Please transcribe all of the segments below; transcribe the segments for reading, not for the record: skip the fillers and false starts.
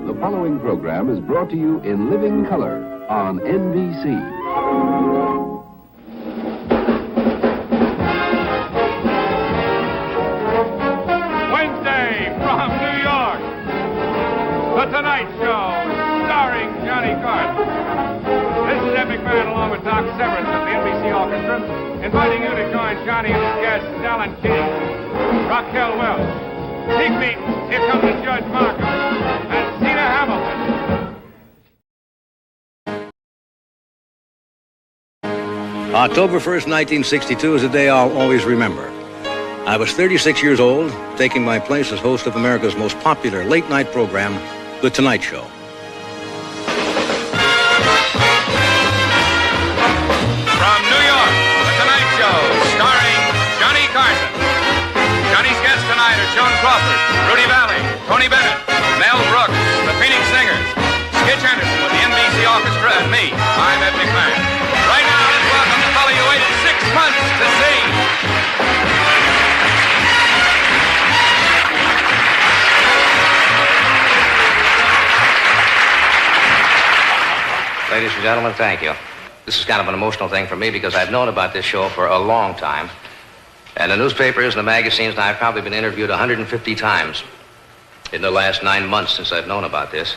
The following program is brought to you in living color on NBC. Wednesday from New York, The Tonight Show, starring Johnny Carson. This is Ed McMahon along with Doc Severance of the NBC Orchestra, inviting you to join Johnny and his guests, Alan King, Raquel Welch, Pete Meaton, here comes the Judge Markham, and Zena Hamilton. October 1st, 1962 is a day I'll always remember. I was 36 years old, taking my place as host of America's most popular late-night program, The Tonight Show. From New York, The Tonight Show, starring Johnny Carson. Johnny's guests tonight are Joan Crawford, Rudy Valley, Tony Bennett, Mel Brooks, the Phoenix Singers, Skitch Henderson with the NBC Orchestra, and me, I'm Ed McMahon. Right now, let's welcome the fellow you waited 6 months to see. Ladies and gentlemen, thank you. This is kind of an emotional thing for me because I've known about this show for a long time. And the newspapers and the magazines, and I've probably been interviewed 150 times in the last 9 months since I've known about this.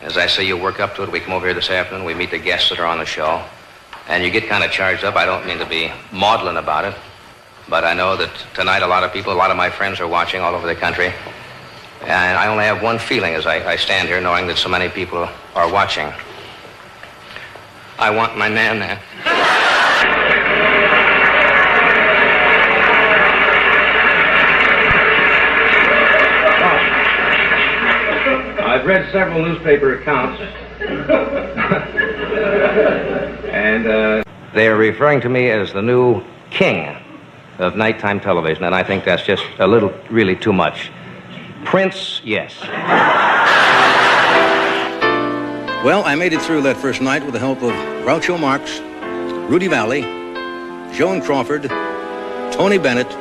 As I say, you work up to it. We come over here this afternoon. We meet the guests that are on the show. And you get kind of charged up. I don't mean to be maudlin about it. But I know that tonight a lot of people, a lot of my friends are watching all over the country. And I only have one feeling as I stand here knowing that so many people are watching. I want my nan-nan. I've read several newspaper accounts, and they're referring to me as the new king of nighttime television, and I think that's just a little, really too much. Prince, yes. Well, I made it through that first night with the help of Groucho Marx, Rudy Valley, Joan Crawford, Tony Bennett,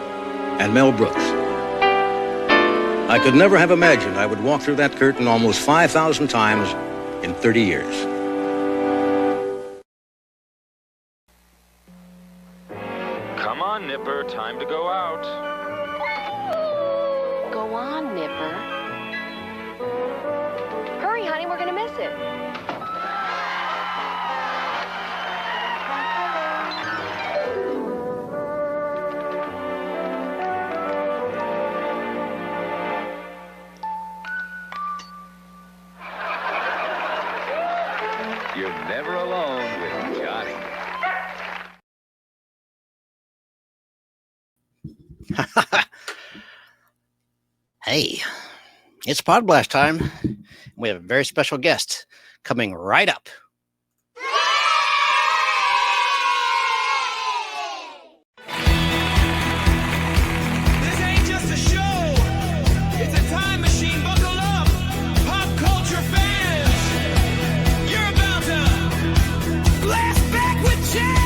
and Mel Brooks. I could never have imagined I would walk through that curtain almost 5,000 times in 30 years. Come on, Nipper, time to go out. Go on, Nipper. Hurry, honey, we're gonna miss it. You're never alone with Johnny. Hey, it's Podblast time. We have a very special guest coming right up. This ain't just a show. It's a time machine. Buckle up. Pop culture fans. You're about to blast back with jazz.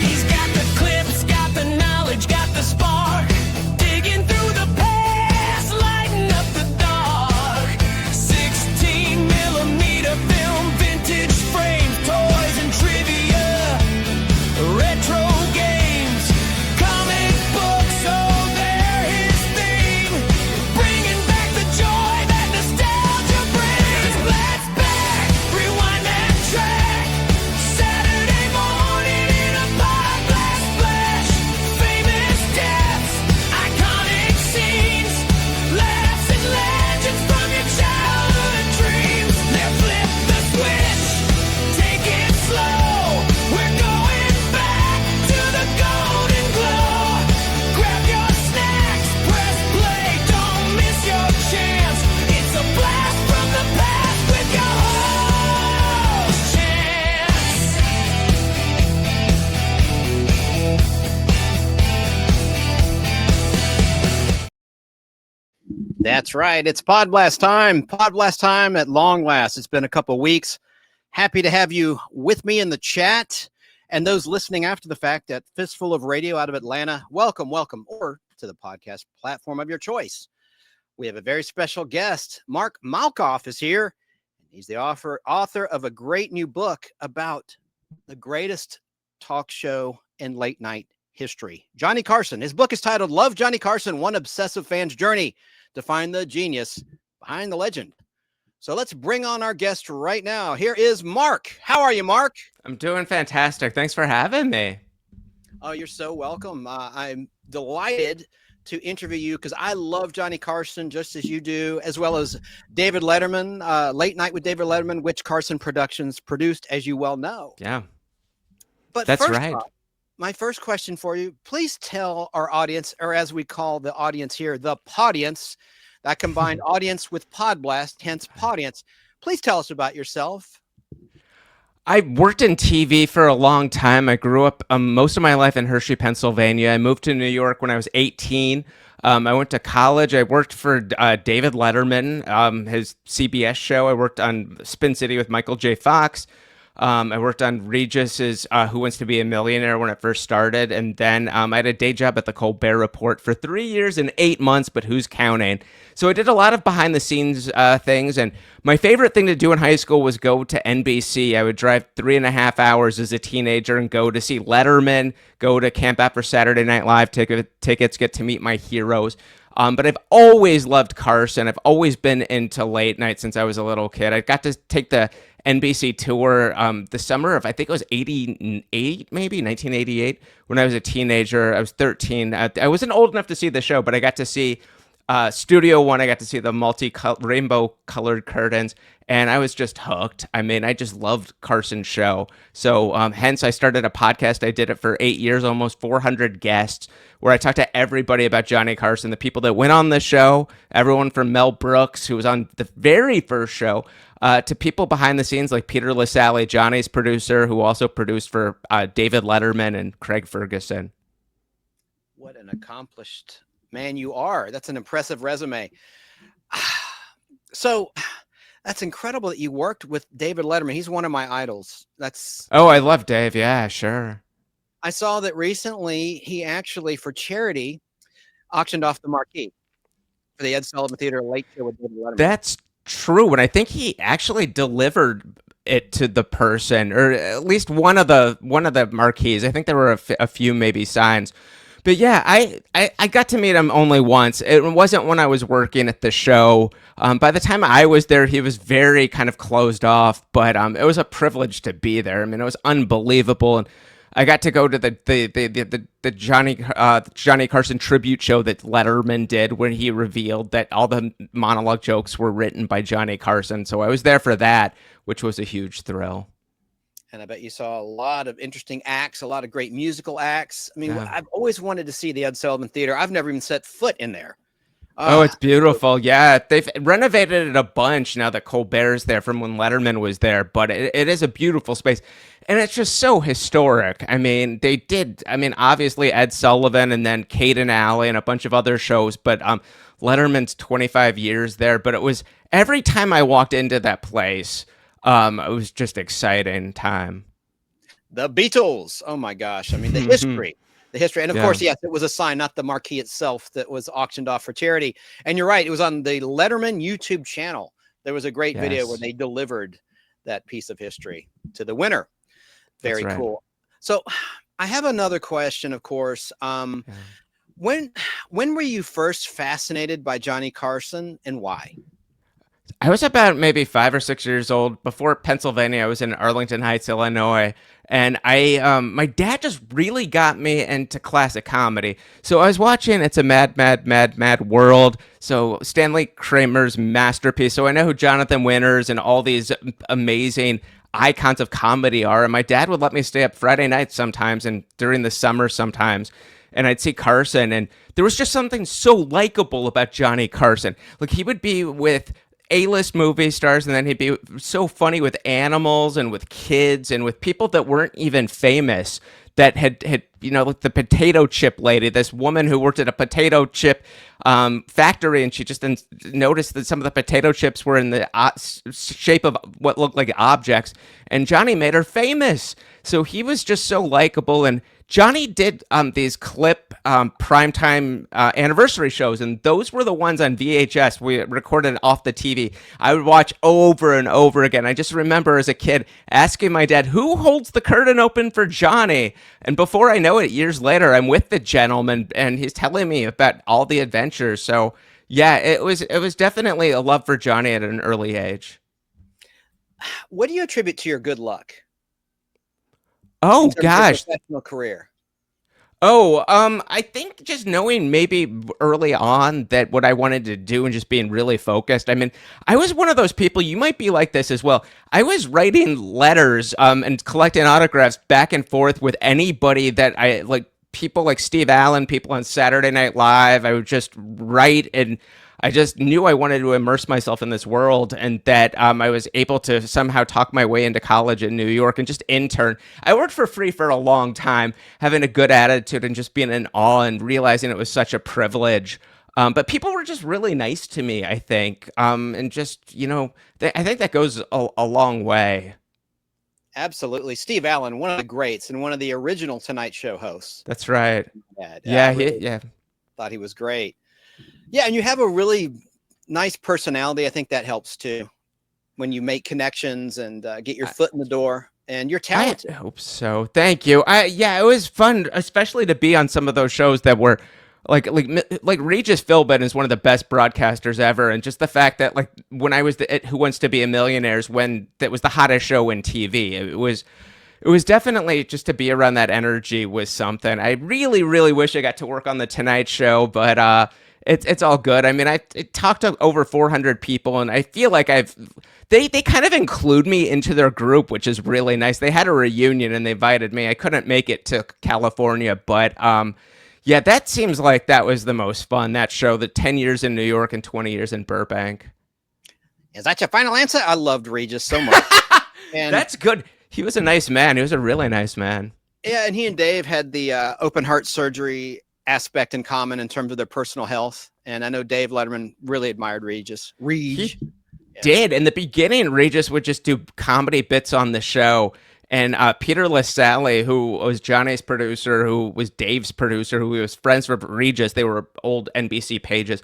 He's got the clips, got the knowledge, got the spark. Digging through the past, lighting up the dark. 16 millimeter film, vintage frames, toys and trivia, retro games, comic books, oh, they're his thing. Bringing back the joy that nostalgia brings. Let's back, rewind that track. Saturday morning in a Podblast flash. Famous deaths, iconic scenes, laughs and legends from your childhood dreams. Now flip the switch, take it slow. We're going back to the golden glow. Grab your snacks, press play, don't miss your chance. It's a blast from the past with your host, Chance. That's right. It's Podblast time. Podblast time at long last. It's been a couple weeks. Happy to have you with me in the chat. And those listening after the fact at Fistful of Radio out of Atlanta, welcome, or to the podcast platform of your choice. We have a very special guest. Mark Malkoff is here. He's the author of a great new book about the greatest talk show in late night history, Johnny Carson. His book is titled Love Johnny Carson, One Obsessive Fan's Journey to Find the Genius Behind the Legend. So let's bring on our guest right now. Here is Mark. How are you, Mark? I'm doing fantastic. Thanks for having me. Oh, you're so welcome. I'm delighted to interview you because I love Johnny Carson just as you do, as well as David Letterman, Late Night with David Letterman, which Carson Productions produced, as you well know. Yeah, but that's first right. off, my first question for you, please tell our audience, or as we call the audience here, the podience, that combined audience with Podblast, hence podience. Please tell us about yourself. I worked in TV for a long time. I grew up most of my life in Hershey, Pennsylvania. I moved to New York when I was 18. I went to college. I worked for David Letterman, his CBS show. I worked on Spin City with Michael J. Fox. I worked on Regis's Who Wants to Be a Millionaire when it first started. And then I had a day job at the Colbert Report for 3 years and 8 months, but who's counting? So I did a lot of behind the scenes things. And my favorite thing to do in high school was go to NBC. I would drive 3.5 hours as a teenager and go to see Letterman, go to Camp Out for Saturday Night Live tickets, get to meet my heroes. But I've always loved Carson. I've always been into late night since I was a little kid. I got to take the NBC tour the summer of, I think it was 88, maybe 1988, when I was a teenager. I was 13. I wasn't old enough to see the show, but I got to see Studio One. I got to see the rainbow colored curtains, and I was just hooked. I mean, I just loved Carson's show. So hence I started a podcast. I did it for 8 years, almost 400 guests, where I talked to everybody about Johnny Carson, the people that went on the show, everyone from Mel Brooks, who was on the very first show, to people behind the scenes like Peter LaSalle, Johnny's producer, who also produced for David Letterman and Craig Ferguson. What an accomplished man you are. That's an impressive resume. So that's incredible that you worked with David Letterman. He's one of my idols. Oh, I love Dave. Yeah, sure. I saw that recently he actually, for charity, auctioned off the marquee for the Ed Sullivan Theater Late Show with David Letterman. That's true. And I think he actually delivered it to the person, or at least one of the marquees. I think there were a few maybe signs. But yeah, I got to meet him only once. It wasn't when I was working at the show. By the time I was there, he was very kind of closed off, but it was a privilege to be there. I mean, it was unbelievable. And I got to go to the Johnny Carson tribute show that Letterman did, when he revealed that all the monologue jokes were written by Johnny Carson. So I was there for that, which was a huge thrill. And I bet you saw a lot of interesting acts, a lot of great musical acts. I mean, Yeah. I've always wanted to see the Ed Sullivan Theater. I've never even set foot in there. Oh, it's beautiful. Yeah, they've renovated it a bunch now that Colbert's there from when Letterman was there. But it is a beautiful space. And it's just so historic. I mean, obviously Ed Sullivan and then Kate and Alley and a bunch of other shows. But Letterman's 25 years there. But it was every time I walked into that place, it was just exciting time. The Beatles. Oh my gosh. I mean, the history. And of course, yes, it was a sign, not the marquee itself, that was auctioned off for charity. And you're right. It was on the Letterman YouTube channel. There was a great video where they delivered that piece of history to the winner. Very cool. So I have another question, of course. When were you first fascinated by Johnny Carson, and why? I was about maybe 5 or 6 years old. Before Pennsylvania, I was in Arlington Heights, Illinois. And my dad just really got me into classic comedy. So I was watching It's a Mad, Mad, Mad, Mad World. So Stanley Kramer's masterpiece. So I know who Jonathan Winters and all these amazing icons of comedy are. And my dad would let me stay up Friday nights sometimes and during the summer sometimes. And I'd see Carson. And there was just something so likable about Johnny Carson. Like, he would be with A-list movie stars, and then he'd be so funny with animals and with kids and with people that weren't even famous, that had like the potato chip lady, this woman who worked at a potato chip factory, and she just noticed that some of the potato chips were in the shape of what looked like objects, and Johnny made her famous. So he was just so likable, and Johnny did these clip primetime anniversary shows, and those were the ones on VHS we recorded off the TV. I would watch over and over again. I just remember as a kid asking my dad, who holds the curtain open for Johnny? And before I know it, years later, I'm with the gentleman, and he's telling me about all the adventures. So yeah, it was definitely a love for Johnny at an early age. What do you attribute to your good luck? Oh in terms of gosh. professional career. I think just knowing maybe early on that what I wanted to do and just being really focused. I mean, I was one of those people, you might be like this as well. I was writing letters and collecting autographs back and forth with anybody that I like, people like Steve Allen, people on Saturday Night Live. I would just write, and I just knew I wanted to immerse myself in this world, and that I was able to somehow talk my way into college in New York and just intern. I worked for free for a long time, having a good attitude and just being in awe and realizing it was such a privilege. But people were just really nice to me, I think. And just, I think that goes a long way. Absolutely. Steve Allen, one of the greats and one of the original Tonight Show hosts. That's right. Yeah. Thought he was great. Yeah, and you have a really nice personality. I think that helps too, when you make connections and get your foot in the door. And you're talented. I hope so. Thank you. It was fun, especially to be on some of those shows that were like Regis Philbin is one of the best broadcasters ever, and just the fact that like when I was at Who Wants to Be a Millionaire's, when that was the hottest show in TV, it was definitely just to be around that energy was something. I really, really wish I got to work on the Tonight Show, but it's all good. I mean, I talked to over 400 people, and I feel like they kind of include me into their group, which is really nice. They had a reunion and they invited me. I couldn't make it to California, but yeah, that seems like that was the most fun, that show, the 10 years in New York and 20 years in Burbank. Is that your final answer? I loved Regis so much. And that's good. He was a nice man. He was a really nice man. Yeah, and he and Dave had the open heart surgery aspect in common in terms of their personal health. And I know Dave Letterman really admired Regis. He did. In the beginning, Regis would just do comedy bits on the show. And Peter LaSalle, who was Johnny's producer, who was Dave's producer, who was friends with Regis, they were old NBC pages,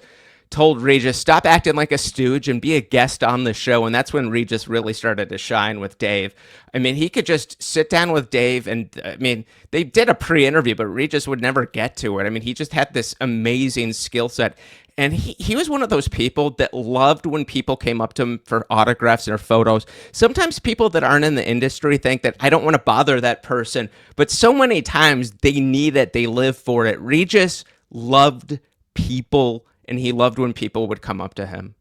told Regis, stop acting like a stooge and be a guest on the show. And that's when Regis really started to shine with Dave. I mean, he could just sit down with Dave, and I mean, they did a pre-interview, but Regis would never get to it. I mean, he just had this amazing skill set. And he was one of those people that loved when people came up to him for autographs or photos. Sometimes people that aren't in the industry think that I don't want to bother that person, but so many times they need it, they live for it. Regis loved people, and he loved when people would come up to him.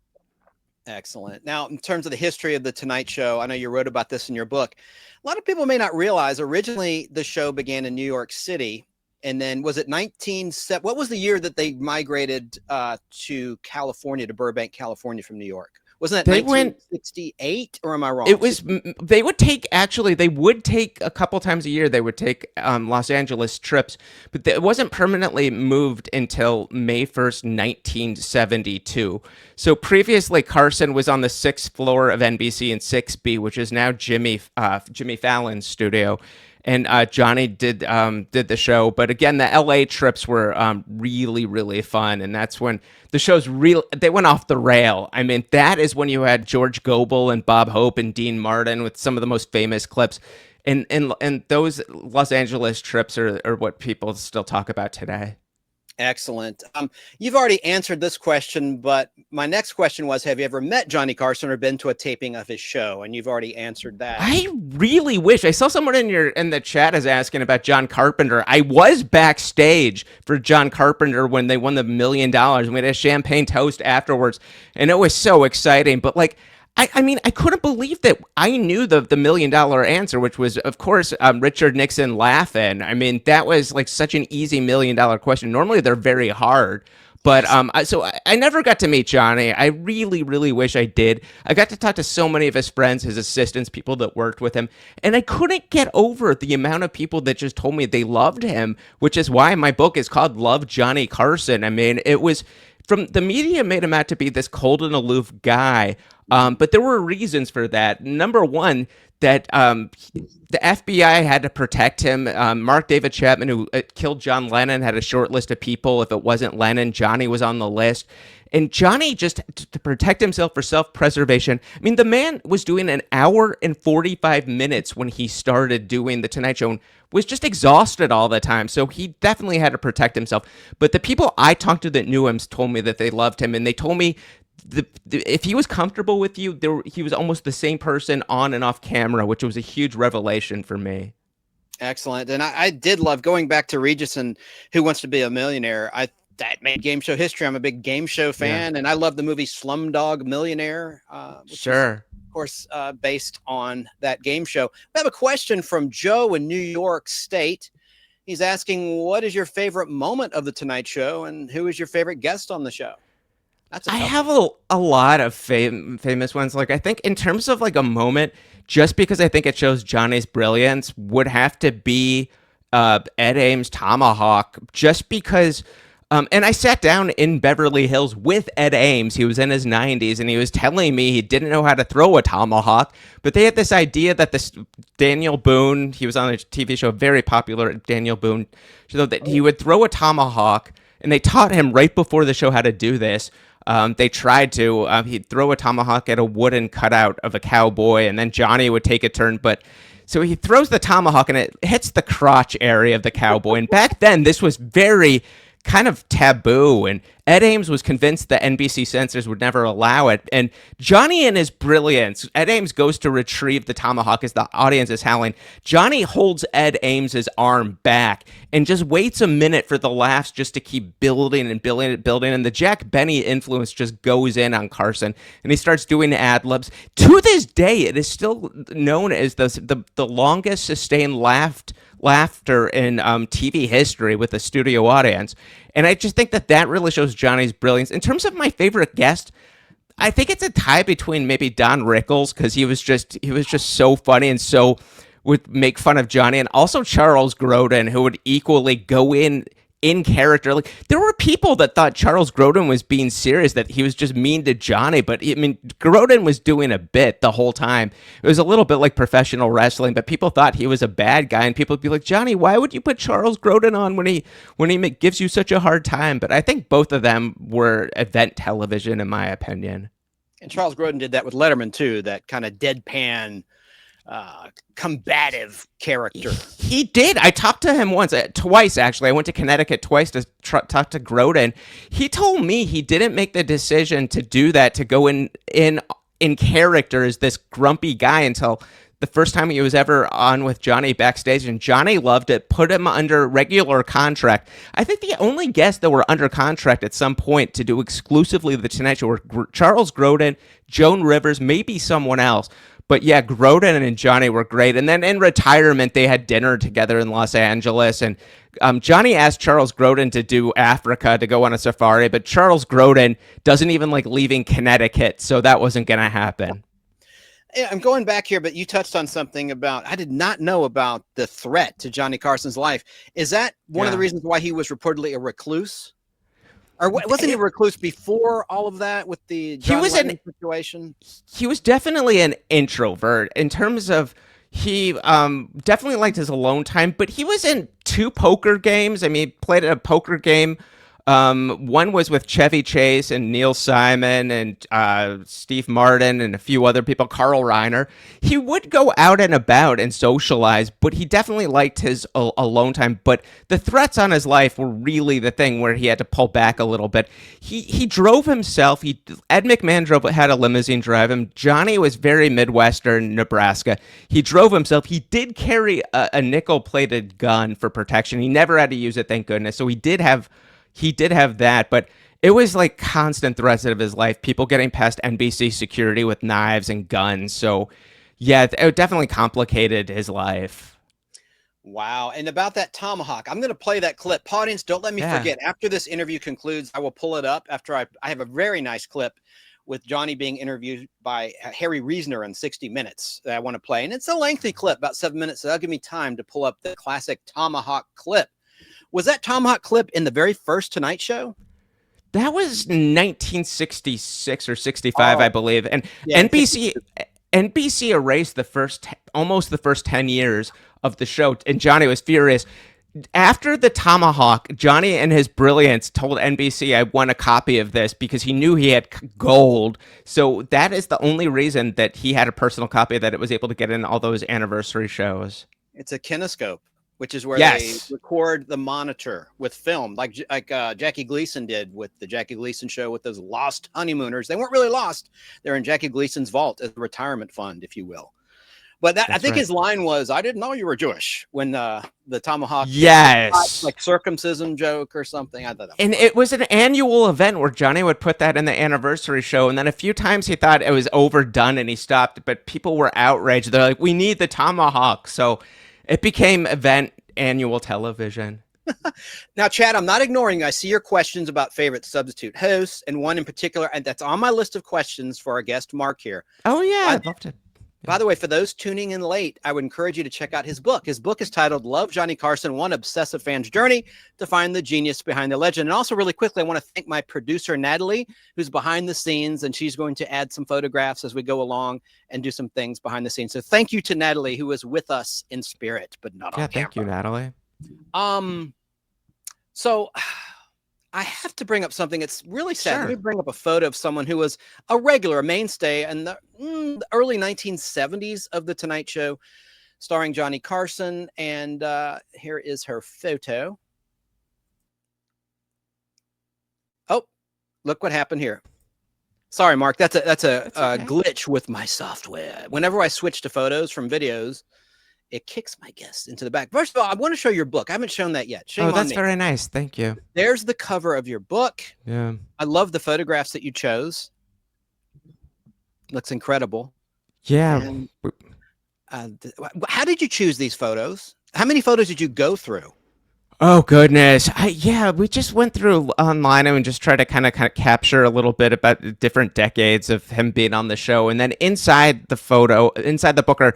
Excellent. Now, in terms of the history of the Tonight Show, I know you wrote about this in your book. A lot of people may not realize originally the show began in New York City. And then was it what was the year that they migrated to California, to Burbank, California from New York? Wasn't that 1968, or am I wrong? It was, they would take a couple times a year, they would take Los Angeles trips, but it wasn't permanently moved until May 1st, 1972. So previously, Carson was on the 6th floor of NBC in 6B, which is now Jimmy Fallon's studio. And Johnny did the show, but again, the LA trips were really, really fun, and that's when the shows they went off the rail. I mean, that is when you had George Gobel and Bob Hope and Dean Martin with some of the most famous clips, and those Los Angeles trips are what people still talk about today. Excellent. You've already answered this question, but my next question was, have you ever met Johnny Carson or been to a taping of his show? And you've already answered that. I really wish. I saw someone in the chat is asking about John Carpenter. I was backstage for John Carpenter when they won the $1 million, and we had a champagne toast afterwards, and it was so exciting. But like, I mean, I couldn't believe that I knew the $1 million answer, which was, of course, Richard Nixon laughing. I mean, that was like such an easy $1 million question. Normally, they're very hard. But I never got to meet Johnny. I really, really wish I did. I got to talk to so many of his friends, his assistants, people that worked with him, and I couldn't get over the amount of people that just told me they loved him, which is why my book is called Love Johnny Carson. I mean, it was from the media made him out to be this cold and aloof guy, but there were reasons for that. Number one, that the FBI had to protect him. Mark David Chapman, who killed John Lennon, had a short list of people. If it wasn't Lennon, Johnny was on the list. And Johnny, just to protect himself for self-preservation, I mean, the man was doing an hour and 45 minutes when he started doing The Tonight Show and was just exhausted all the time. So he definitely had to protect himself. But the people I talked to that knew him told me that they loved him, and they told me if he was comfortable with you, he was almost the same person on and off camera, which was a huge revelation for me. Excellent. And I did love going back to Regis and Who Wants to Be a Millionaire. That made game show history. I'm a big game show fan, and I love the movie Slumdog Millionaire. Which is, of course, based on that game show. We have a question from Joe in New York State. He's asking, what is your favorite moment of The Tonight Show, and who is your favorite guest on the show? I have a lot of famous ones. Like, I think in terms of like a moment, just because I think it shows Johnny's brilliance, would have to be Ed Ames' Tomahawk, just because. And I sat down in Beverly Hills with Ed Ames. He was in his 90s, and he was telling me he didn't know how to throw a tomahawk. But they had this idea that this Daniel Boone, he was on a TV show, very popular, Daniel Boone, so that he would throw a tomahawk, and they taught him right before the show how to do this. They tried to. He'd throw a tomahawk at a wooden cutout of a cowboy, and then Johnny would take a turn. But so he throws the tomahawk, and it hits the crotch area of the cowboy. And back then, this was very kind of taboo, and Ed Ames was convinced the NBC censors would never allow it. And Johnny, in his brilliance, Ed Ames goes to retrieve the tomahawk as the audience is howling. Johnny holds Ed Ames's arm back and just waits a minute for the laughs just to keep building and building and building. And the Jack Benny influence just goes in on Carson, and he starts doing ad-libs. To this day, it is still known as the longest sustained laughter in TV history with a studio audience. And I just think that really shows Johnny's brilliance. In terms of my favorite guest, I think it's a tie between maybe Don Rickles, because he was just so funny and so would make fun of Johnny, and also Charles Grodin, who would equally go in character. Like, there were people that thought Charles Grodin was being serious, that he was just mean to Johnny, but I mean, Grodin was doing a bit the whole time. It was a little bit like professional wrestling, but people thought he was a bad guy, and people would be like, Johnny, why would you put Charles Grodin on when he gives you such a hard time? But I think both of them were event television, in my opinion. And Charles Grodin did that with Letterman too, that kind of deadpan, combative character. He did. I talked to him twice, actually. I went to Connecticut twice to talk to Grodin. He told me he didn't make the decision to do that, to go in character as this grumpy guy, until the first time he was ever on with Johnny backstage, and Johnny loved it, put him under regular contract. I think the only guests that were under contract at some point to do exclusively The Tonight Show were Charles Grodin, Joan Rivers, maybe someone else. But yeah, Grodin and Johnny were great. And then in retirement, they had dinner together in Los Angeles. And Johnny asked Charles Grodin to do Africa, to go on a safari. But Charles Grodin doesn't even like leaving Connecticut, so that wasn't going to happen. Yeah, I'm going back here, but you touched on something about, I did not know about the threat to Johnny Carson's life. Is that one of the reasons why he was reportedly a recluse? Or wasn't he a recluse before all of that with the John Lennon situation? He was definitely an introvert in terms of, he definitely liked his alone time, but he was in 2 poker games. I mean, he played a poker game. One was with Chevy Chase and Neil Simon and Steve Martin and a few other people, Carl Reiner. He would go out and about and socialize, but he definitely liked his alone time. But the threats on his life were really the thing where he had to pull back a little bit. He drove himself. Ed McMahon had a limousine drive him. Johnny was very Midwestern, Nebraska. He drove himself. He did carry a nickel-plated gun for protection. He never had to use it, thank goodness. So he did have that, but it was like constant threats of his life, people getting past NBC security with knives and guns. So yeah, it definitely complicated his life. Wow. And about that tomahawk, I'm going to play that clip. Audience, don't let me forget. After this interview concludes, I will pull it up after I have a very nice clip with Johnny being interviewed by Harry Reasoner in 60 Minutes that I want to play. And it's a lengthy clip, about 7 minutes. So that'll give me time to pull up the classic tomahawk clip. Was that tomahawk clip in the very first Tonight Show? That was 1966 or 65, I believe. And yeah, NBC erased almost the first 10 years of the show, and Johnny was furious. After the tomahawk, Johnny and his brilliance told NBC, I want a copy of this, because he knew he had gold. So that is the only reason that he had a personal copy, that it was able to get in all those anniversary shows. It's a kinescope, which is where they record the monitor with film, like Jackie Gleason did with the Jackie Gleason show with those lost honeymooners. They weren't really lost. They're in Jackie Gleason's vault as a retirement fund, if you will. But I think his line was, I didn't know you were Jewish, when the tomahawk, like circumcision joke or something. I thought that was it was an annual event where Johnny would put that in the anniversary show. And then a few times he thought it was overdone and he stopped, but people were outraged. They're like, we need the tomahawk. So it became annual television. Now, Chad, I'm not ignoring you. I see your questions about favorite substitute hosts, and one in particular, and that's on my list of questions for our guest, Mark, here. Oh, yeah. I'd love to. By the way, for those tuning in late, I would encourage you to check out his book. His book is titled Love Johnny Carson, One Obsessive Fan's Journey to Find the Genius Behind the Legend. And also, really quickly, I want to thank my producer, Natalie, who's behind the scenes, and she's going to add some photographs as we go along and do some things behind the scenes. So thank you to Natalie, who is with us in spirit, but not on camera. Thank you, Natalie. So I have to bring up something. It's really sad. Let me bring up a photo of someone who was a mainstay in the early 1970s of The Tonight Show, starring Johnny Carson. And here is her photo. Oh, look what happened here. Sorry, Mark. That's a glitch with my software. Whenever I switch to photos from videos, it kicks my guest into the back. First of all, I want to show your book. I haven't shown that yet. Shame on me. That's very nice. Thank you. There's the cover of your book. Yeah. I love the photographs that you chose. Looks incredible. Yeah. And, how did you choose these photos? How many photos did you go through? Oh, goodness. We just went through online and just tried to kind of capture a little bit about different decades of him being on the show. And then inside the book are,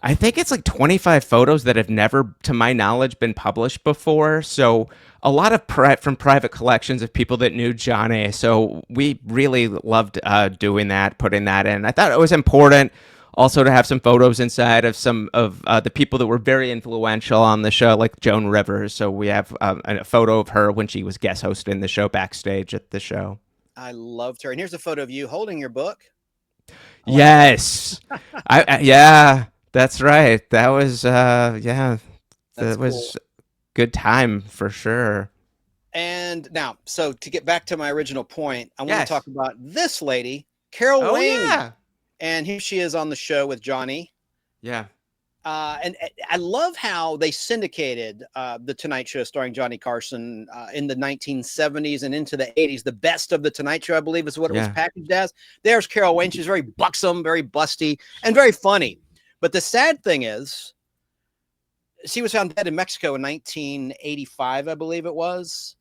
I think it's like 25 photos that have never, to my knowledge, been published before. So a lot of from private collections of people that knew Johnny. So we really loved doing that, putting that in. I thought it was important also to have some photos inside of some of the people that were very influential on the show, like Joan Rivers. So we have a photo of her when she was guest hosting the show backstage at the show. I loved her. And here's a photo of you holding your book. Yes. Yeah. That's right. That was, that was good time for sure. And now, so to get back to my original point, I want to talk about this lady, Carol Wayne. Yeah. And here she is on the show with Johnny. Yeah. And I love how they syndicated The Tonight Show starring Johnny Carson in the 1970s and into the 80s. The best of The Tonight Show, I believe, is what it was packaged as. There's Carol Wayne. She's very buxom, very busty, and very funny. But the sad thing is, she was found dead in Mexico in 1985, I believe it was.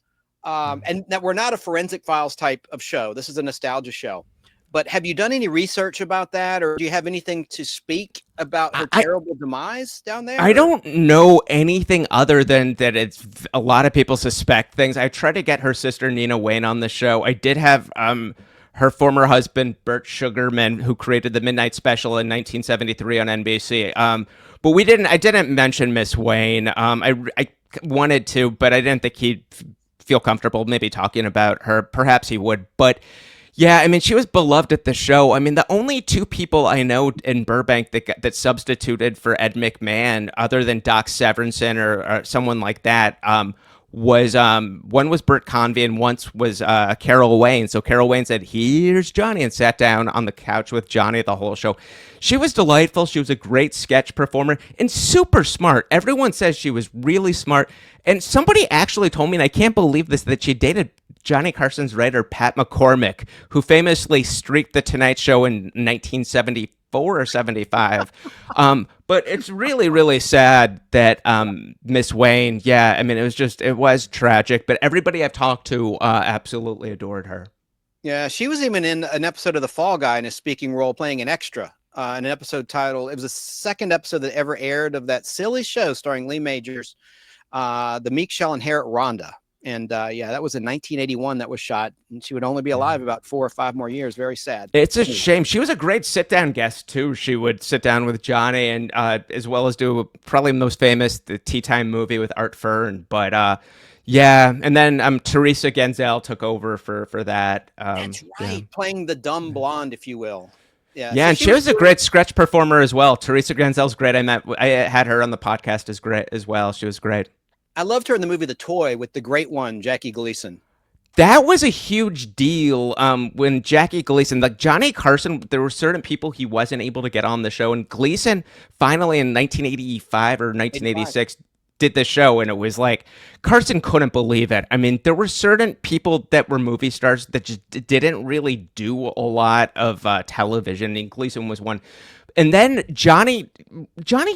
And that we're not a Forensic Files type of show. This is a nostalgia show. But have you done any research about that, or do you have anything to speak about her terrible demise down there? I don't know anything other than that it's a lot of people suspect things. I tried to get her sister Nina Wayne on the show. I did have her former husband, Bert Sugarman, who created the Midnight Special in 1973 on NBC. But I didn't mention Miss Wayne. I wanted to, but I didn't think he'd feel comfortable maybe talking about her. Perhaps he would. But yeah, I mean, she was beloved at the show. I mean, the only two people I know in Burbank that substituted for Ed McMahon, other than Doc Severinsen or someone like that, was one was Bert Convey and once was Carol Wayne. So Carol Wayne said, "Here's Johnny," and sat down on the couch with Johnny the whole show. She was delightful. She was a great sketch performer and super smart. Everyone says she was really smart. And somebody actually told me, and I can't believe this, that she dated Johnny Carson's writer, Pat McCormick, who famously streaked The Tonight Show in 1974 74 or 75. But it's really, really sad that Miss Wayne, yeah, I mean, it was tragic, but everybody I've talked to absolutely adored her. Yeah, she was even in an episode of The Fall Guy in a speaking role, playing an extra. An episode titled, it was the second episode that ever aired of that silly show starring Lee Majors, The Meek Shall Inherit Rhonda. And that was in 1981 that was shot, and she would only be alive about 4 or 5 more years. Very sad. It's a shame. She was a great sit-down guest, too. She would sit down with Johnny and as well as do probably the most famous, the Tea Time movie with Art Fern. But and then Teresa Genzel took over for that. That's right, playing the dumb blonde, if you will. Yeah, and she was a great sketch performer as well. Teresa Genzel's great. I had her on the podcast as well. She was great. I loved her in the movie The Toy with the great one, Jackie Gleason. That was a huge deal when Jackie Gleason, like Johnny Carson, there were certain people he wasn't able to get on the show. And Gleason finally in 1985 or 1986 did the show. And it was like Carson couldn't believe it. I mean, there were certain people that were movie stars that just didn't really do a lot of television. And Gleason was one. And then Johnny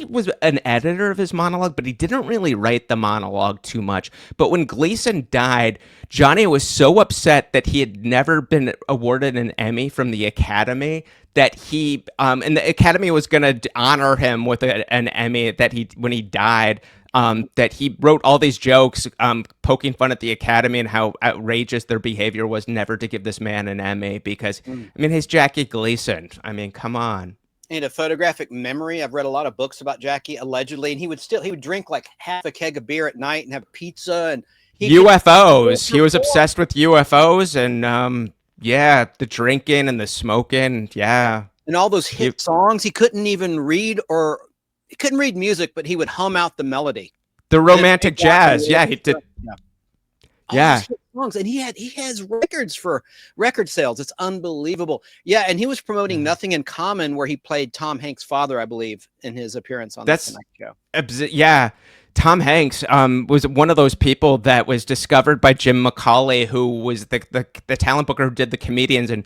was an editor of his monologue, but he didn't really write the monologue too much. But when Gleason died, Johnny was so upset that he had never been awarded an Emmy from the Academy that he and the Academy was going to honor him with an Emmy when he died. That he wrote all these jokes poking fun at the Academy and how outrageous their behavior was never to give this man an Emmy because, I mean, he's Jackie Gleason. I mean, come on. And a photographic memory. I've read a lot of books about Jackie, allegedly, and he would drink like half a keg of beer at night and have pizza and UFOs. He was obsessed with UFOs and the drinking and the smoking. Yeah. And all those hit songs. He couldn't even read music, but he would hum out the melody. The romantic jazz. Yeah, he did. Yeah. Songs, and he has records for record sales. It's unbelievable. Yeah, and he was promoting Nothing in Common, where he played Tom Hanks' father, I believe, in his appearance on the Tonight Show. Yeah. Tom Hanks was one of those people that was discovered by Jim McCauley, who was the talent booker who did The Comedians, and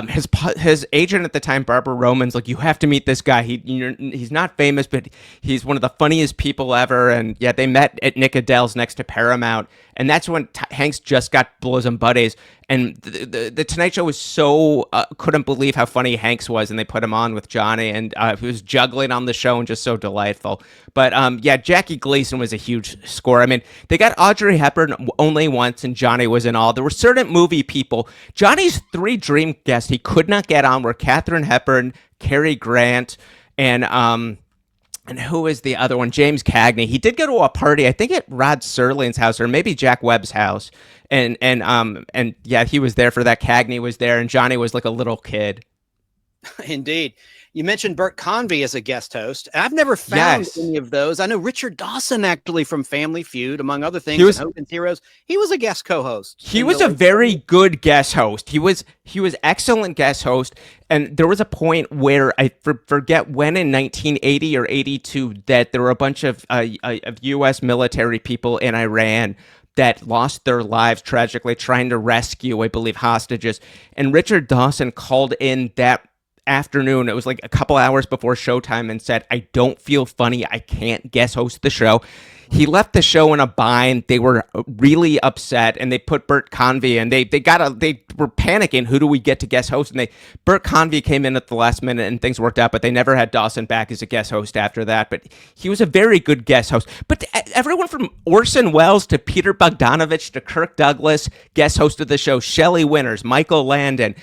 his agent at the time, Barbara Roman's like, you have to meet this guy. He's not famous, but he's one of the funniest people ever. And yeah, they met at Nick Adele's next to Paramount, and that's when Hanks just got bosom buddies. And the Tonight Show was so couldn't believe how funny Hanks was, and they put him on with Johnny, and he was juggling on the show and just so delightful. But Jackie Gleason was a huge score. I mean, they got Audrey Hepburn only once, and Johnny was in all. There were certain movie people. Johnny's 3 dream guests he could not get on were Katharine Hepburn, Cary Grant, and who is the other one? James Cagney. He did go to a party, I think at Rod Serling's house or maybe Jack Webb's house. And he was there for that. Cagney was there, and Johnny was like a little kid. Indeed. You mentioned Bert Convy as a guest host. I've never found any of those. I know Richard Dawson, actually, from Family Feud, among other things, and Hogan's Heroes. He was a guest co-host. He was a very good guest host. He was excellent guest host. And there was a point where I forget when in 1980 or 82 that there were a bunch of U.S. military people in Iran that lost their lives tragically trying to rescue, I believe, hostages. And Richard Dawson called in that afternoon. It was like a couple hours before showtime and said, I don't feel funny. I can't guest host the show. He left the show in a bind. They were really upset, and they put Bert Convy, and they were panicking. Who do we get to guest host? And Bert Convy came in at the last minute, and things worked out. But they never had Dawson back as a guest host after that. But he was a very good guest host. But everyone from Orson Welles to Peter Bogdanovich to Kirk Douglas guest hosted the show. Shelley Winters, Michael Landon.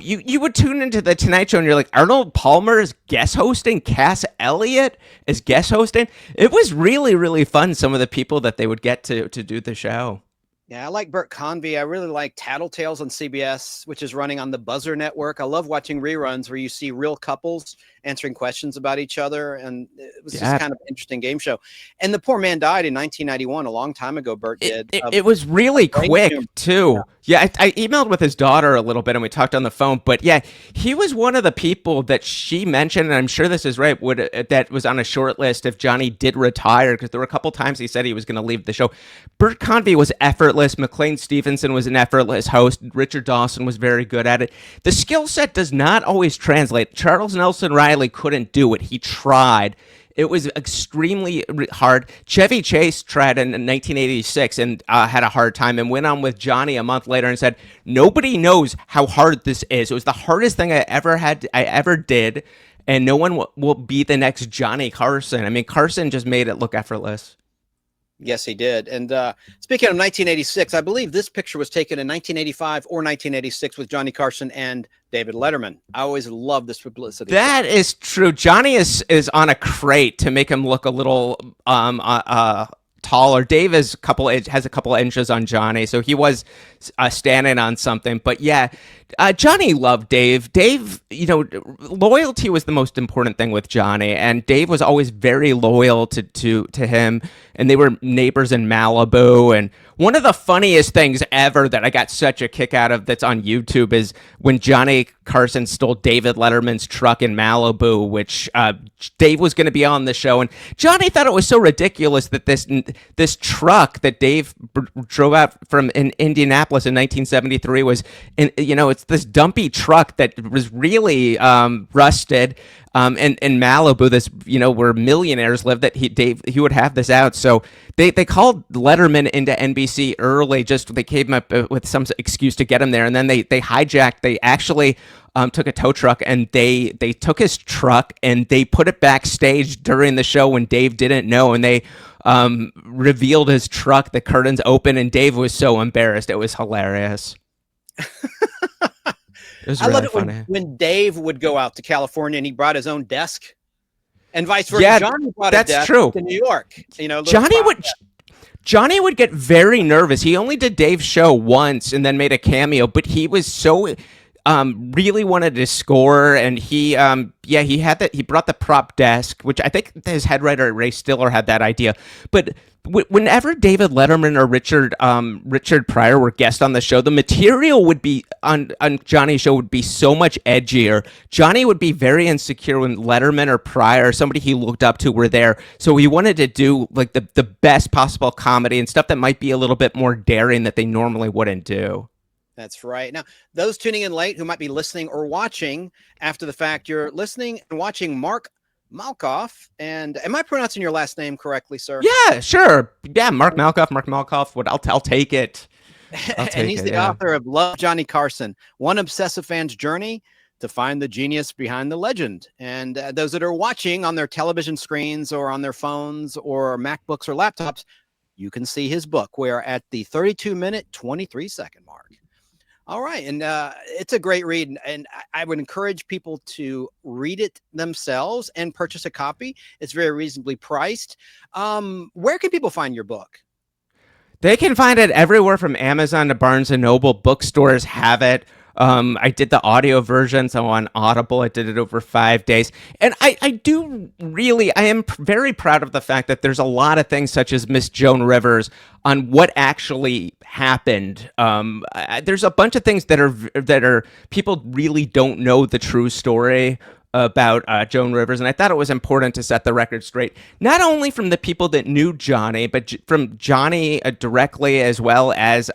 You would tune into the Tonight Show, and you're like, Arnold Palmer is guest hosting. Cass Elliot is guest hosting. It was really, really fun. Some of the people that they would get to do the show. Yeah, I like Bert Convy. I really like Tattletales on CBS, which is running on the Buzzer Network. I love watching reruns where you see real couples answering questions about each other, and it was just kind of an interesting game show. And the poor man died in 1991, a long time ago. Bert did. It was really quick too. Yeah, I emailed with his daughter a little bit, and we talked on the phone. But yeah, he was one of the people that she mentioned, and I'm sure this is right, that was on a short list if Johnny did retire, because there were a couple times he said he was going to leave the show. Bert Convy was effortless effortless. McLean Stevenson was an effortless host. Richard Dawson was very good at it. The skill set does not always translate. Charles Nelson Riley couldn't do it. He tried. It was extremely hard. Chevy Chase tried in 1986 and had a hard time, and went on with Johnny a month later and said, "Nobody knows how hard this is. It was the hardest thing I ever did, and no one will be the next Johnny Carson." I mean, Carson just made it look effortless. Yes, he did. And speaking of 1986, I believe this picture was taken in 1985 or 1986 with Johnny Carson and David Letterman. I always love this publicity. That is true. Johnny is on a crate to make him look a little taller. Dave has a couple inches on Johnny, so he was standing on something. But yeah, Johnny loved Dave. Dave, loyalty was the most important thing with Johnny, and Dave was always very loyal to him. And they were neighbors in Malibu. And one of the funniest things ever that I got such a kick out of that's on YouTube is when Johnny Carson stole David Letterman's truck in Malibu, which Dave was going to be on the show. And Johnny thought it was so ridiculous that this truck that Dave drove out from in Indianapolis in 1973 was, it's this dumpy truck that was really rusted. In Malibu, this, where millionaires live, that he would have this out. So they called Letterman into NBC early, they came up with some excuse to get him there. And then they actually took a tow truck, and they took his truck and they put it backstage during the show when Dave didn't know. And they revealed his truck, the curtains open, and Dave was so embarrassed. It was hilarious. It was really I love it funny. when Dave would go out to California and he brought his own desk, and vice versa. Yeah, Johnny brought that's a desk true. to New York. Johnny would get very nervous. He only did Dave's show once and then made a cameo, but he was so really wanted to score, and he had that. He brought the prop desk, which I think his head writer Ray Stiller had that idea. But whenever David Letterman or Richard Pryor were guests on the show, the material would be on Johnny's show would be so much edgier. Johnny would be very insecure when Letterman or Pryor, somebody he looked up to, were there. So he wanted to do like the best possible comedy and stuff that might be a little bit more daring that they normally wouldn't do. That's right. Now, those tuning in late who might be listening or watching after the fact, you're listening and watching Mark Malkoff. And am I pronouncing your last name correctly, sir? Yeah, sure. Yeah, Mark Malkoff. I'll take it. And he's the author of Love Johnny Carson, One Obsessive Fan's Journey to Find the Genius Behind the Legend. And those that are watching on their television screens or on their phones or MacBooks or laptops, you can see his book. We're at the 32-minute, 23-second mark. All right. And it's a great read. And I would encourage people to read it themselves and purchase a copy. It's very reasonably priced. Where can people find your book? They can find it everywhere from Amazon to Barnes & Noble. Bookstores have it. I did the audio version, so on Audible. I did it over 5 days. And I am very proud of the fact that there's a lot of things such as Miss Joan Rivers on what actually happened. There's a bunch of things that are people really don't know the true story about Joan Rivers, and I thought it was important to set the record straight, not only from the people that knew Johnny, but from Johnny directly, as well as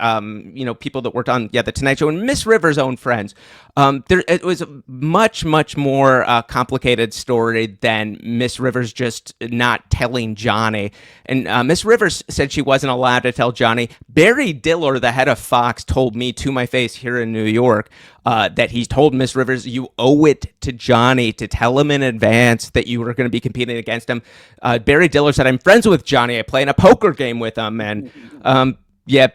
people that worked on The Tonight Show and Miss Rivers' own friends. It was a much more complicated story than Miss Rivers just not telling Johnny. And Miss Rivers said she wasn't allowed to tell Johnny. Barry Diller, the head of Fox, told me to my face here in New York that he told Miss Rivers, you owe it to Johnny to tell him in advance that you were going to be competing against him. Barry Diller said, I'm friends with Johnny. I play in a poker game with him. And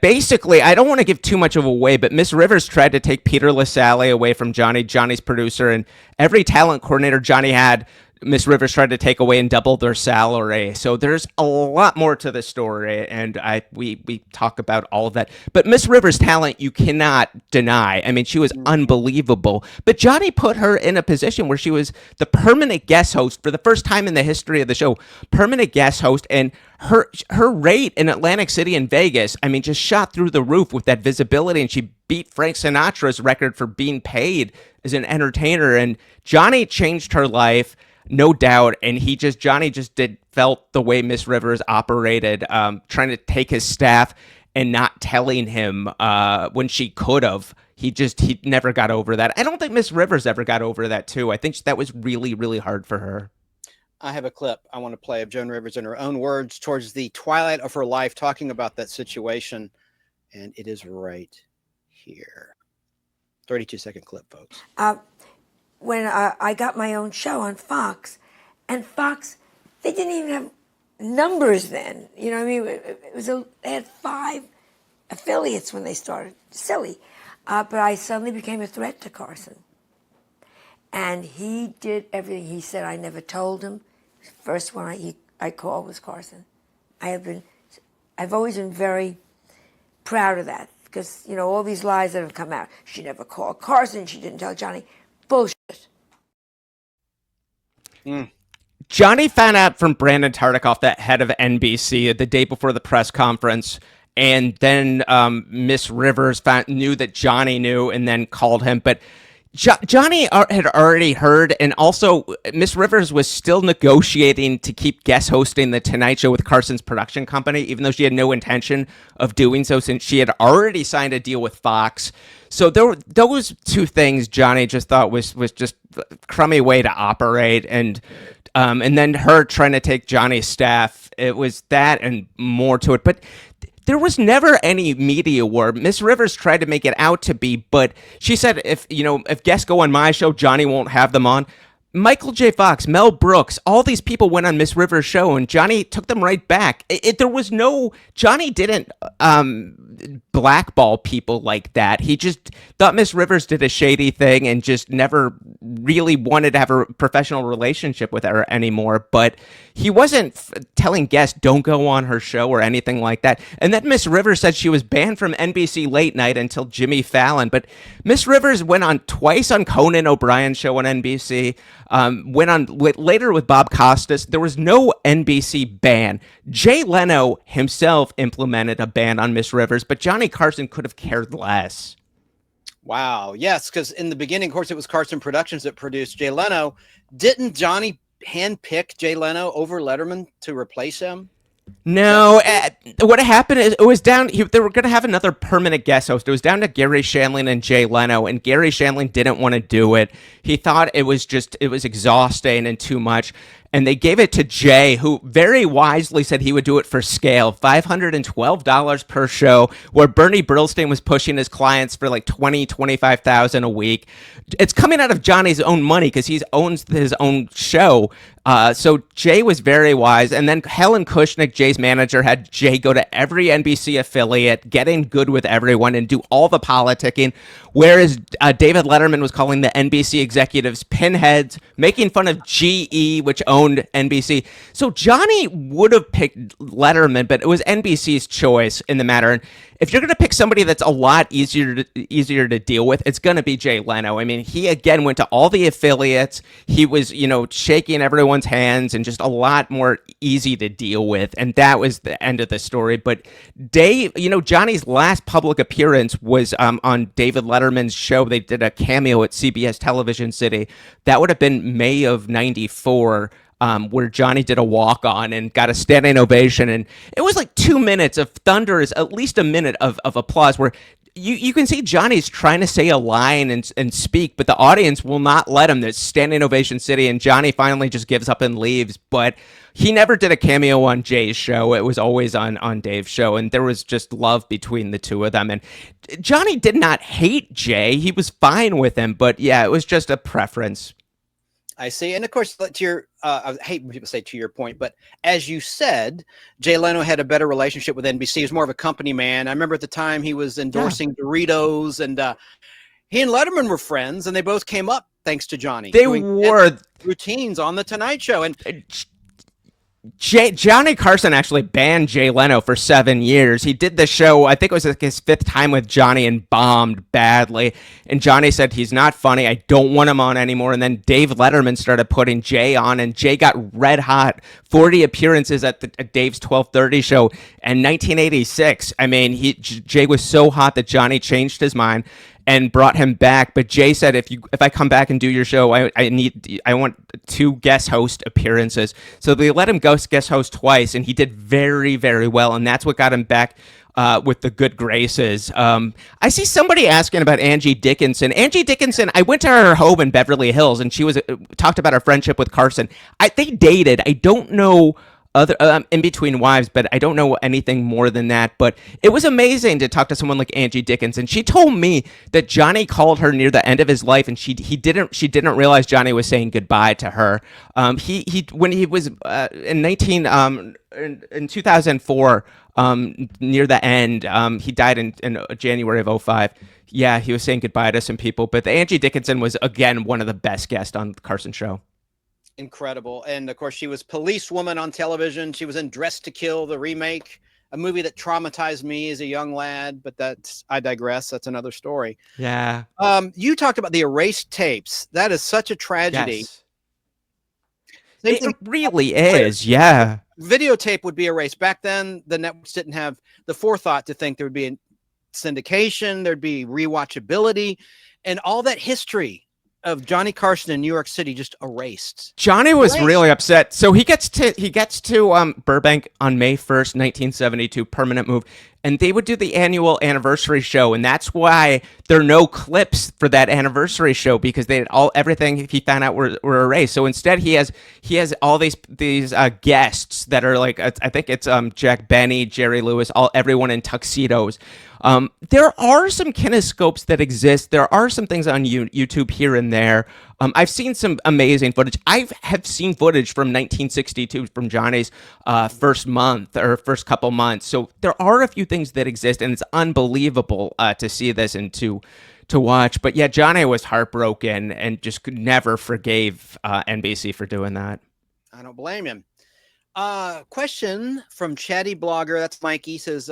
basically, I don't want to give too much of away, but Miss Rivers tried to take Peter LaSalle away from Johnny's producer, and every talent coordinator Johnny had, Miss Rivers tried to take away and double their salary. So there's a lot more to the story, and we talk about all of that. But Miss Rivers' talent, you cannot deny. I mean, she was unbelievable. But Johnny put her in a position where she was the permanent guest host for the first time in the history of the show. Permanent guest host, and her rate in Atlantic City and Vegas, I mean, just shot through the roof with that visibility, and she beat Frank Sinatra's record for being paid as an entertainer. And Johnny changed her life, no doubt, and Johnny felt the way Miss Rivers operated, trying to take his staff and not telling him when she could have. He never got over that. I don't think Miss Rivers ever got over that too. I think that was really, really hard for her. I have a clip I want to play of Joan Rivers in her own words towards the twilight of her life talking about that situation. And it is right here. 32-second clip, folks. When I got my own show on Fox, and Fox, they didn't even have numbers then. You know what I mean? They had 5 affiliates when they started. Silly. But I suddenly became a threat to Carson. And he did everything. He said I never told him. First one I called was Carson. I've always been very proud of that because, you know, all these lies that have come out. She never called Carson. She didn't tell Johnny. Bullshit. Johnny found out from Brandon Tartikoff, the head of NBC, the day before the press conference. And then Miss Rivers knew that Johnny knew and then called him. But Johnny had already heard, and also Miss Rivers was still negotiating to keep guest hosting The Tonight Show with Carson's production company, even though she had no intention of doing so since she had already signed a deal with Fox. So those two things Johnny just thought was just a crummy way to operate, and then her trying to take Johnny's staff. It was that and more to it, but there was never any media war. Miss Rivers tried to make it out to be, but she said if guests go on my show, Johnny won't have them on. Michael J. Fox, Mel Brooks, all these people went on Miss Rivers' show, and Johnny took them right back. Johnny didn't blackball people like that. He just thought Miss Rivers did a shady thing and just never really wanted to have a professional relationship with her anymore. But he wasn't telling guests, don't go on her show or anything like that. And then Miss Rivers said she was banned from NBC Late Night until Jimmy Fallon. But Miss Rivers went on twice on Conan O'Brien's show on NBC. Went on later with Bob Costas. There was no NBC ban. Jay Leno himself implemented a ban on Miss Rivers, but Johnny Carson could have cared less. Wow. Yes, because in the beginning, of course, it was Carson Productions that produced Jay Leno. Didn't Johnny handpick Jay Leno over Letterman to replace him? No, what happened is it was down. They were going to have another permanent guest host. It was down to Gary Shandling and Jay Leno, and Gary Shandling didn't want to do it. He thought it was exhausting and too much. And they gave it to Jay, who very wisely said he would do it for scale, $512 per show, where Bernie Brillstein was pushing his clients for like $25,000 a week. It's coming out of Johnny's own money because he owns his own show. So Jay was very wise. And then Helen Kushnick, Jay's manager, had Jay go to every NBC affiliate, get in good with everyone, and do all the politicking. Whereas David Letterman was calling the NBC executives pinheads, making fun of GE, which owned NBC. So Johnny would have picked Letterman, but it was NBC's choice in the matter. And if you're going to pick somebody that's a lot easier to deal with, it's going to be Jay Leno. I mean, he again went to all the affiliates. He was, shaking everyone's hands and just a lot more easy to deal with. And that was the end of the story. But Johnny's last public appearance was on David Letterman's show. They did a cameo at CBS Television City. That would have been May of '94. Where Johnny did a walk-on and got a standing ovation, and it was like 2 minutes of thunder, is at least a minute of applause, where you can see Johnny's trying to say a line and speak, but the audience will not let him. There's standing ovation city, and Johnny finally just gives up and leaves. But he never did a cameo on Jay's show. It was always on Dave's show, and there was just love between the two of them. And Johnny did not hate Jay. He was fine with him, but yeah, it was just a preference. I see. And of course, I hate when people say to your point, but as you said, Jay Leno had a better relationship with NBC. He was more of a company man. I remember at the time he was endorsing Doritos, and he and Letterman were friends, and they both came up thanks to Johnny. They wore routines on The Tonight Show. And Johnny Carson actually banned Jay Leno for 7 years. He did the show, I think it was his 5th time with Johnny, and bombed badly. And Johnny said, he's not funny. I don't want him on anymore. And then Dave Letterman started putting Jay on, and Jay got red hot. 40 appearances at Dave's 12:30 show in 1986. I mean, Jay was so hot that Johnny changed his mind and brought him back. But Jay said, if I come back and do your show, I want 2 guest host appearances. So they let him go guest host twice, and he did very, very well. And that's what got him back with the good graces. I see somebody asking about Angie Dickinson. Angie Dickinson, I went to her home in Beverly Hills, and she was talked about her friendship with Carson. They dated. I don't know other in between wives, but I don't know anything more than that. But it was amazing to talk to someone like Angie Dickinson. She told me that Johnny called her near the end of his life, and she didn't realize Johnny was saying goodbye to her. He when he was in 2004, near the end, he died in January of 2005. Yeah, he was saying goodbye to some people, but Angie Dickinson was again one of the best guests on the Carson show. Incredible. And of course, she was Policewoman on television. She was in Dressed to Kill, the remake, a movie that traumatized me as a young lad, but I digress. That's another story. Yeah. You talked about the erased tapes. That is such a tragedy. Yes. It really is. Yeah. Videotape would be erased. Back then, the networks didn't have the forethought to think there would be a syndication, there'd be rewatchability, and all that history of Johnny Carson in New York City just erased. Johnny was really upset. So he gets to Burbank on May 1st, 1972, permanent move, and they would do the annual anniversary show, and that's why there are no clips for that anniversary show, because everything he found out were erased. So instead he has all these guests that are like, I think it's Jack Benny, Jerry Lewis, everyone in tuxedos. There are some kinescopes that exist. There are some things on YouTube here and there. I've seen some amazing footage. I have seen footage from 1962 from Johnny's first couple months. So there are a few things that exist, and it's unbelievable to see this and to watch. But yeah, Johnny was heartbroken and just never forgave NBC for doing that. I don't blame him. Question from Chatty Blogger. That's Mikey. Says,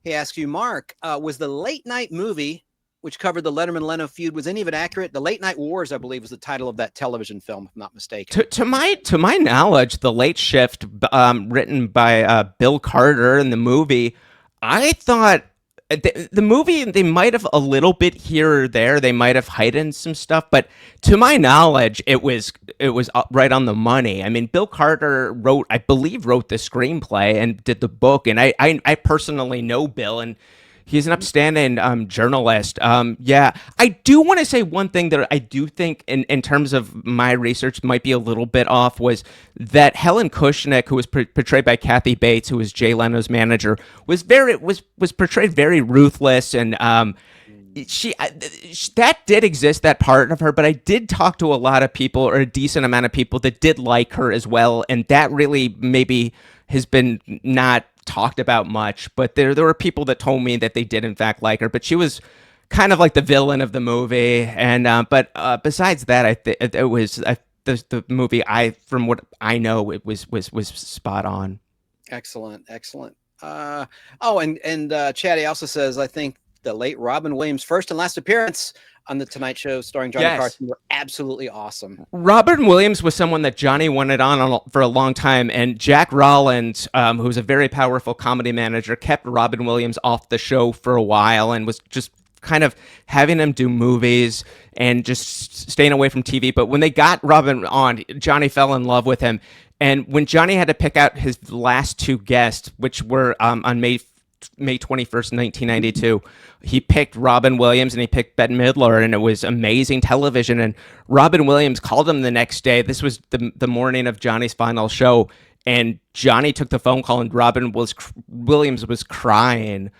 he asks you, Mark, was the late night movie, which covered the Letterman-Leno feud, was any of it accurate? The Late Night Wars, I believe, was the title of that television film, if I'm not mistaken. To my knowledge, The Late Shift, written by Bill Carter in the movie, I thought the movie, they might have a little bit here or there. They might have heightened some stuff, but to my knowledge, it was right on the money. I mean, Bill Carter wrote the screenplay and did the book, and I personally know Bill, and he's an upstanding journalist. Yeah, I do want to say one thing that I do think in terms of my research might be a little bit off, was that Helen Kushnick, who was portrayed by Kathy Bates, who was Jay Leno's manager, was portrayed very ruthless, and that did exist, that part of her, but I did talk to a lot of people, or a decent amount of people, that did like her as well, and that really maybe has been not talked about much, but there were people that told me that they did in fact like her, but she was kind of like the villain of the movie, and but besides that, the movie, from what I know, it was spot on. Excellent. Chatty also says, I think the late Robin Williams' first and last appearance on The Tonight Show starring Johnny Carson were absolutely awesome. Robin Williams was someone that Johnny wanted on for a long time, and Jack Rollins, who's a very powerful comedy manager, kept Robin Williams off the show for a while and was just kind of having him do movies and just staying away from TV. But when they got Robin on, Johnny fell in love with him. And when Johnny had to pick out his last two guests, which were on May 21st, 1992, he picked Robin Williams and he picked Bette Midler, and it was amazing television. And Robin Williams called him the next day. This was the morning of Johnny's final show, and Johnny took the phone call, and Williams was crying,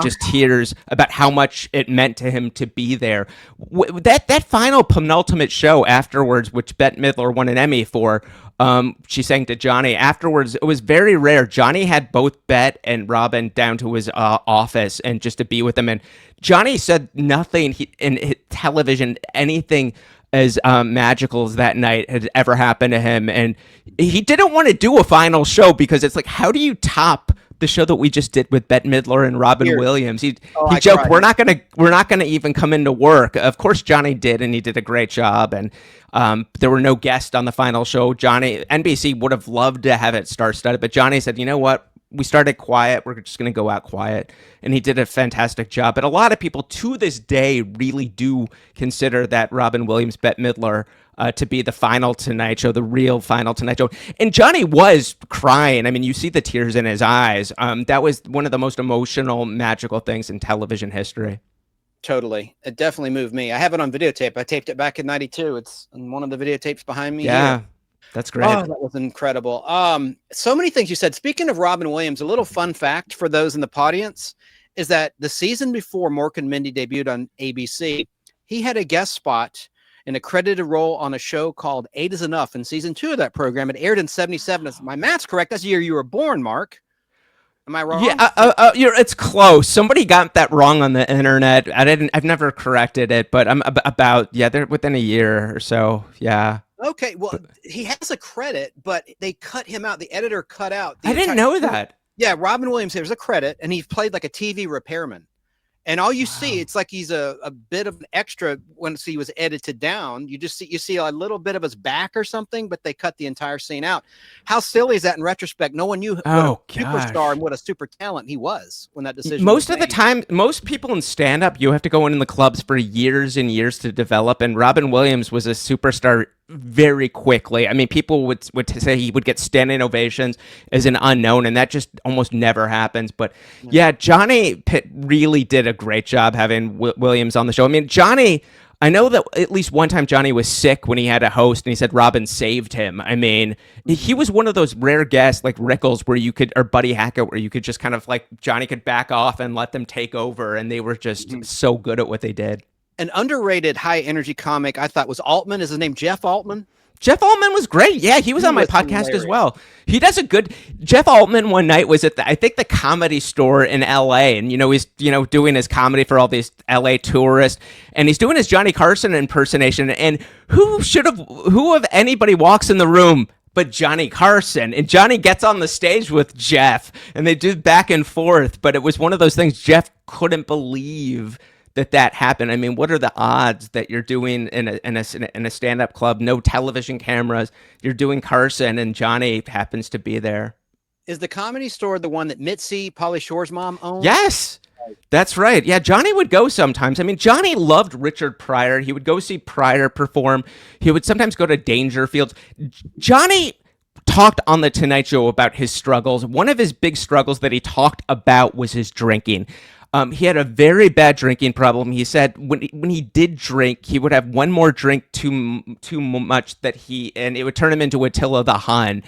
just tears about how much it meant to him to be there. That final penultimate show afterwards, which Bette Midler won an Emmy for, she sang to Johnny afterwards. It was very rare. Johnny had both Bette and Robin down to his office and just to be with them. And Johnny said nothing in television, anything as magical as that night had ever happened to him. And he didn't want to do a final show because it's like, how do you top the show that we just did with Bette Midler and Robin Williams? He joked, we're not gonna even come into work. Of course, Johnny did, and he did a great job. And there were no guests on the final show. NBC would have loved to have it star-studded, but Johnny said, you know what? We started quiet. We're just going to go out quiet. And he did a fantastic job. But a lot of people to this day really do consider that Robin Williams, Bette Midler to be the final Tonight Show, the real final Tonight Show. And Johnny was crying. I mean, you see the tears in his eyes. That was one of the most emotional, magical things in television history. Totally. It definitely moved me. I have it on videotape. I taped it back in 92. It's on one of the videotapes behind me. Yeah, here. That's great. Oh, that was incredible. So many things you said. Speaking of Robin Williams, a little fun fact for those in the audience is that the season before Mork and Mindy debuted on ABC, he had a guest spot in a credited role on a show called 8 is Enough in season 2 of that program. It aired in 77. If my math's correct, that's the year you were born, Mark. Am I wrong? Yeah, it's close. Somebody got that wrong on the internet. I've never corrected it, but I'm about, they're within a year or so. Yeah. Okay. Well, he has a credit, but they cut him out. The editor cut out. I didn't know that. Yeah. Robin Williams, there's a credit, and he played like a TV repairman. And all you see, it's like he's a bit of an extra once he was edited down. You see a little bit of his back or something, but they cut the entire scene out. How silly is that in retrospect? No one knew what a superstar and what a super talent he was when that decision most was of the time, most people in stand-up, you have to go in the clubs for years and years to develop, and Robin Williams was a superstar very quickly. I mean, people would say he would get standing ovations as an unknown, and that just almost never happens. But yeah, Johnny Pitt really did a great job having Williams on the show. I mean, Johnny, I know that at least one time Johnny was sick when he had a host, and he said Robin saved him. I mean, he was one of those rare guests like Rickles or Buddy Hackett, where you could just kind of like Johnny could back off and let them take over, and they were just so good at what they did. An underrated high energy comic I thought was Altman. Is his name Jeff Altman? Jeff Altman was great. Yeah, he was on my podcast hilarious. As well. He does a good. Jeff Altman one night was at I think the Comedy Store in L.A. and he's doing his comedy for all these L.A. tourists, and he's doing his Johnny Carson impersonation. And who of anybody walks in the room but Johnny Carson? And Johnny gets on the stage with Jeff, and they do back and forth. But it was one of those things Jeff couldn't believe that happened. I mean, what are the odds that you're doing in a stand-up club, no television cameras, you're doing Carson and Johnny happens to be there? Is the Comedy Store the one that Mitzi, Pauly Shore's mom, owns? Yes, that's right. Yeah, Johnny would go sometimes. I mean, Johnny loved Richard Pryor. He would go see Pryor perform. He would sometimes go to Dangerfield. Johnny talked on the Tonight Show about his struggles. One of his big struggles that he talked about was his drinking. He had a very bad drinking problem. He said when he did drink, he would have one more drink too much and it would turn him into Attila the Hun.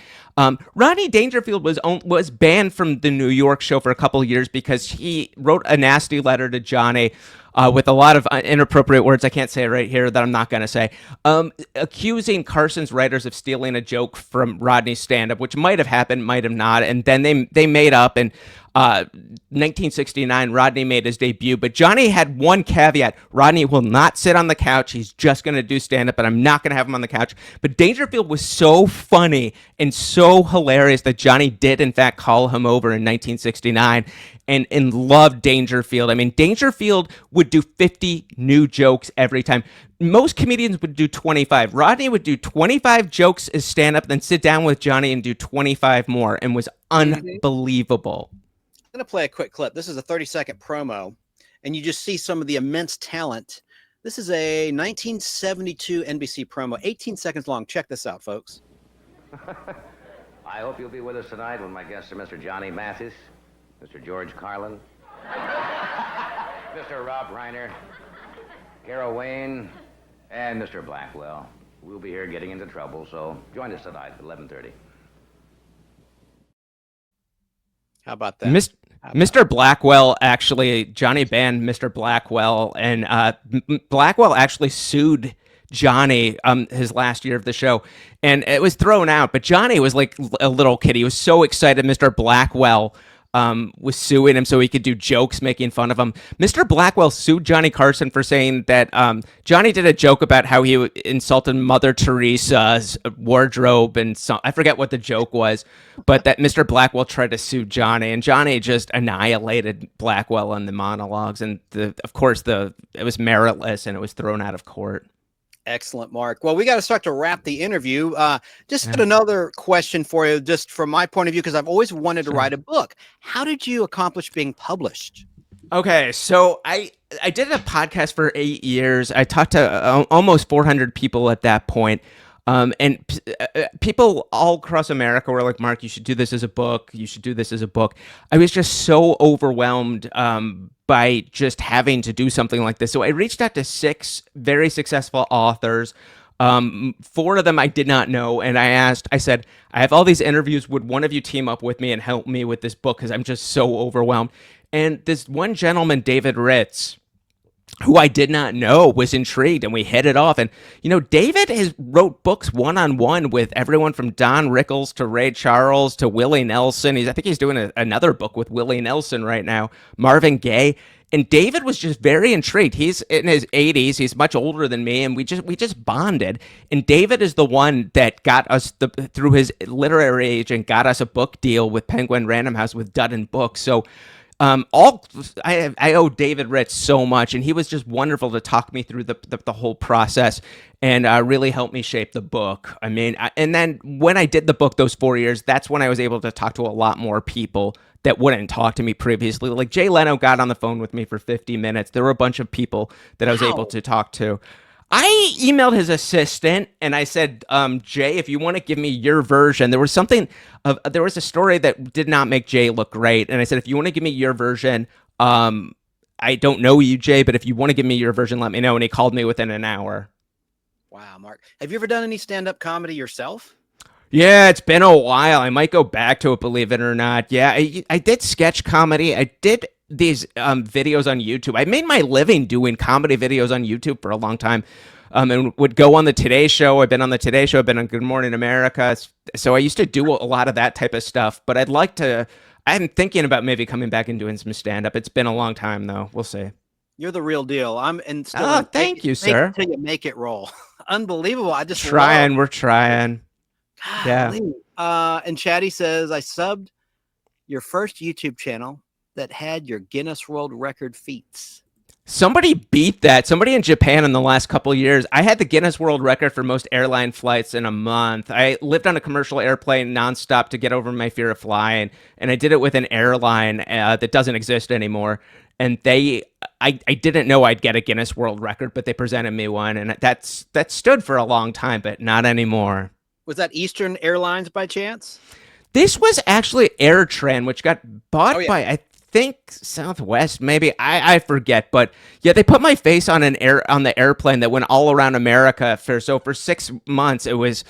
Rodney Dangerfield was banned from the New York show for a couple of years because he wrote a nasty letter to Johnny with a lot of inappropriate words. I can't say it right here that I'm not going to say, accusing Carson's writers of stealing a joke from Rodney's stand-up, which might have happened, might have not. And then they made up, and 1969, Rodney made his debut, but Johnny had one caveat. Rodney will not sit on the couch. He's just going to do stand-up, and I'm not going to have him on the couch. But Dangerfield was so funny and so hilarious that Johnny did, in fact, call him over in 1969 and loved Dangerfield. I mean, Dangerfield would do 50 new jokes every time. Most comedians would do 25. Rodney would do 25 jokes as stand-up, then sit down with Johnny and do 25 more, and was unbelievable. I'm going to play a quick clip. This is a 30-second promo, and you just see some of the immense talent. This is a 1972 NBC promo, 18 seconds long. Check this out, folks. I hope you'll be with us tonight when my guests are Mr. Johnny Mathis, Mr. George Carlin, Mr. Rob Reiner, Carol Wayne, and Mr. Blackwell. We'll be here getting into trouble, so join us tonight at 11:30. How about that? Mr. Blackwell, actually, Johnny banned Mr. Blackwell, and Blackwell actually sued Johnny his last year of the show, and it was thrown out. But Johnny was like a little kid. He was so excited Mr. Blackwell was suing him so he could do jokes making fun of him. Mr. Blackwell sued Johnny Carson for saying that Johnny did a joke about how he insulted Mother Teresa's wardrobe, and I forget what the joke was, but that Mr. Blackwell tried to sue Johnny, and Johnny just annihilated Blackwell in the monologues, and of course it was meritless and it was thrown out of court. Excellent, Mark. Well, we got to start to wrap the interview. Just had another question for you, just from my point of view, because I've always wanted to write a book. How did you accomplish being published? Okay, so I did a podcast for 8 years. I talked to almost 400 people at that point. People all across America were like, Mark, you should do this as a book. You should do this as a book. I was just so overwhelmed by just having to do something like this. So I reached out to 6 very successful authors. 4 of them I did not know. And I said, I have all these interviews. Would one of you team up with me and help me with this book? Because I'm just so overwhelmed. And this one gentleman, David Ritz, who I did not know, was intrigued, and we hit it off. And, David has wrote books one-on-one with everyone from Don Rickles to Ray Charles to Willie Nelson. I think he's doing another book with Willie Nelson right now, Marvin Gaye. And David was just very intrigued. He's in his 80s. He's much older than me, and we just bonded. And David is the one that got us through his literary agent, got us a book deal with Penguin Random House with Dudden Books. So I owe David Ritz so much, and he was just wonderful to talk me through the whole process and really helped me shape the book. I mean, and then when I did the book those 4 years, that's when I was able to talk to a lot more people that wouldn't talk to me previously. Like Jay Leno got on the phone with me for 50 minutes. There were a bunch of people that I was able to talk to. I emailed his assistant and I said, Jay, if you want to give me your version, there was a story that did not make Jay look great. And I said, if you want to give me your version, I don't know you, Jay, but if you want to give me your version, let me know. And he called me within an hour. Wow, Mark. Have you ever done any stand-up comedy yourself? Yeah, it's been a while. I might go back to it, believe it or not. Yeah, I did sketch comedy. I did these videos on YouTube. I made my living doing comedy videos on YouTube for a long time, and would go on the Today Show. I've been on the Today Show. I've been on Good Morning America. So I used to do a lot of that type of stuff, but I'm thinking about maybe coming back and doing some stand-up. It's been a long time, though. We'll see. You're the real deal. Thank you, sir. Until you make it roll. Unbelievable. I just we're trying. Golly. Yeah. And Chatty says, I subbed your first YouTube channel that had your Guinness World Record feats. Somebody beat that. Somebody in Japan in the last couple of years. I had the Guinness World Record for most airline flights in a month. I lived on a commercial airplane nonstop to get over my fear of flying, and I did it with an airline that doesn't exist anymore. And I didn't know I'd get a Guinness World Record, but they presented me one, and that stood for a long time, but not anymore. Was that Eastern Airlines by chance? This was actually AirTran, which got bought by, I think, Southwest, maybe. I forget. But yeah, they put my face on the airplane that went all around America for 6 months. It was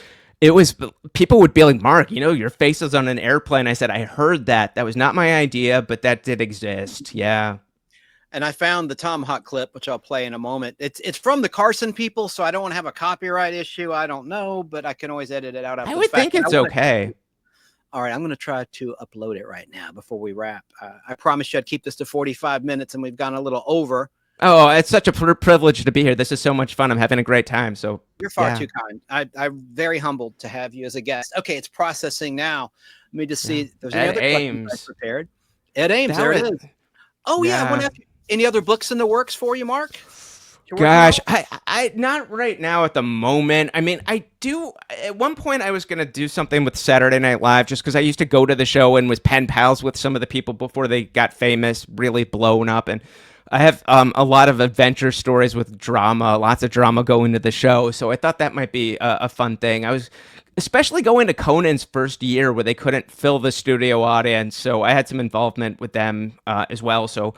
people would be like, Mark, your face is on an airplane. I said, I heard that. That was not my idea, but that did exist. Yeah. And I found the Tomahawk clip, which I'll play in a moment. It's from the Carson people, so I don't want to have a copyright issue. I don't know, but I can always edit it out. I would think it's okay. All right, I'm going to try to upload it right now before we wrap. I promised you I'd keep this to 45 minutes, and we've gone a little over. Oh, it's such a privilege to be here. This is so much fun. I'm having a great time. So you're far too kind. I'm very humbled to have you as a guest. Okay, it's processing now. Let me just see. There's any other questions I prepared. Ed Ames, there it is. Oh yeah, I want to ask you, any other books in the works for you, Mark? Gosh, I not right now at the moment. I mean, I do. At one point, I was going to do something with Saturday Night Live just because I used to go to the show and was pen pals with some of the people before they got famous, really blown up. And I have a lot of adventure stories with drama, lots of drama going to the show. So I thought that might be a fun thing. I was especially going to Conan's first year where they couldn't fill the studio audience. So I had some involvement with them as well. So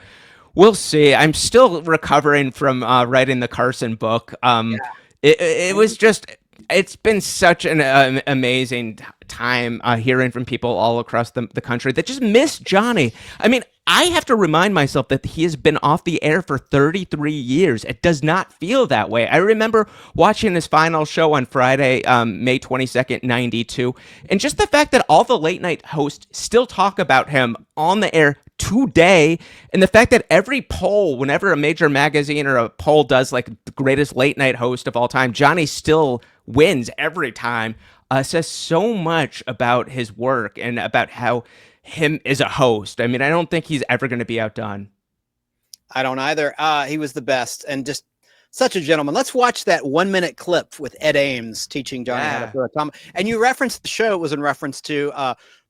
we'll see. I'm still recovering from writing the Carson book. It was just, it's been such an amazing time hearing from people all across the country that just miss Johnny. I mean, I have to remind myself that he has been off the air for 33 years. It does not feel that way. I remember watching his final show on Friday, May 22nd, 92. And just the fact that all the late night hosts still talk about him on the air today, and the fact that every poll, whenever a major magazine or a poll does like the greatest late night host of all time, Johnny still wins every time, says so much about his work and about how him as a host. I mean, I don't think he's ever going to be outdone. I don't either. He was the best and just such a gentleman. Let's watch that 1 minute clip with Ed Ames teaching Johnny how to do a Tom. And you referenced the show. It was in reference to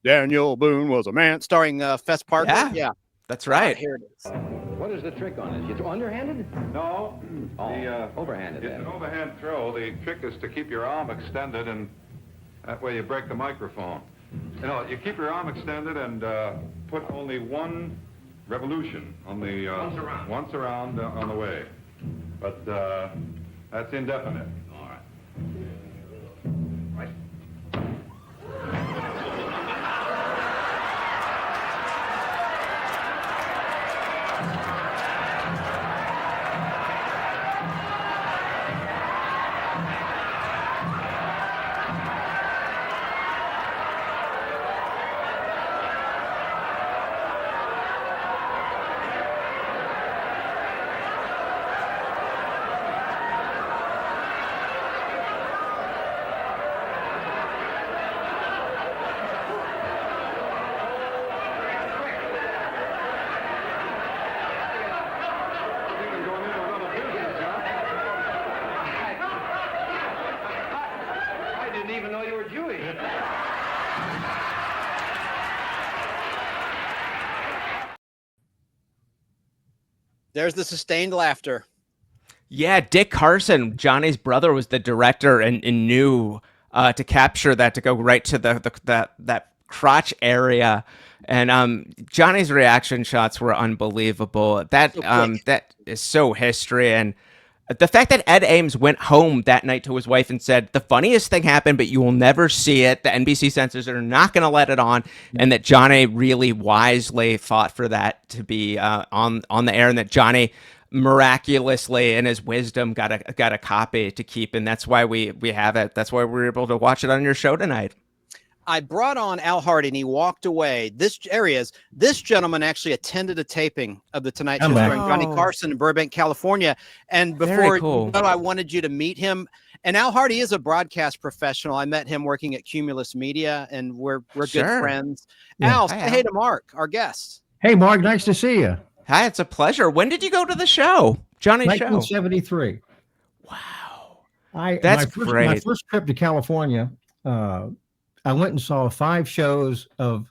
Daniel Boone Was a Man, starring Fess Parker. Yeah, that's right. Here it is. What is the trick on it? You throw underhanded? No. Overhanded. It's then. an overhand throw. The trick is to keep your arm extended, and that way you break the microphone. You keep your arm extended and put only one revolution on the... once around on the way. But that's indefinite. All right. There's the sustained laughter. Yeah, Dick Carson, Johnny's brother, was the director and knew to capture that, to go right to that crotch area. And Johnny's reaction shots were unbelievable. That is so history. And the fact that Ed Ames went home that night to his wife and said, the funniest thing happened, but you will never see it. The NBC censors are not going to let it on. And that Johnny really wisely fought for that to be on the air, and that Johnny miraculously in his wisdom got a copy to keep. And that's why we have it. That's why we're able to watch it on your show tonight. I brought on Al Hardee and he walked away. This gentleman actually attended a taping of the Tonight Show starring Johnny Carson in Burbank, California. And before I wanted you to meet him. And Al Hardee is a broadcast professional. I met him working at Cumulus Media, and we're good friends. Yeah. Al, say hey to Mark, our guest. Hey, Mark, nice to see you. Hi, it's a pleasure. When did you go to the show? Johnny's 1973. Wow. That's great. My first trip to California, I went and saw 5 shows of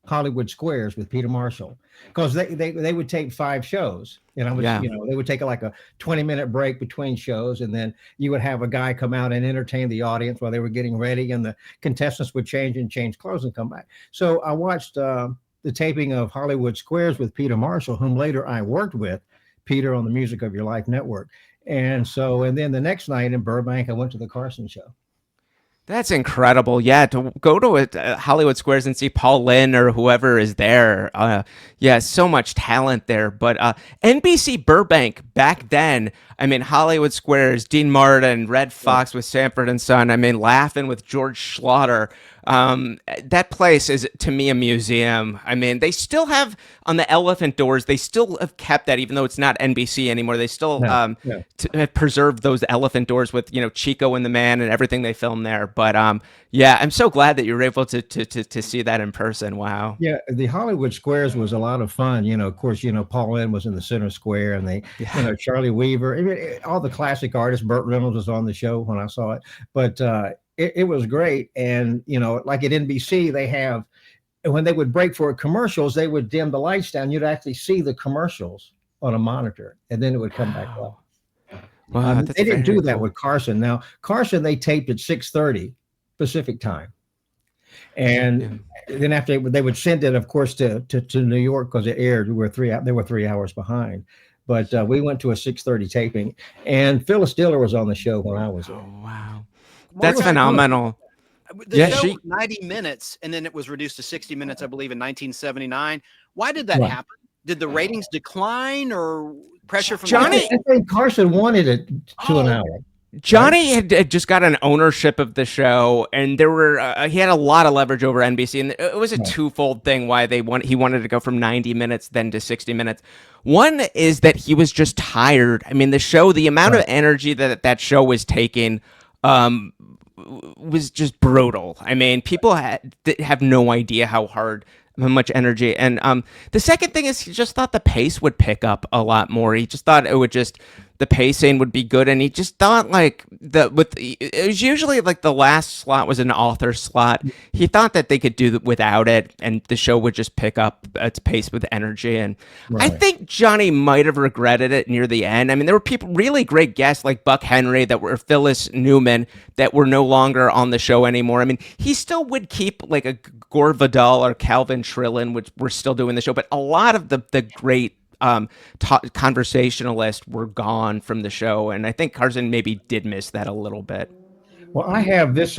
Hollywood Squares with Peter Marshall, because they would tape 5 shows, and I was they would take like a 20-minute break between shows, and then you would have a guy come out and entertain the audience while they were getting ready, and the contestants would change clothes and come back. So I watched the taping of Hollywood Squares with Peter Marshall, whom later I worked with, Peter, on the Music of Your Life network. And then the next night in Burbank, I went to the Carson show. That's incredible. Yeah, to go to Hollywood Squares and see Paul Lynde or whoever is there. So much talent there. But NBC Burbank back then, I mean, Hollywood Squares, Dean Martin, Red Fox with Sanford and Son, I mean, Laughing with George Schlatter. That place is, to me, a museum. I mean, they still have, on the elephant doors, they still have kept that, even though it's not NBC anymore. They still have preserved those elephant doors with, Chico and the Man and everything they filmed there. But I'm so glad that you were able to see that in person. Wow. Yeah, the Hollywood Squares was a lot of fun. Of course, Paul Lynde was in the center square, and Charlie Weaver, all the classic artists. Burt Reynolds was on the show when I saw it. But it was great. And, like at NBC, they have, when they would break for commercials, they would dim the lights down. You'd actually see the commercials on a monitor, and then it would come back up. Wow, they didn't do that with Carson. Now, Carson, they taped at 6:30 Pacific time. And then after they would send it, of course, to New York, because it aired. They were 3 hours behind. But we went to a 6:30 taping, and Phyllis Diller was on the show when I was there. Oh, wow. That's phenomenal. The show was 90 minutes, and then it was reduced to 60 minutes, I believe, in 1979. Why did that happen? Did the ratings decline, or pressure from Johnny? I think Carson wanted it to an hour. Johnny had just got an ownership of the show, and there were he had a lot of leverage over NBC, and it was a twofold thing why he wanted to go from 90 minutes then to 60 minutes. One is that he was just tired. I mean, the amount of energy that show was taking was just brutal. I mean, people have no idea how much energy. And the second thing is, he just thought the pace would pick up a lot more. He just thought it would just the pacing would be good, and he just thought like it was usually like the last slot was an author slot. He thought that they could do without it, and the show would just pick up its pace with energy. And I think Johnny might have regretted it near the end. I mean, there were really great guests like Buck Henry that were Phyllis Newman that were no longer on the show anymore. I mean, he still would keep like a Gore Vidal or Calvin Trillin, which were still doing the show, but a lot of the great conversationalists were gone from the show, and I think Carson maybe did miss that a little bit. Well, I have this.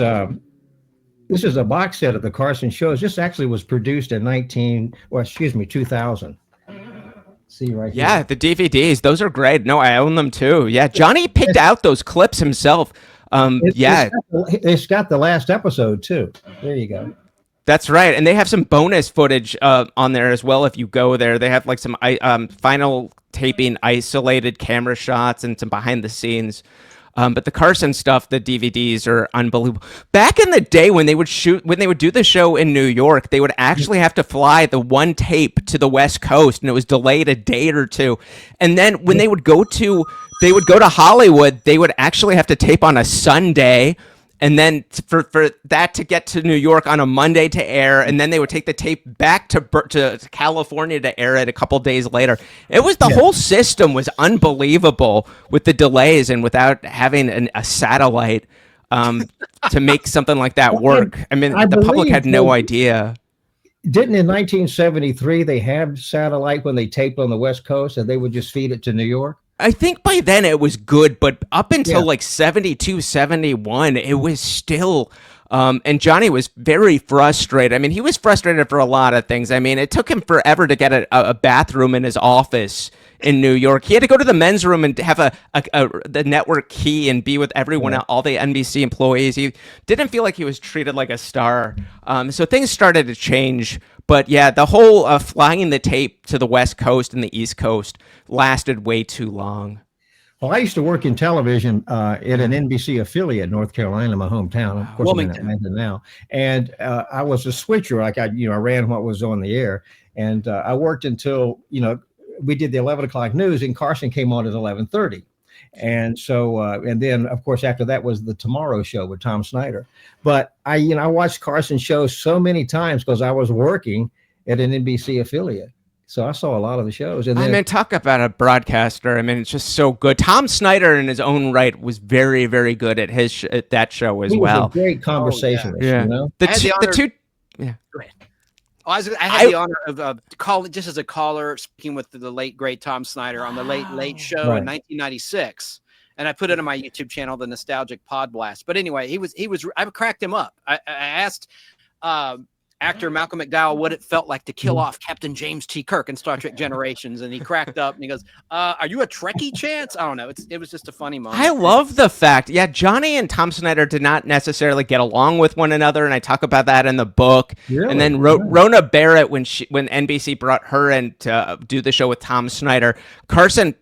This is a box set of the Carson shows. This actually was produced in 2000. See right here. Yeah, the DVDs, those are great. No, I own them too. Yeah, Johnny picked out those clips himself. It's got the last episode too. There you go. That's right, and they have some bonus footage on there as well. If you go there, they have like some final taping, isolated camera shots, and some behind the scenes. But the Carson stuff, the DVDs are unbelievable. Back in the day when they would do the show in New York, they would actually have to fly the one tape to the West Coast, and it was delayed a day or two. And then when they would go to Hollywood, they would actually have to tape on a Sunday. And then for that to get to New York on a Monday to air, and then they would take the tape back to California to air it a couple days later. It was the whole system was unbelievable with the delays and without having a satellite to make something like that work. I mean, the public had no idea. Didn't in 1973 they have satellite when they taped on the West Coast, and they would just feed it to New York? I think by then it was good, but up until like 72, 71, it was still, and Johnny was very frustrated. I mean, he was frustrated for a lot of things. I mean, it took him forever to get a bathroom in his office in New York. He had to go to the men's room and have the network key and be with everyone, all the NBC employees. He didn't feel like he was treated like a star. So things started to change. But yeah, the whole flying the tape to the West Coast and the East Coast lasted way too long. Well, I used to work in television at an NBC affiliate in North Carolina, my hometown. Of course, I'm in Atlanta now. And I was a switcher. Like I ran what was on the air. And I worked until, we did the 11 o'clock news, and Carson came on at 11:30. And so, and then of course, after that was the Tomorrow Show with Tom Snyder. But I watched Carson shows so many times because I was working at an NBC affiliate. So I saw a lot of the shows. And then, talk about a broadcaster. I mean, it's just so good. Tom Snyder in his own right was very, very good at at that show as well. He was a great conversationalist, The two. Yeah. Go ahead. I had the honor of calling just as a caller, speaking with the late great Tom Snyder on the Late Show in 1996, and I put it on my YouTube channel, the Nostalgic Podblast. But anyway, I cracked him up. I asked actor Malcolm McDowell what it felt like to kill off Captain James T. Kirk in Star Trek Generations, and he cracked up and he goes, "Are you a Trekkie, Chance?" I don't know. It was just a funny moment. I love the fact, Johnny and Tom Snyder did not necessarily get along with one another, and I talk about that in the book. Really? And then Rona Barrett, when NBC brought her in to do the show with Tom Snyder, Carson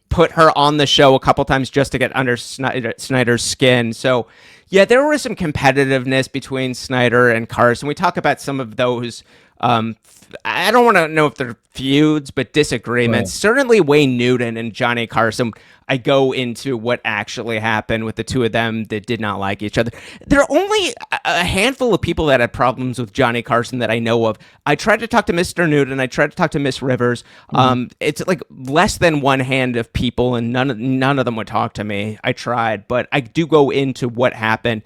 put her on the show a couple times just to get under Snyder's skin. So yeah, there was some competitiveness between Snyder and Carson. We talk about some of those. I don't want to know if they're feuds, but disagreements. Right. Certainly Wayne Newton and Johnny Carson, I go into what actually happened with the two of them that did not like each other. There are only a handful of people that had problems with Johnny Carson that I know of. I tried to talk to Mr. Newton. I tried to talk to Miss Rivers. It's like less than one hand of people, and none of them would talk to me. I tried, but I do go into what happened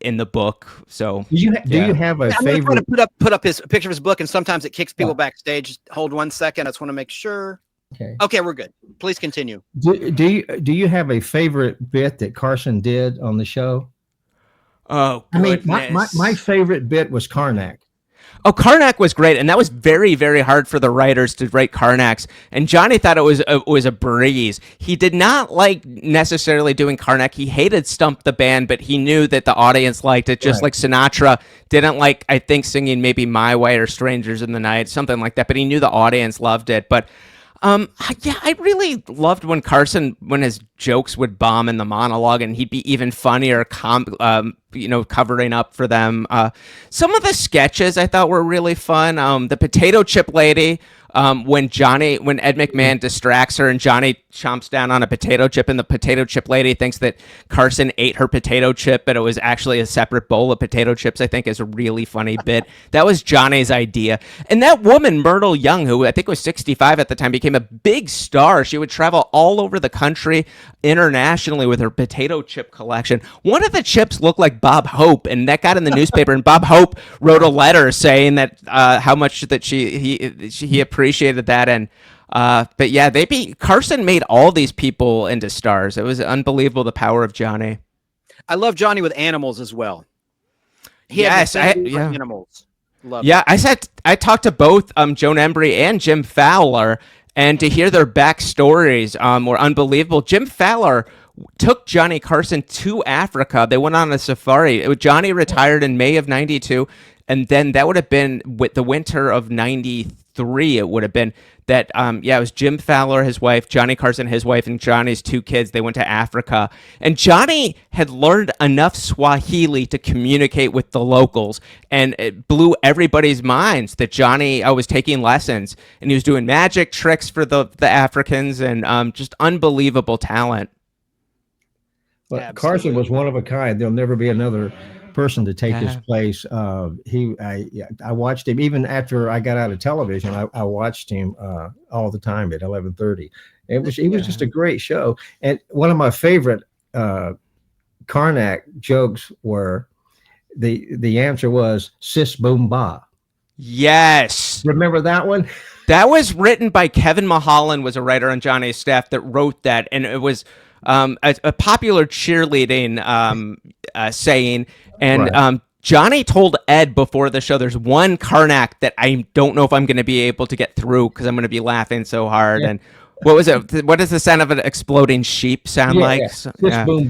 in the book. So do you have a favorite? I'm going to put up his picture of his book, and sometimes it kicks people backstage. Just hold 1 second. I just want to make sure. Okay, we're good. Please continue. Do you have a favorite bit that Carson did on the show? Oh, goodness. I mean, my favorite bit was Karnak. Oh, Karnak was great, and that was very, very hard for the writers to write Karnaks. And Johnny thought it was a breeze. He did not like necessarily doing Karnak. He hated Stump the Band, but he knew that the audience liked it, just like Sinatra didn't like, I think, singing maybe My Way or Strangers in the Night, something like that. But he knew the audience loved it. But I really loved when his jokes would bomb in the monologue, and he'd be even funnier, covering up for them. Some of the sketches I thought were really fun. The potato chip lady when Ed McMahon distracts her and Johnny chomps down on a potato chip, and the potato chip lady thinks that Carson ate her potato chip, but it was actually a separate bowl of potato chips, I think is a really funny bit. That was Johnny's idea. And that woman, Myrtle Young, who I think was 65 at the time, became a big star. She would travel all over the country internationally with her potato chip collection. One of the chips looked like Bob Hope, and that got in the newspaper, and Bob Hope wrote a letter saying that how much that he appreciated that. And but yeah, Carson made all these people into stars. It was unbelievable, the power of Johnny. I love Johnny with animals as well. Animals. I talked to both Joan Embry and Jim Fowler, and to hear their backstories were unbelievable. Jim Fowler took Johnny Carson to Africa. They went on a safari. Johnny retired in May of '92, and then that would have been with the winter of '93. It would have been that. It was Jim Fowler, his wife, Johnny Carson, his wife, and Johnny's 2 kids. They went to Africa, and Johnny had learned enough Swahili to communicate with the locals, and it blew everybody's minds that Johnny was taking lessons, and he was doing magic tricks for the Africans, and just unbelievable talent. But Carson was one of a kind. There'll never be another person to take his place. I watched him even after I got out of television. I watched him all the time at 11:30. It was just a great show. And one of my favorite Karnak jokes were the answer was Sis Boom Ba. Yes, remember that one? That was written by Kevin Mulholland, was a writer on Johnny's staff that wrote that, and it was a popular cheerleading saying, and right. Johnny told Ed before the show, there's one Karnak that I don't know if I'm going to be able to get through because I'm going to be laughing so hard. Yeah. And what was it? What does the sound of an exploding sheep sound like? Yeah. Boom,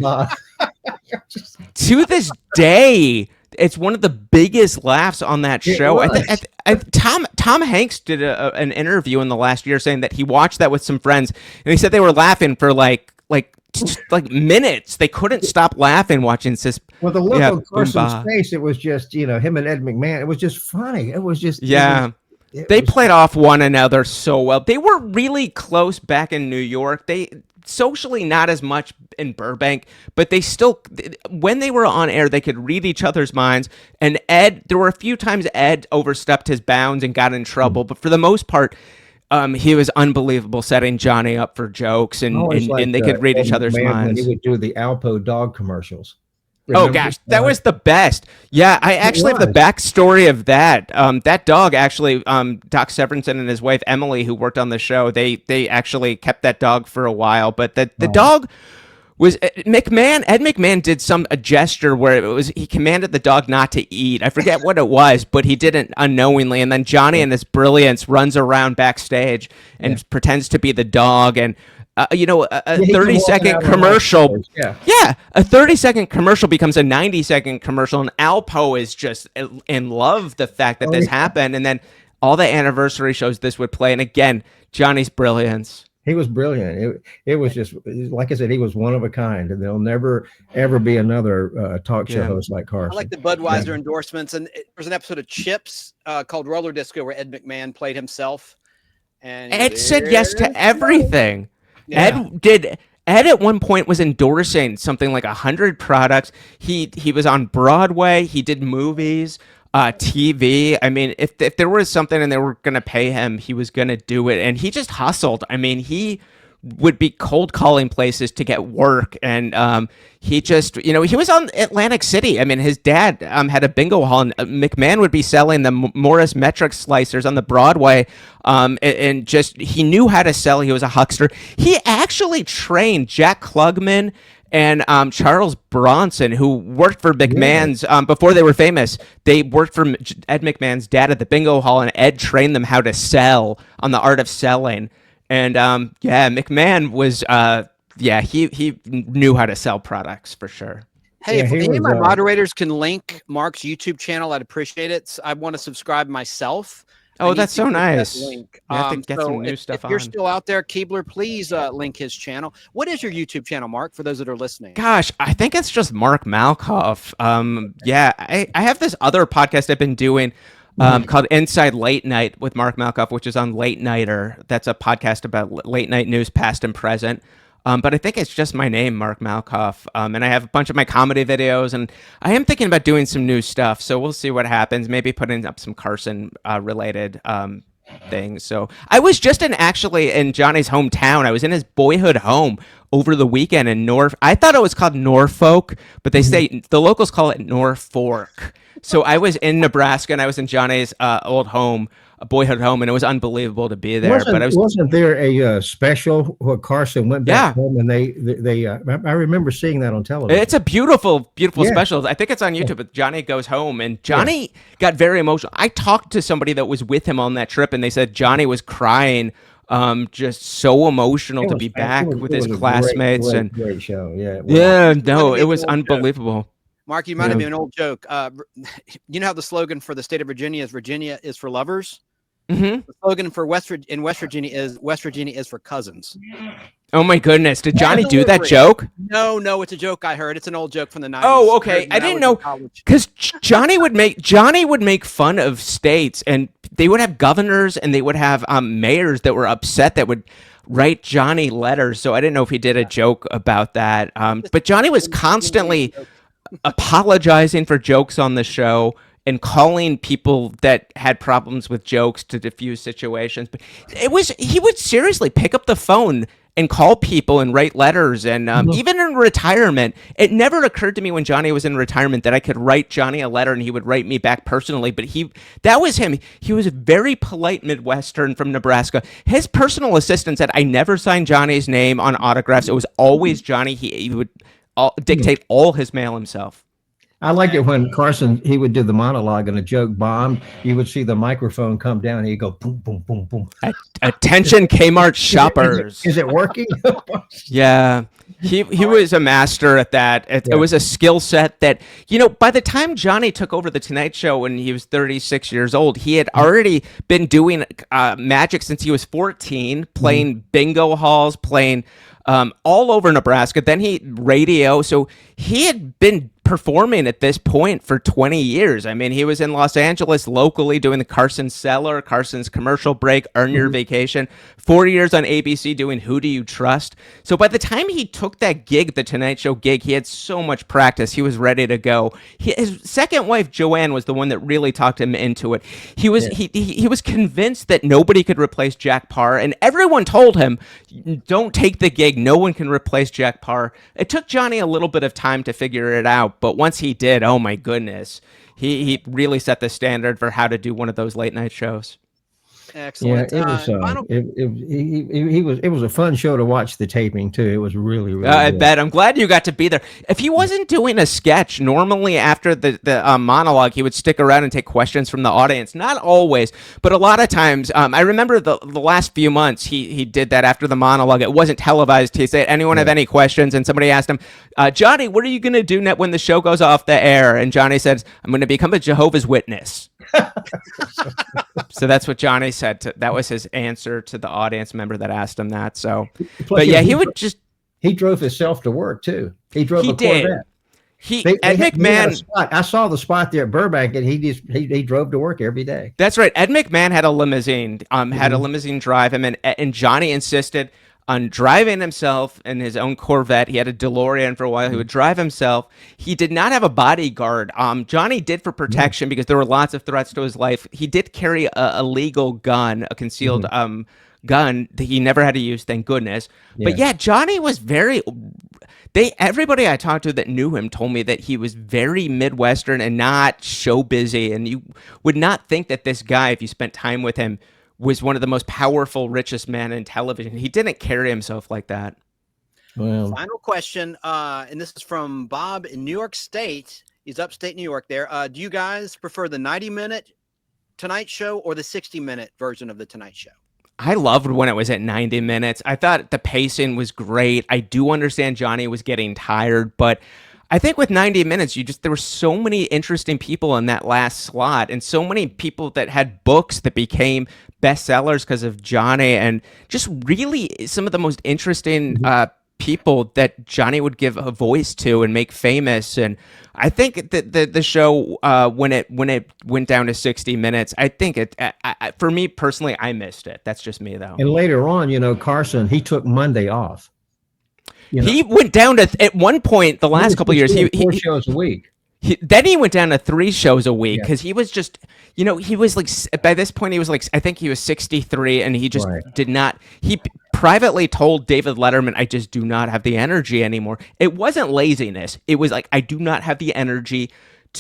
to this day, it's one of the biggest laughs on that show. Tom Hanks did an interview in the last year saying that he watched that with some friends, and he said they were laughing for like minutes. They couldn't stop laughing watching Sis. Well, the look on Carson's face, it was just, him and Ed McMahon. It was just funny. It was just they played off one another so well. They were really close back in New York. They socially not as much in Burbank, but they still, when they were on air, they could read each other's minds. And Ed, there were a few times Ed overstepped his bounds and got in trouble, but for the most part, he was unbelievable setting Johnny up for jokes, and they could read each other's minds. He would do the Alpo dog commercials. Remember? Oh gosh, that was the best. Yeah, I actually have the backstory of that. That dog actually, Doc Severinsen and his wife Emily, who worked on the show, they actually kept that dog for a while. But the dog was Ed McMahon did a gesture where he commanded the dog not to eat. I forget what it was, but he did it unknowingly. And then Johnny, in his brilliance, runs around backstage and pretends to be the dog. And a 30-second commercial. A 30-second commercial becomes a 90-second commercial, and Alpo is just in love with the fact that this happened. And then all the anniversary shows this would play. And again, Johnny's brilliance. He was brilliant. It was just, like I said, he was one of a kind, and there'll never, ever be another talk show host like Carson. I like the Budweiser endorsements. And there's an episode of Chips called Roller Disco where Ed McMahon played himself. And Ed said yes to everything. Yeah. Ed at one point was endorsing something like 100 products. He was on Broadway. He did movies, TV. I mean, if there was something and they were going to pay him, he was going to do it. And he just hustled. I mean, he would be cold calling places to get work. And he just, he was on Atlantic City. I mean, his dad had a bingo hall, and McMahon would be selling the Morris metric slicers on the Broadway. And just, he knew how to sell. He was a huckster. He actually trained Jack Klugman and Charles Bronson, who worked for McMahon's before they were famous. They worked for Ed McMahon's dad at the bingo hall, and Ed trained them how to sell, on the art of selling. And McMahon was he knew how to sell products for sure. Hey, if any of my moderators can link Mark's YouTube channel, I'd appreciate it. I want to subscribe myself. Oh, that's so nice. Link. I have to get some new stuff if you're still out there, Keebler, please link his channel. What is your YouTube channel, Mark, for those that are listening? Gosh, I think it's just Mark Malkoff. I have this other podcast I've been doing. called Inside Late Night with Mark Malkoff, which is on Late Nighter. That's a podcast about late night news, past and present. But I think it's just my name, Mark Malkoff. And I have a bunch of my comedy videos, and I am thinking about doing some new stuff. So we'll see what happens. Maybe putting up some Carson related things. So I was just actually in Johnny's hometown. I was in his boyhood home over the weekend in I thought it was called Norfolk, but they say the locals call it Norfolk. So I was in Nebraska, and I was in Johnny's old home, a boyhood home, and it was unbelievable to be there. Wasn't there a special where Carson went back home, and I remember seeing that on television. It's a beautiful special. I think it's on YouTube. But Johnny goes home, and Johnny got very emotional. I talked to somebody that was with him on that trip, and they said Johnny was crying. Just so emotional to be back with his classmates. Great show. It was unbelievable. Mark, you reminded me of an old joke. You know how the slogan for the state of Virginia is for lovers? Mm-hmm. The slogan for West Virginia is for cousins. Oh my goodness. Did Johnny do that joke? No, it's a joke I heard. It's an old joke from the 90s. Oh, okay. I didn't know, because Johnny would make fun of states, and they would have governors and they would have mayors that were upset that would write Johnny letters. So I didn't know if he did a joke about that. But Johnny was constantly apologizing for jokes on the show and calling people that had problems with jokes to diffuse situations. But he would seriously pick up the phone and call people and write letters. And even in retirement, it never occurred to me when Johnny was in retirement that I could write Johnny a letter and he would write me back personally. But that was him. He was a very polite Midwestern from Nebraska. His personal assistant said, I never signed Johnny's name on autographs. It was always Johnny. He would dictate all his mail himself. I liked it when Carson, he would do the monologue and a joke bombed. You would see the microphone come down and he'd go boom, boom, boom, boom. Attention Kmart shoppers. Is it working? Yeah. He was a master at that. It was a skill set that, by the time Johnny took over the Tonight Show when he was 36 years old, he had already been doing magic since he was 14, playing bingo halls, playing all over Nebraska. Then radio. So he had been performing at this point for 20 years. I mean, he was in Los Angeles locally doing the Carson Cellar, Carson's Commercial Break, Earn Your Vacation, 4 years on ABC doing Who Do You Trust? So by the time he took that gig, the Tonight Show gig, he had so much practice. He was ready to go. His second wife, Joanne, was the one that really talked him into it. He was convinced that nobody could replace Jack Parr, and everyone told him, don't take the gig. No one can replace Jack Parr. It took Johnny a little bit of time to figure it out, but once he did, oh my goodness, he really set the standard for how to do one of those late night shows. Excellent. Yeah, it was a fun show to watch the taping too. It was really I good. bet. I'm glad you got to be there. If he wasn't doing a sketch, normally after the monologue, he would stick around and take questions from the audience. Not always, but a lot of times. I remember the last few months he did that after the monologue. It wasn't televised. He said, anyone have any questions? And somebody asked him, Johnny, what are you going to do when the show goes off the air? And Johnny says, I'm going to become a Jehovah's Witness. So that's what Johnny said. That was his answer to the audience member that asked him that. So, but yeah, he drove himself to work too. He drove a Corvette. Ed McMahon. I saw the spot there at Burbank, and he drove to work every day. That's right. Ed McMahon had a limousine. Had a limousine drive him, and Johnny insisted on driving himself in his own Corvette. He had a DeLorean for a while. He would drive himself. He did not have a bodyguard. Johnny did for protection because there were lots of threats to his life. He did carry a legal gun, a concealed gun that he never had to use, thank goodness. Yeah. But yeah, Johnny was everybody I talked to that knew him told me that he was very Midwestern and not show busy. And you would not think that this guy, if you spent time with him, was one of the most powerful, richest men in television. He didn't carry himself like that. Well, final question, and this is from Bob in New York State. He's upstate New York there. Do you guys prefer the 90-minute Tonight Show or the 60-minute version of the Tonight Show? I loved when it was at 90 minutes. I thought the pacing was great. I do understand Johnny was getting tired, but I think with 90 minutes, there were so many interesting people in that last slot, and so many people that had books that became bestsellers because of Johnny, and just really some of the most interesting people that Johnny would give a voice to and make famous. And I think that the show, when it went down to 60 minutes, I think for me personally, I missed it. That's just me though. And later on, Carson, he took Monday off. He went down to, at one point, the last couple of years, he 4 shows a week. Then he went down to 3 shows a week because he was just, he was like, by this point, he was like, I think he was 63 and he just did not, he privately told David Letterman, I just do not have the energy anymore. It wasn't laziness. It was like, I do not have the energy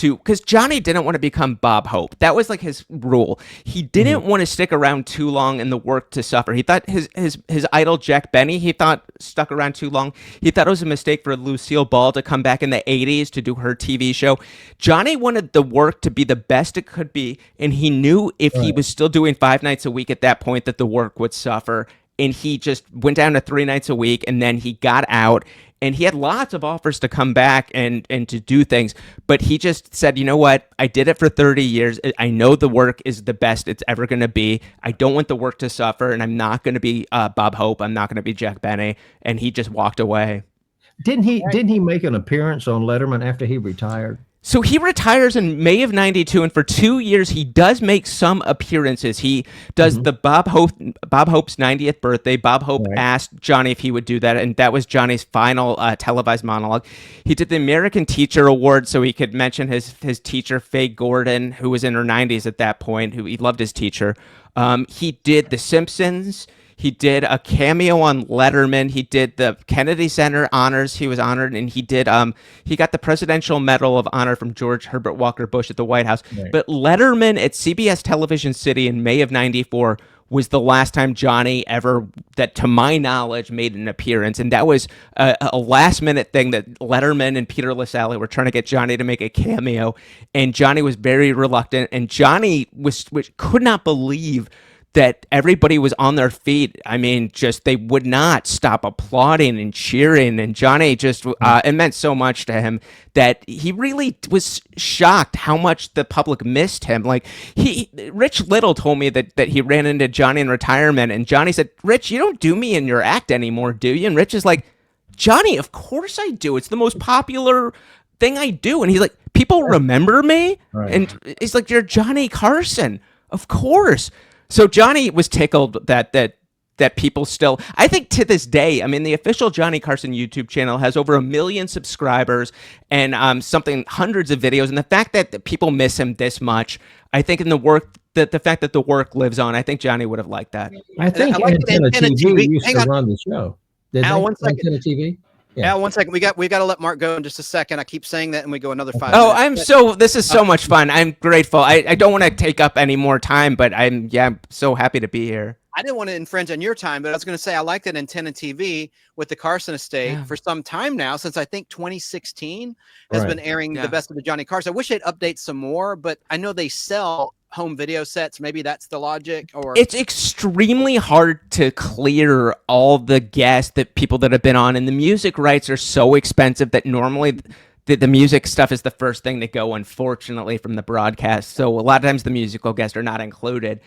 because Johnny didn't want to become Bob Hope. That was like his rule. He didn't want to stick around too long in the work to suffer. He thought his idol Jack Benny, he thought stuck around too long. He thought it was a mistake for Lucille Ball to come back in the 80s to do her TV show. Johnny wanted the work to be the best it could be, and he knew if he was still doing 5 nights a week at that point that the work would suffer. And he just went down to 3 nights a week, and then he got out. And he had lots of offers to come back and to do things, but he just said, you know what? I did it for 30 years. I know the work is the best it's ever going to be. I don't want the work to suffer, and I'm not going to be Bob Hope. I'm not going to be Jack Benny. And he just walked away. Didn't he make an appearance on Letterman after he retired? So he retires in May of 92, and for 2 years he does make some appearances. He does the Bob Hope's 90th birthday. Bob Hope asked Johnny if he would do that, and that was Johnny's final televised monologue. He did the American Teacher Award so he could mention his teacher, Faye Gordon, who was in her 90s at that point, who he loved his teacher. He did The Simpsons. He did a cameo on Letterman. He did the Kennedy Center honors. He was honored, and he got the Presidential Medal of Honor from George Herbert Walker Bush at the White House. Right. But Letterman at CBS Television City in May of 94 was the last time Johnny ever, that to my knowledge, made an appearance. And that was a last-minute thing that Letterman and Peter Lasalle were trying to get Johnny to make a cameo. And Johnny was very reluctant. And Johnny could not believe that everybody was on their feet. I mean, just they would not stop applauding and cheering. And Johnny just, it meant so much to him that he really was shocked how much the public missed him. Like Rich Little told me that he ran into Johnny in retirement, and Johnny said, Rich, you don't do me in your act anymore, do you? And Rich is like, Johnny, of course I do. It's the most popular thing I do. And he's like, people remember me? Right. And he's like, you're Johnny Carson. Of course. So Johnny was tickled that people still, I think to this day, I mean, the official Johnny Carson YouTube channel has over 1 million subscribers and hundreds of videos. And the fact that people miss him this much, I think in the work, that the fact that the work lives on, I think Johnny would have liked that. I think Antenna TV used to run the show. Al, 1 second. Antenna TV? Yeah. Al, 1 second. We got to let Mark go in just a second. I keep saying that, and we go another 5 minutes. This is so much fun. I'm grateful. I don't want to take up any more time, but I'm so happy to be here. I didn't want to infringe on your time, but I was going to say I like that Antenna TV with the Carson estate for some time now, since I think 2016 has been airing the best of the Johnny Carson. I wish they'd update some more, but I know they sell home video sets. Maybe that's the logic. Or it's extremely hard to clear all the guests that people that have been on, and the music rights are so expensive that normally the music stuff is the first thing to go, unfortunately, from the broadcast. So a lot of times the musical guests are not included.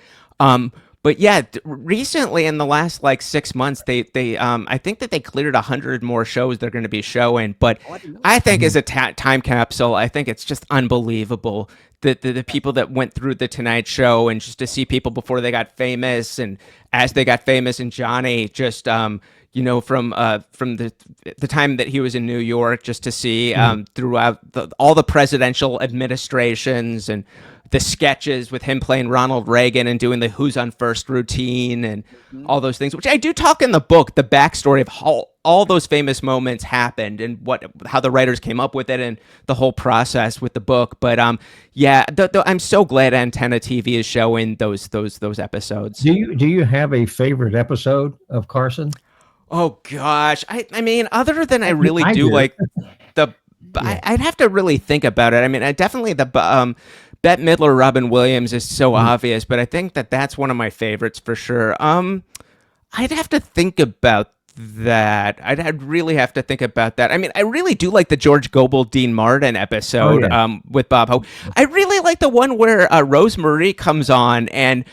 But yeah, recently in the last 6 months, they I think that they cleared 100 more shows they're going to be showing. But I think as a time capsule, I think it's just unbelievable that the people that went through the Tonight Show, and just to see people before they got famous and as they got famous, and Johnny just from the time that he was in New York, just to see throughout all the presidential administrations and the sketches with him playing Ronald Reagan and doing the Who's on First routine and all those things, which I do talk in the book, the backstory of how all those famous moments happened and how the writers came up with it and the whole process with the book. But I'm so glad Antenna TV is showing those episodes. Do you have a favorite episode of Carson? Oh gosh, I mean, other than I really do like the, I'd have to really think about it. I mean, I definitely Bette Midler, Robin Williams is so obvious, but I think that's one of my favorites for sure. I'd have to think about that. I'd really have to think about that. I mean, I really do like the George Gobel, Dean Martin episode with Bob Hope. I really like the one where Rose Marie comes on, and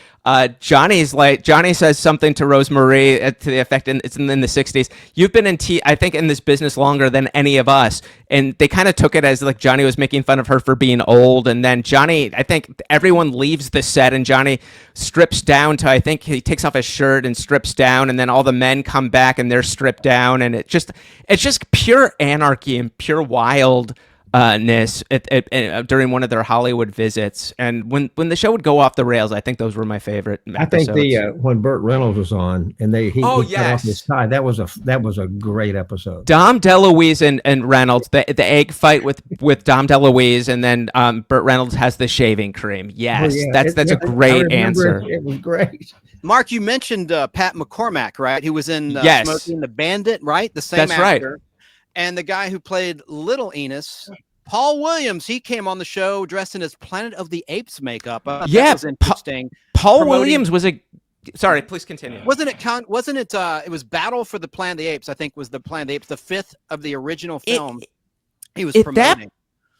Johnny says something to Rosemarie to the effect, and it's in the 60s. You've been I think in this business longer than any of us. And they kind of took it as like Johnny was making fun of her for being old. And then I think everyone leaves the set and Johnny strips down to, I think he takes off his shirt and strips down. And then all the men come back and they're stripped down. And it's just pure anarchy and pure wild during one of their Hollywood visits, and when the show would go off the rails, I think those were my favorite episodes. I think when Burt Reynolds was on and he cut off his tie, that was a great episode. Dom DeLuise and Reynolds, the egg fight with Dom DeLuise, and then Burt Reynolds has the shaving cream. Yes, that's a great answer. It was great. Mark, you mentioned Pat McCormack, right? He was in Smoking the Bandit, right? The same actor. Right. And the guy who played Little Enos, Paul Williams, he came on the show dressed in his Planet of the Apes makeup. That was interesting. Paul Williams was sorry, please continue. Wasn't it? It was Battle for the Planet of the Apes. I think was the Planet of the Apes, the 5th of the original film. He was promoting.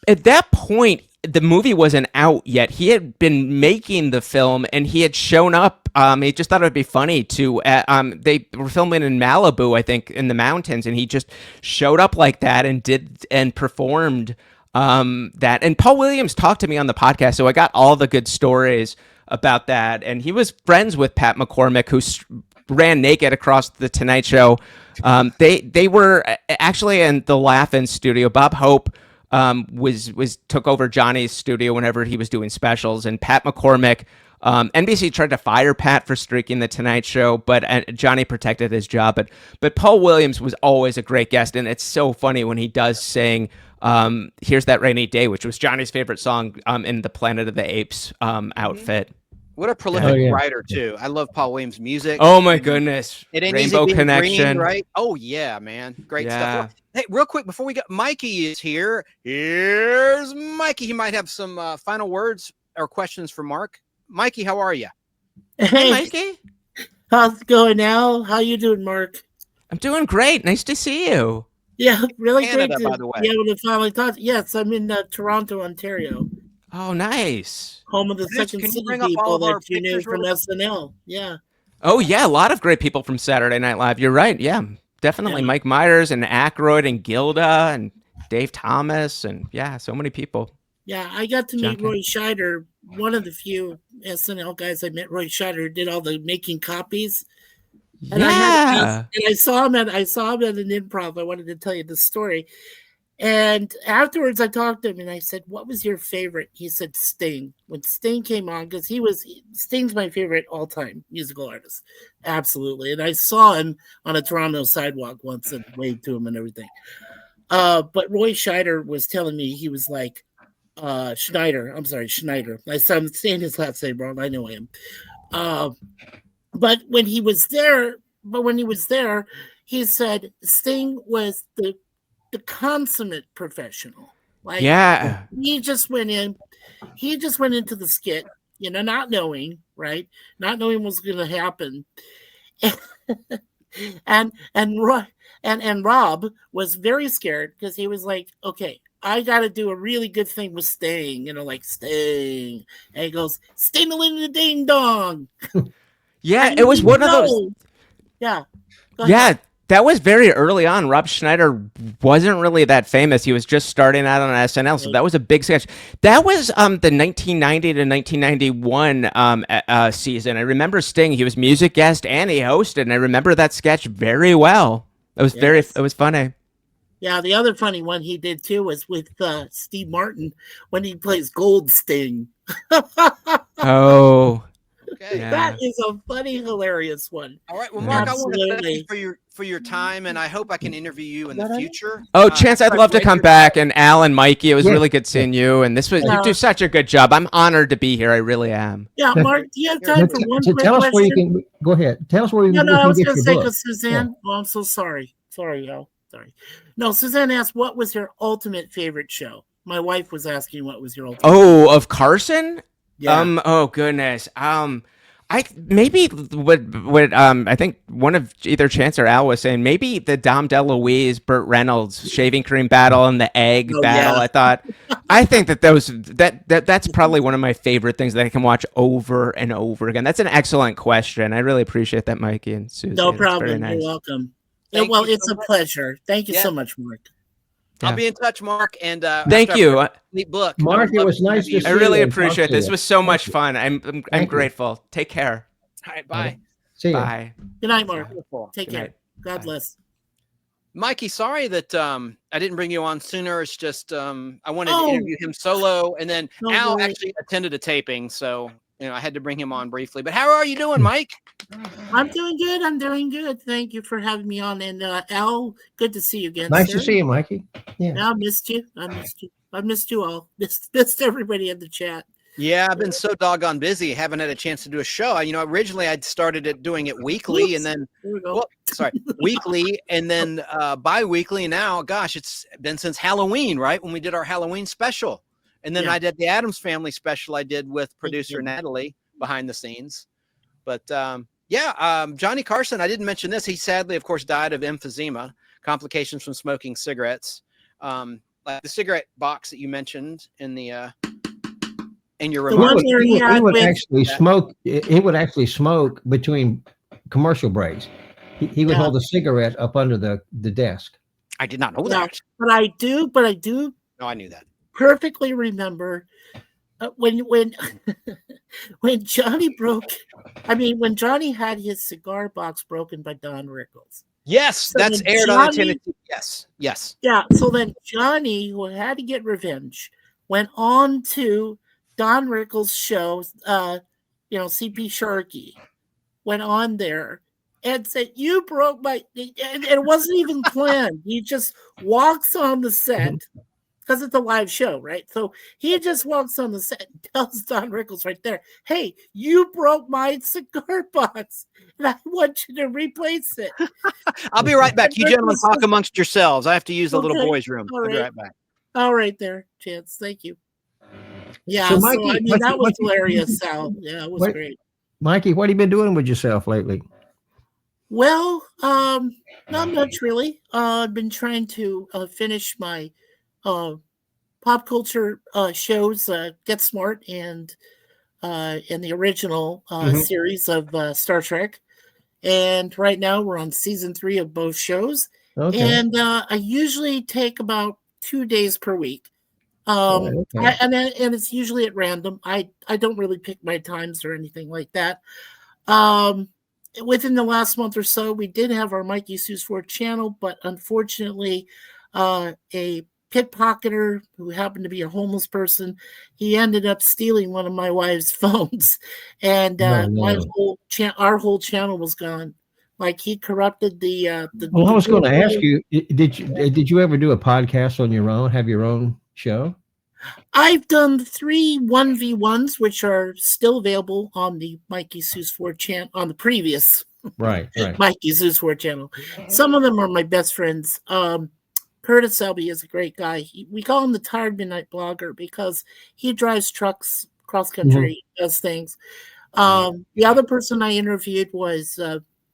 At that point, the movie wasn't out yet. He had been making the film, and he had shown up. He just thought it would be funny to. They were filming in Malibu, I think, in the mountains, and he just showed up like that and performed that. And Paul Williams talked to me on the podcast, so I got all the good stories about that. And he was friends with Pat McCormack, who ran naked across the Tonight Show. They were actually in the Laugh-In studio. Bob Hope took over Johnny's studio whenever he was doing specials, and Pat McCormack, NBC tried to fire Pat for streaking the Tonight Show, but Johnny protected his job. But Paul Williams was always a great guest, and it's so funny when he does sing "Here's That Rainy Day," which was Johnny's favorite song in the Planet of the Apes outfit. What a prolific writer too! I love Paul Williams' music. Oh my goodness! It ain't Rainbow easy Connection, green, right? Oh yeah, man, great stuff. Hey, real quick before we go, Mikey is here. Here's Mikey. He might have some final words or questions for Mark. Mikey, how are you? Hey, Mikey. How's it going, Al? How you doing, Mark? I'm doing great. Nice to see you. Yeah, really Canada, great by the way. be able to finally talk. Yes, I'm in Toronto, Ontario. Oh, nice. Home of the Second City people that you knew from SNL. Yeah. Oh, yeah. A lot of great people from Saturday Night Live. You're right. Yeah, definitely. Yeah. Mike Myers and Aykroyd and Gilda and Dave Thomas and so many people. Yeah, I got to meet Roy Scheider, one of the few SNL guys I met. Roy Scheider did all the making copies. And I saw him at an improv. I wanted to tell you the story. And afterwards I talked to him and I said, "What was your favorite?" He said Sting. When Sting came on, because Sting's my favorite all-time musical artist. Absolutely. And I saw him on a Toronto sidewalk once and waved to him and everything. But Roy Scheider was telling me, he was like, Schneider. I'm saying his last name wrong. I know him. But when he was there, he said Sting was the consummate professional. Like, he just went into the skit, not knowing what's going to happen. and Rob was very scared because he was like, okay, I got to do a really good thing with Sting, like Sting. And he goes, Sting-a-ling-a-ding-dong. Yeah, it was one of those. Yeah. Yeah, that was very early on. Rob Schneider wasn't really that famous. He was just starting out on SNL, so that was a big sketch. That was the 1990 to 1991 season. I remember Sting. He was music guest and he hosted, and I remember that sketch very well. It was it was funny. Yeah, the other funny one he did too was with Steve Martin when he plays Gold Sting. Oh. Okay. Yeah. That is a funny, hilarious one. All right. Well, Mark, I want to thank you for your time, and I hope I can interview you in the future. Oh, Chance, I'd love to come back. And Al and Mikey, it was really good seeing you. And you do such a good job. I'm honored to be here. I really am. Yeah, Mark, do you have time for one quick tell us question? Where you can go ahead. Tell us where you can. No, I was going to say because Suzanne. Oh, I'm so sorry. Sorry, Al. Sorry. No, Suzanne asked, "What was your ultimate favorite show?" My wife was asking, "What was your ultimate?" Oh, of Carson? Yeah. Oh goodness. Maybe what I think one of either Chance or Al was saying, maybe the Dom DeLuise, Burt Reynolds shaving cream battle and the egg battle. Yeah. I think that that's probably one of my favorite things that I can watch over and over again. That's an excellent question. I really appreciate that, Mikey and Susie. No That's problem. very nice. You're welcome. Thank Well, you it's so a much. pleasure. Thank you Yeah. so much, Mark. I'll Yeah. be in touch, Mark. And Thank you. Neat book. Mark, it was nice to see I you. really and talk appreciate to this. you. It was so much Thank you. fun. I'm Thank you. grateful. Take care. All right, bye. See you. Bye. Good night, Mark. Take Good care. night. God Bye. bless. Mikey, sorry that I didn't bring you on sooner. It's just I wanted to Oh. interview him solo, and then Don't Al worry. actually attended a taping, so I had to bring him on briefly. But how are you doing, Mike? I'm doing good. I'm doing good. Thank you for having me on. And Al, good to see you again. Nice sir. to see you, Mikey. Yeah. I missed you. I missed you all. Missed everybody in the chat. Yeah, I've been so doggone busy, haven't had a chance to do a show. Originally I'd started doing it weekly, Oops. and then There we go. weekly, and then bi-weekly. Now, gosh, it's been since Halloween, right? When we did our Halloween special. And then Yeah. I did the Addams Family special I did with producer Natalie behind the scenes. But Johnny Carson, I didn't mention this. He sadly, of course, died of emphysema, complications from smoking cigarettes. Like the cigarette box that you mentioned in the in your The remarks. one where He would with- actually smoke. He would actually smoke between commercial breaks. He would Yeah. hold a cigarette up under the desk. I did not know Yeah, that. but I do No, I knew that. perfectly remember when when Johnny when Johnny had his cigar box broken by Don Rickles. Yes, So that's then aired on Johnny- Tennessee. Yes. Yeah, so then Johnny, who had to get revenge, went on to Don Rickles' show, CP Sharkey, went on there and said, "You broke my," and it wasn't even planned. He just walks on the set because it's a live show, right? So he just walks on the set and tells Don Rickles right there, "Hey, you broke my cigar box, and I want you to replace it." I'll be right back. You Rickles gentlemen talk was- amongst yourselves. I have to use the little Okay, boys' room. all I'll be right. right back. All right there, Chance. Thank you. Yeah, So, so, Mikey, I mean, what that you- was what you- hilarious, Sal. Yeah, it was what- great. Mikey, what have you been doing with yourself lately? Well, not much really. I've been trying to finish my pop culture shows, Get Smart and the original series of Star Trek. And right now we're on season 3 of both shows. Okay. And I usually take about 2 days per week. Okay. And it's usually at random. I don't really pick my times or anything like that. Within the last month or so, we did have our Mikey Sues 4 channel, but unfortunately, a pickpocketer who happened to be a homeless person, he ended up stealing one of my wife's phones, and our whole channel was gone. Like he corrupted the. Well, I was going to ask you, did you ever do a podcast on your own? Have your own show? I've done 3 1v1s, which are still available on the Mikey Sues 4 channel, on the previous Right. Mikey Sues 4 channel. Some of them are my best friends. Curtis Selby is a great guy. We call him the Tired Midnight Blogger because he drives trucks cross country, does things. The other person I interviewed was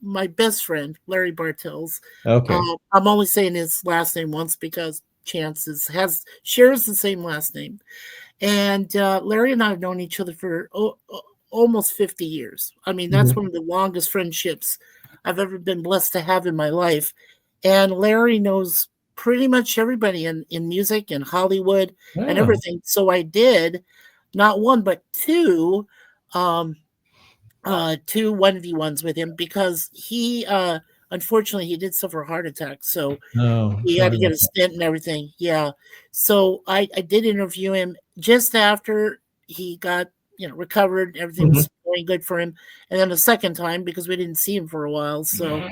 my best friend, Larry Bartels. Okay. I'm only saying his last name once because Chances shares the same last name. And Larry and I have known each other for almost 50 years. I mean, that's one of the longest friendships I've ever been blessed to have in my life. And Larry knows pretty much everybody in music and Hollywood and everything. So I did not 1, but 2 1v1s with him because he unfortunately he did suffer a heart attack, so he had to get a stent and everything. Yeah, so I did interview him just after he got recovered. Everything was going good for him, and then the second time because we didn't see him for a while. So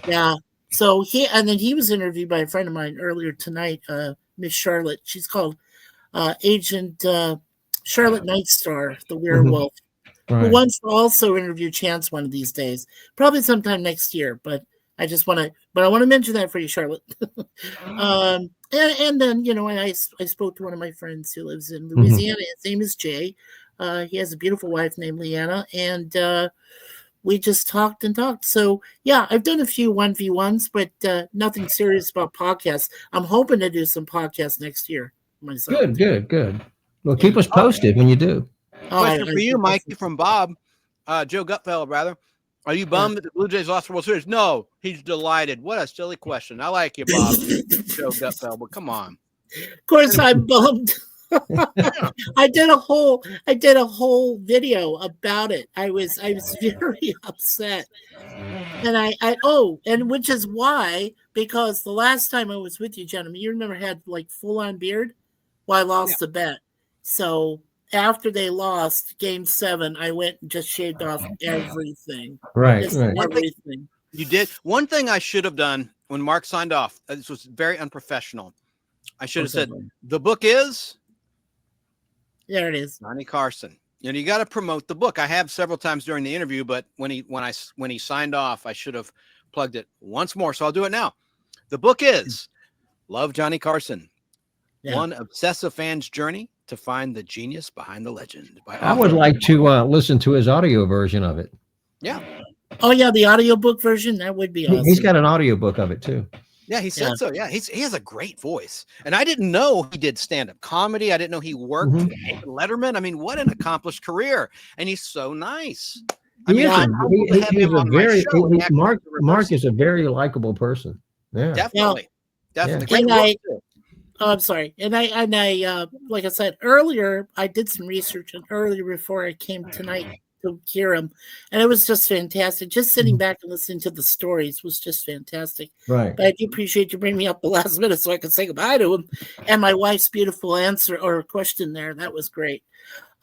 yeah, so he was interviewed by a friend of mine earlier tonight, Miss Charlotte. She's called Agent Charlotte Nightstar, the werewolf. Who wants to also interview Chance one of these days, probably sometime next year. But I want to mention that for you, Charlotte. And then I spoke to one of my friends who lives in Louisiana. His name is Jay. He has a beautiful wife named Leanna, and we just talked and talked. So yeah, I've done a few 1v1s, but nothing serious about podcasts. I'm hoping to do some podcasts next year myself. Good. Well, keep us posted when you do. Question for you, Mikey, from Bob, Joe Gutfeld, rather. Are you bummed that the Blue Jays lost the World Series? No, he's delighted. What a silly question. I like you, Bob. Joe Gutfeld, but come on. Of course, I'm bummed. I did a whole video about it. I was very upset, and which is why, because the last time I was with you, gentlemen, you remember I had like full on beard. Well, I lost the bet, so after they lost Game 7, I went and just shaved off everything. Right. Everything. You did. One thing I should have done when Mark signed off, this was very unprofessional. I should have said, the book is? There it is. Johnny Carson. You know, you got to promote the book. I have several times during the interview, but when he signed off, I should have plugged it once more. So I'll do it now. The book is Love Johnny Carson. Yeah. One obsessive fan's journey to find the genius behind the legend. I would like to listen to his audio version of it. Yeah. Oh yeah, the audiobook version, that would be awesome. He's got an audiobook of it too. Yeah, he said so. Yeah, he has a great voice. And I didn't know he did stand-up comedy. I didn't know he worked with Letterman. I mean, what an accomplished career. And he's so nice. Mark is a very likable person. Yeah. Definitely. I'm sorry. And I like I said earlier, I did some research earlier before I came tonight to hear him, and it was just fantastic. Just sitting back and listening to the stories was just fantastic. Right. But I do appreciate you bringing me up the last minute so I could say goodbye to him, and my wife's beautiful answer or question there. That was great.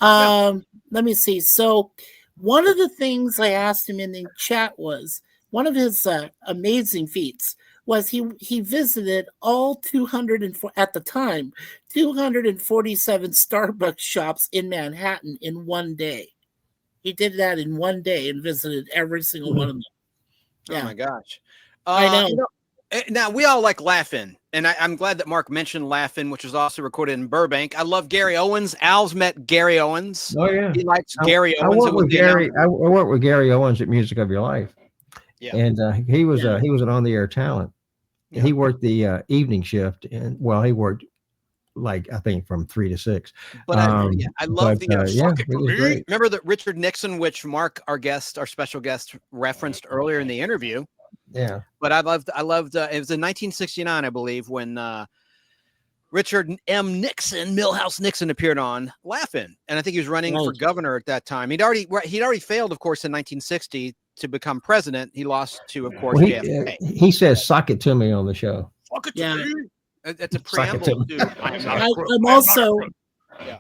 Let me see. So one of the things I asked him in the chat was one of his amazing feats was he visited all 204 at the time 247 Starbucks shops in Manhattan in one day. He did that in one day and visited every single one of them. Yeah. Oh my gosh. I know. You know. Now we all like Laugh-In, and I'm glad that Mark mentioned Laugh-In, which was also recorded in Burbank. I love Gary Owens. Al's met Gary Owens. Oh yeah. He likes Gary Owens. I worked with Gary Owens at Music of Your Life. Yeah. And he was an on-the-air talent. Yeah. He worked the evening shift, and he worked like I think from 3 to 6. But I love remember that Richard Nixon, which Mark, our special guest, referenced earlier in the interview. Yeah. But I loved it was in 1969, I believe, when Richard M. Nixon, Milhouse Nixon, appeared on Laugh-In, and I think he was running for governor at that time. He'd already failed, of course, in 1960 to become president. He lost to, of course, JFK. He says, "Sock it to me" on the show. Fuck it to me. It's a preamble to.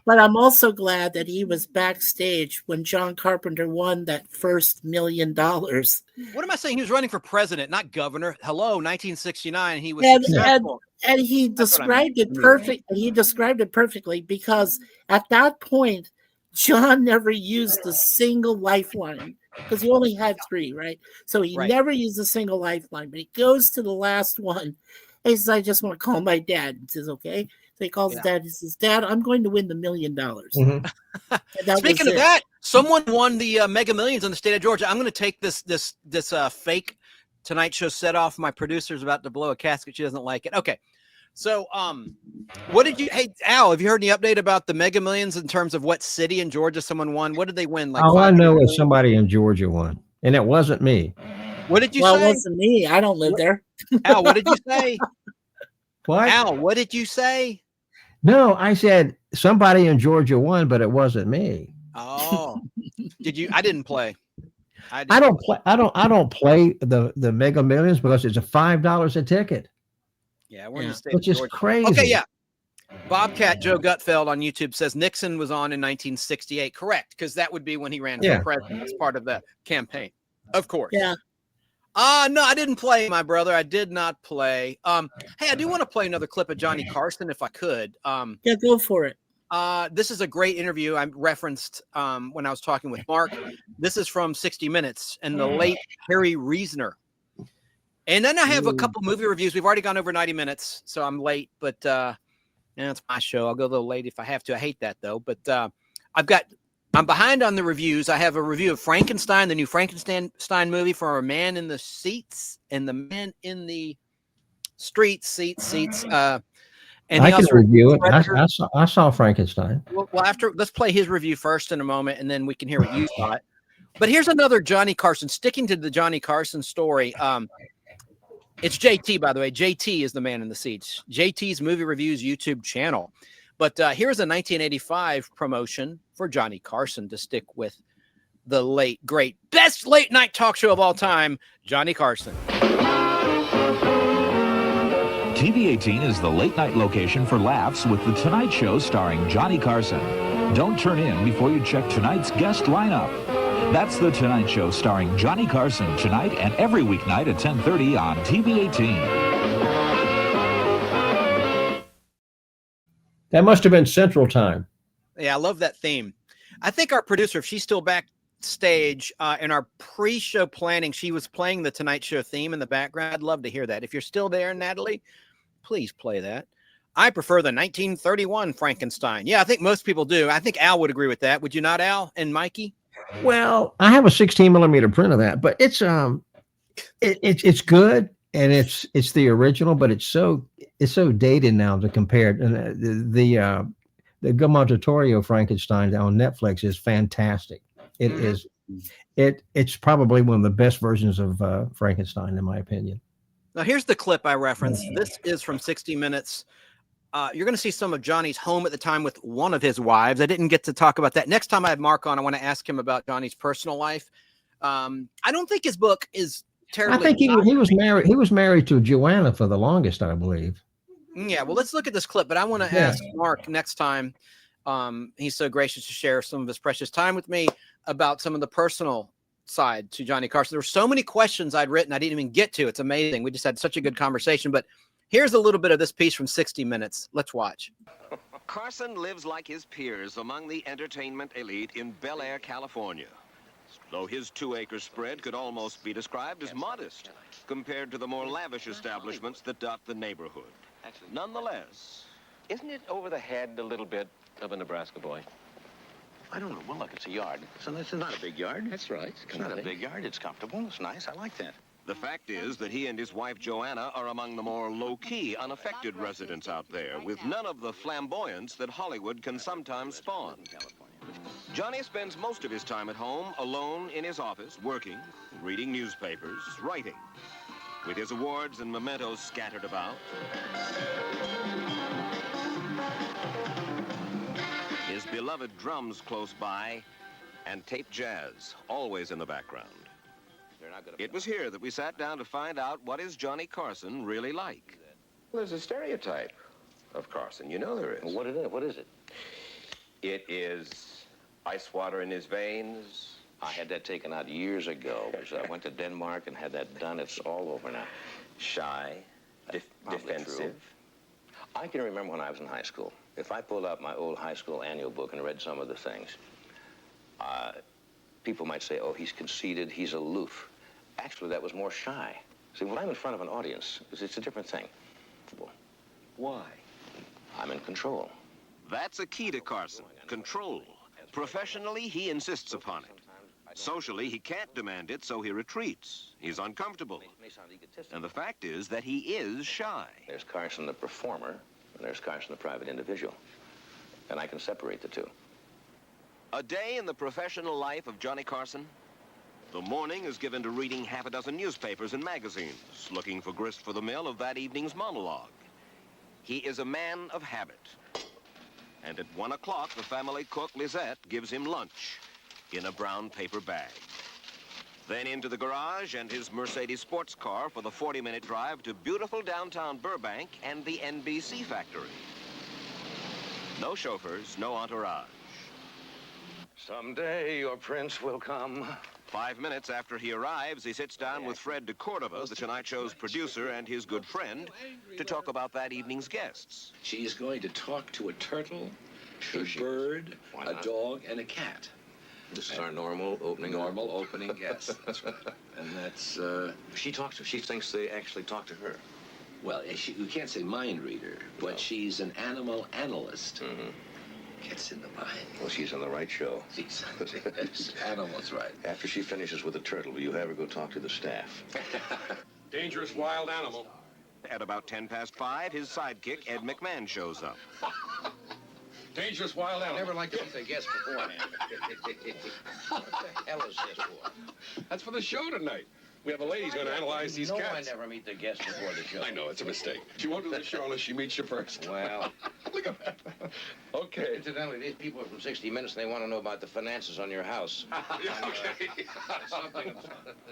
I'm also glad that he was backstage when John Carpenter won that first $1 million. What am I saying? He was running for president, not governor. Hello, 1969. He was successful. And he described it perfect. He described it perfectly because at that point, John never used a single lifeline because he only had 3, right? So he never used a single lifeline. But he goes to the last one. He says, "I just want to call my dad." He says, "Okay." So he calls his dad. He says, "Dad, I'm going to win the $1 million." Speaking of that, someone won the Mega Millions in the state of Georgia. I'm going to take this fake Tonight Show set off. My producer's about to blow a casket. She doesn't like it. Okay. So, what did you? Hey, Al, have you heard any update about the Mega Millions in terms of what city in Georgia someone won? What did they win? All I know is somebody in Georgia won, and it wasn't me. What did you say? Well, it wasn't me. I don't live there. Al, what did you say? What? Al, what did you say? No, I said somebody in Georgia won, but it wasn't me. Oh, did you? I didn't play. I don't play the Mega Millions because it's $5 a ticket. Yeah, we're in the state which of is Georgia. crazy. Okay, yeah. Bobcat Joe Gutfeld on YouTube says Nixon was on in 1968. Correct, because that would be when he ran for president as part of the campaign. Of course. Yeah. No, I didn't play, my brother. I did not play. Hey, I do want to play another clip of Johnny Carson if I could. Yeah, go for it. This is a great interview I referenced when I was talking with Mark. This is from 60 Minutes and the late Harry Reasoner. And then I have a couple movie reviews. We've already gone over 90 minutes, so I'm late. But it's my show. I'll go a little late if I have to. I hate that, though. But I've got I'm behind on the reviews. I have a review of Frankenstein, the new Frankenstein movie for A Man in the Seats and The Man in the Streets. And I he can also review it. Predator. I saw Frankenstein. Well, let's play his review first in a moment, and then we can hear what you thought. But here's another Johnny Carson. Sticking to the Johnny Carson story. It's JT, by the way. JT is the Man in the Seats. JT's Movie Reviews YouTube channel. But here's a 1985 promotion for Johnny Carson to stick with the late, great, best late night talk show of all time, Johnny Carson. TV18 is the late night location for laughs with The Tonight Show starring Johnny Carson. Don't turn in before you check tonight's guest lineup. That's The Tonight Show starring Johnny Carson tonight and every weeknight at 10:30 on TV18. That must have been Central Time. Yeah, I love that theme. I think our producer, if she's still backstage in our pre-show planning, she was playing the Tonight Show theme in the background. I'd love to hear that. If you're still there, Natalie, please play that. I prefer the 1931 Frankenstein. Yeah, I think most people do. I think Al would agree with that. Would you not, Al and Mikey? Well, I have a 16 millimeter print of that, but it's good and it's the original, but it's so dated now to compare it. And the Guillermo del Toro Frankenstein on Netflix is fantastic. It's probably one of the best versions of Frankenstein, in my opinion. Now, here's the clip I referenced. This is from 60 Minutes. You're going to see some of Johnny's home at the time with one of his wives. I didn't get to talk about that. Next time I have Mark on, I want to ask him about Johnny's personal life. I don't think his book is terribly. I think he was married. He was married to Joanna for the longest, I believe. Yeah. Well, let's look at this clip. But I want to ask Mark next time. He's so gracious to share some of his precious time with me about some of the personal side to Johnny Carson. There were so many questions I'd written I didn't even get to. It's amazing. We just had such a good conversation. But here's a little bit of this piece from 60 Minutes. Let's watch. Carson lives like his peers among the entertainment elite in Bel Air, California. Though his 2-acre spread could almost be described as modest compared to the more lavish establishments that dot the neighborhood. Nonetheless, isn't it over the head a little bit of a Nebraska boy? I don't know. Well, look, it's a yard. So this is not a big yard. That's right. It's not a big yard. It's comfortable. It's nice. I like that. The fact is that he and his wife Joanna are among the more low-key, unaffected residents out there, with none of the flamboyance that Hollywood can sometimes spawn. Johnny spends most of his time at home, alone in his office, working, reading newspapers, writing, with his awards and mementos scattered about. His beloved drums close by, and tape jazz, always in the background. It was here that we sat down to find out what is Johnny Carson really like. Well, there's a stereotype of Carson. You know there is. Well, what is it? It is ice water in his veins. I had that taken out years ago. I went to Denmark and had that done. It's all over now. Shy, defensive. True. I can remember when I was in high school. If I pulled out my old high school annual book and read some of the things, people might say, oh, he's conceited, he's aloof. Actually, that was more shy. See, when I'm in front of an audience, it's a different thing. Why? I'm in control. That's a key to Carson, control. Professionally, he insists upon it. Socially, he can't demand it, so he retreats. He's uncomfortable. And the fact is that he is shy. There's Carson the performer, and there's Carson the private individual. And I can separate the two. A day in the professional life of Johnny Carson. The morning is given to reading half a dozen newspapers and magazines, looking for grist for the mill of that evening's monologue. He is a man of habit. And at 1 o'clock, the family cook, Lizette, gives him lunch in a brown paper bag. Then into the garage and his Mercedes sports car for the 40-minute drive to beautiful downtown Burbank and the NBC factory. No chauffeurs, no entourage. Someday your prince will come. 5 minutes after he arrives, he sits down with Fred de Cordova, the Tonight Show's producer and his good friend, to talk about that evening's guests. She's going to talk to a turtle, a bird, a dog, and a cat. This is our normal opening. Normal opening guest. That's right. And that's... She thinks they actually talk to her. Well, you can't say mind reader, but she's an animal analyst. Mm-hmm. gets in the mind. Well, she's on the right show. Yes, Animal's right. After she finishes with the turtle, will you have her go talk to the staff? Dangerous wild animal. At about 5:10, his sidekick, Ed McMahon, shows up. Dangerous wild animal. I never like to meet the guests beforehand. What the hell is this for? That's for the show tonight. We have a lady who's going to analyze these cats. I never meet the guests before the show. I know, it's a mistake. She won't do the show unless she meets you first. Well. Look at that. Okay. Incidentally, these people are from 60 Minutes, and they want to know about the finances on your house. Okay.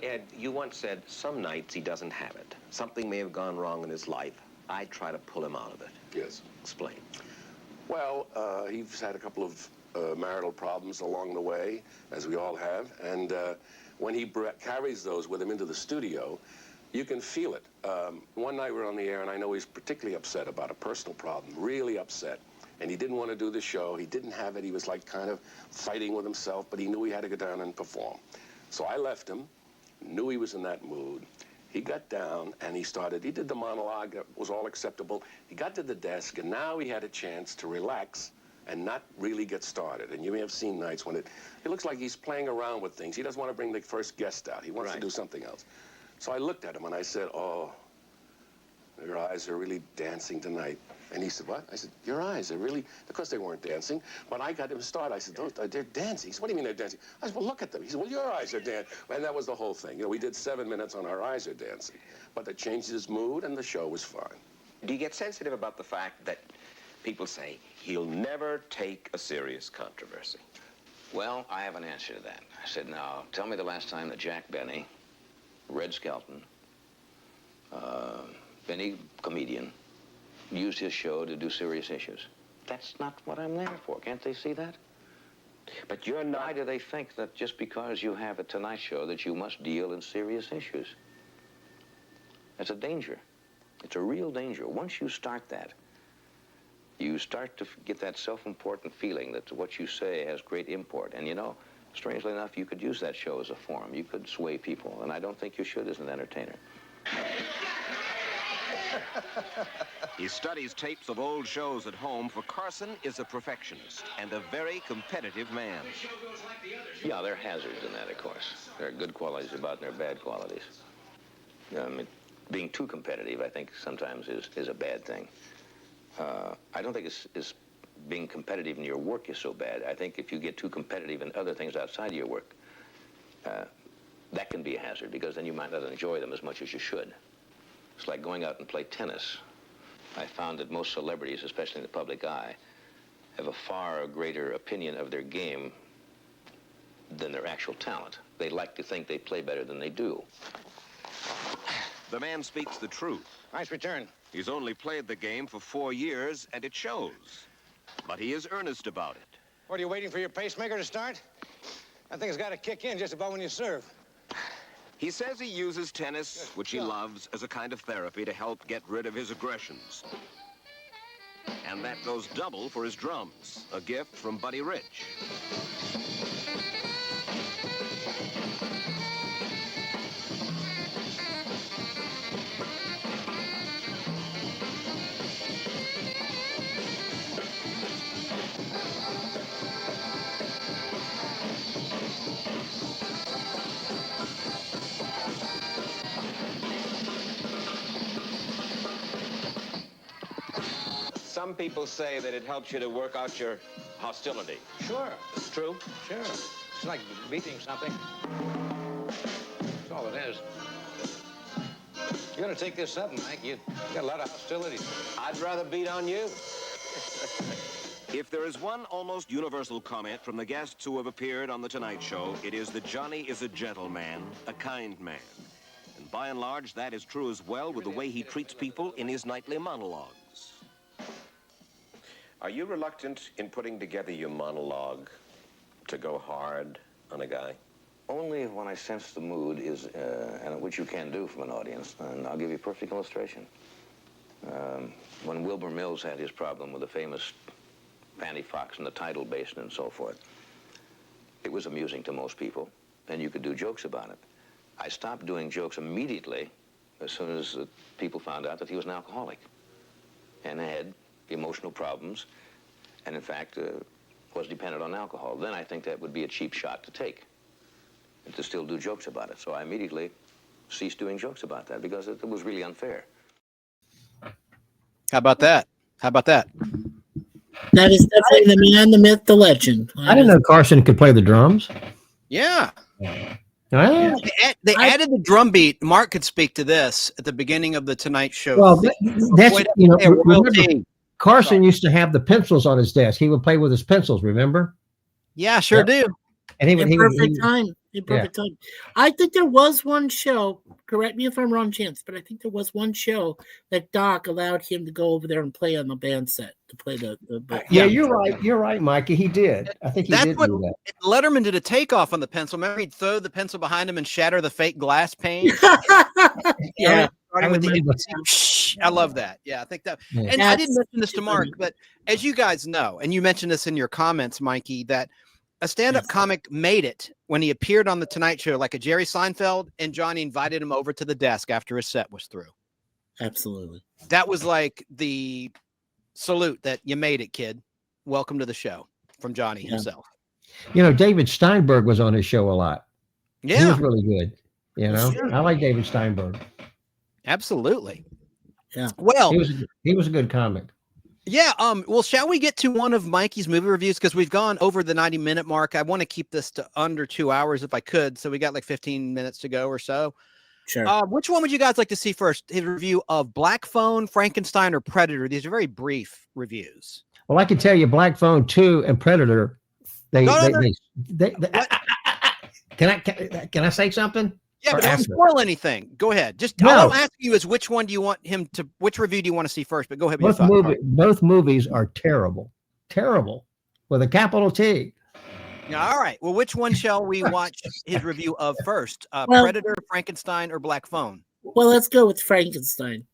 Ed, you once said some nights he doesn't have it. Something may have gone wrong in his life. I try to pull him out of it. Yes. Explain. Well, he's had a couple of marital problems along the way, as we all have, and when he carries those with him into the studio, you can feel it. One night we're on the air, and I know he's particularly upset about a personal problem, really upset, and he didn't want to do the show. He didn't have it. He was like kind of fighting with himself, but he knew he had to go down and perform. So I left him, knew he was in that mood. He got down and he did the monologue that was all acceptable. He got to the desk, and now he had a chance to relax and not really get started. And you may have seen nights when it looks like he's playing around with things. He doesn't want to bring the first guest out. He wants to do something else. So I looked at him and I said, "Oh, your eyes are really dancing tonight." And he said, "What?" I said, "Your eyes are really," of course they weren't dancing. When I got him started, I said, "They're dancing." He said, "What do you mean they're dancing?" I said, "Well, look at them." He said, "Well, your eyes are dancing." And that was the whole thing. You know, we did 7 minutes on Our Eyes Are Dancing. But that changed his mood and the show was fine. Do you get sensitive about the fact that people say he'll never take a serious controversy? Well, I have an answer to that. I said, now, tell me the last time that Jack Benny, Red Skelton, any comedian, used his show to do serious issues. That's not what I'm there for. Can't they see that? But you're not... Why do they think that just because you have a Tonight Show that you must deal in serious issues? That's a danger. It's a real danger. Once you start that, you start to get that self-important feeling that what you say has great import. And you know, strangely enough, you could use that show as a forum. You could sway people, and I don't think you should as an entertainer. He studies tapes of old shows at home, for Carson is a perfectionist and a very competitive man. Yeah, there are hazards in that, of course. There are good qualities about and there are bad qualities. I mean, being too competitive, I think, sometimes is a bad thing. I don't think it's being competitive in your work is so bad. I think if you get too competitive in other things outside of your work, that can be a hazard, because then you might not enjoy them as much as you should. It's like going out and play tennis. I found that most celebrities, especially in the public eye, have a far greater opinion of their game than their actual talent. They like to think they play better than they do. The man speaks the truth. Nice return. He's only played the game for 4 years, and it shows. But he is earnest about it. What, are you waiting for your pacemaker to start? That thing's got to kick in just about when you serve. He says he uses tennis, which he loves, as a kind of therapy to help get rid of his aggressions. And that goes double for his drums, a gift from Buddy Rich. Some people say that it helps you to work out your hostility. Sure. It's true? Sure. It's like beating something. That's all it is. You gotta take this up, Mike. You got a lot of hostility. I'd rather beat on you. If there is one almost universal comment from the guests who have appeared on The Tonight Show, it is that Johnny is a gentleman, a kind man. And by and large, that is true as well with the way he treats people in his nightly monologues. Are you reluctant in putting together your monologue to go hard on a guy? Only when I sense the mood is, and which you can do from an audience. And I'll give you a perfect illustration. When Wilbur Mills had his problem with the famous Fanny Fox and the tidal basin and so forth, it was amusing to most people, and you could do jokes about it. I stopped doing jokes immediately as soon as people found out that he was an alcoholic and had emotional problems. And in fact, was dependent on alcohol, then I think that would be a cheap shot to take, and to still do jokes about it. So I immediately ceased doing jokes about that because it was really unfair. How about that? How about that? That is definitely the man, the myth, the legend. I didn't know Carson could play the drums. Yeah. Well, They added the drum beat. Mark could speak to this at the beginning of the Tonight Show. well, that's remember, royalty. Carson used to have the pencils on his desk. He would play with his pencils. Remember? Yeah, sure do. And he would. In perfect time. I think there was one show. Correct me if I'm wrong, Chance, but I think there was one show that Doc allowed him to go over there and play on the band set to play the Yeah, you're right. You're right, Mikey. He did. I think he did do that. Letterman did a takeoff on the pencil. Remember, he'd throw the pencil behind him and shatter the fake glass pane. Yeah, starting with the I love that. Yeah, I think that. Yeah. And I didn't mention this to Mark, but as you guys know, and you mentioned this in your comments, Mikey, that a stand-up comic made it when he appeared on the Tonight Show, like a Jerry Seinfeld, and Johnny invited him over to the desk after his set was through. Absolutely. That was like the salute that you made it, kid. Welcome to the show from Johnny himself. You know, David Steinberg was on his show a lot. Yeah. He was really good. You know, Sure. I like David Steinberg. Absolutely. Yeah. Well, he was a good comic. Yeah. Well, shall we get to one of Mikey's movie reviews? Because we've gone over the 90-minute mark. I want to keep this to under 2 hours if I could. So we got like 15 minutes to go or so. Sure. Which one would you guys like to see first? His review of Black Phone, Frankenstein, or Predator? These are very brief reviews. Well, I can tell you, Black Phone 2 and Predator. Can I say something? Yeah, Or but don't after? spoil anything. Go ahead. Just all I'm asking you is which one do you want him to? Which review do you want to see first? But go ahead. With your thought. Both movies are terrible, with a capital T. Yeah, all right. Well, which one shall we watch his review of first? Well- Predator, Frankenstein, or Black Phone? Well, let's go with Frankenstein.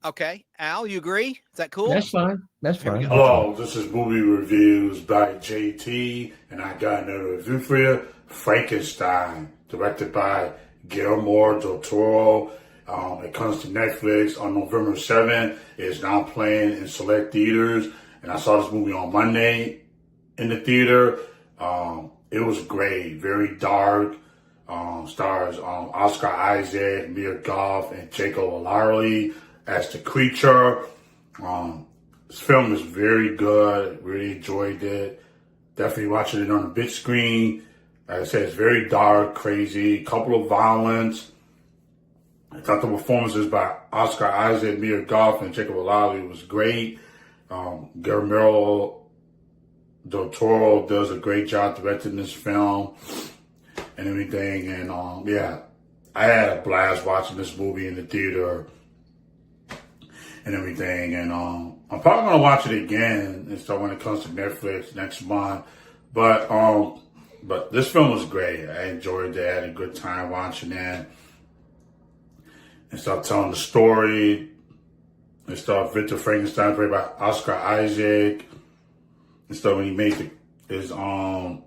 Okay, Al, you agree? Is that cool? That's fine. That's fine. Hello, this is Movie Reviews by JT, and I got another review for you. Frankenstein, directed by Guillermo del Toro. It comes to Netflix on November 7th. It's now playing in select theaters, and I saw this movie on Monday in the theater. It was great, very dark. Stars Oscar Isaac, Mia Goth, and Jacob Elordi as the creature. This film is very good. Really enjoyed it. Definitely watching it on the big screen. Like I said, it's very dark, crazy, couple of violence. I thought the performances by Oscar Isaac, Mia Goth, and Jacob Elordi was great. Guillermo del Toro does a great job directing this film and everything. And I had a blast watching this movie in the theater and everything. And I'm probably gonna watch it again and so when it comes to Netflix next month. But this film was great. I enjoyed it. I had a good time watching it. And start telling the story. And start Victor Frankenstein played by Oscar Isaac. And stuff when he made his the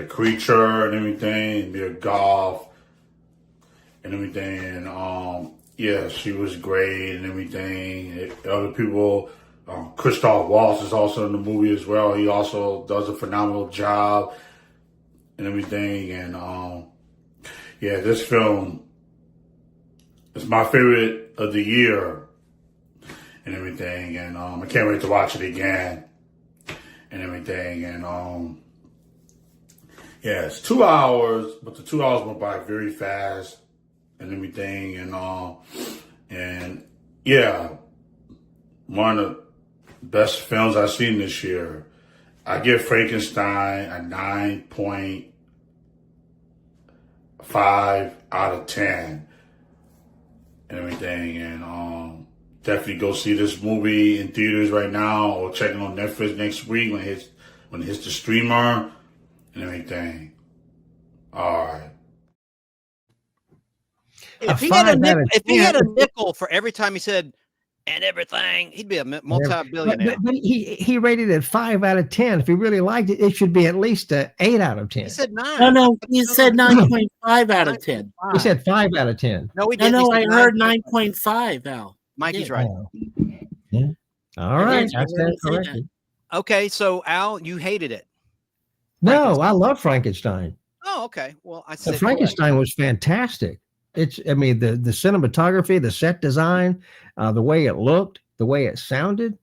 creature and everything, Mia Goth and everything. And yeah, she was great and everything. Other people, Christoph Waltz is also in the movie as well. He also does a phenomenal job and everything. And yeah, this film is my favorite of the year and everything. And I can't wait to watch it again and everything. And yeah, it's 2 hours, but the 2 hours went by very fast and everything. And yeah, one of the best films I've seen this year. I give Frankenstein a 9.5 out of 10 and everything. And definitely go see this movie in theaters right now or check it on Netflix next week when it hits the streamer and everything. All right. If he had a nickel for every time he said and everything, he'd be a multi-billionaire. But he rated it 5 out of 10. If he really liked it, it should be at least an 8 out of 10. He said 9. No, he said 9.5 out of 10. He said 5 out of 10. No, he didn't. No, I heard 9.5, Al. Mikey's right. Yeah. All right. I stand corrected. Okay, so Al, you hated it. No, I love Frankenstein. Oh, okay. Well, I said Frankenstein was fantastic. I mean, the cinematography, the set design, the way it looked, the way it sounded.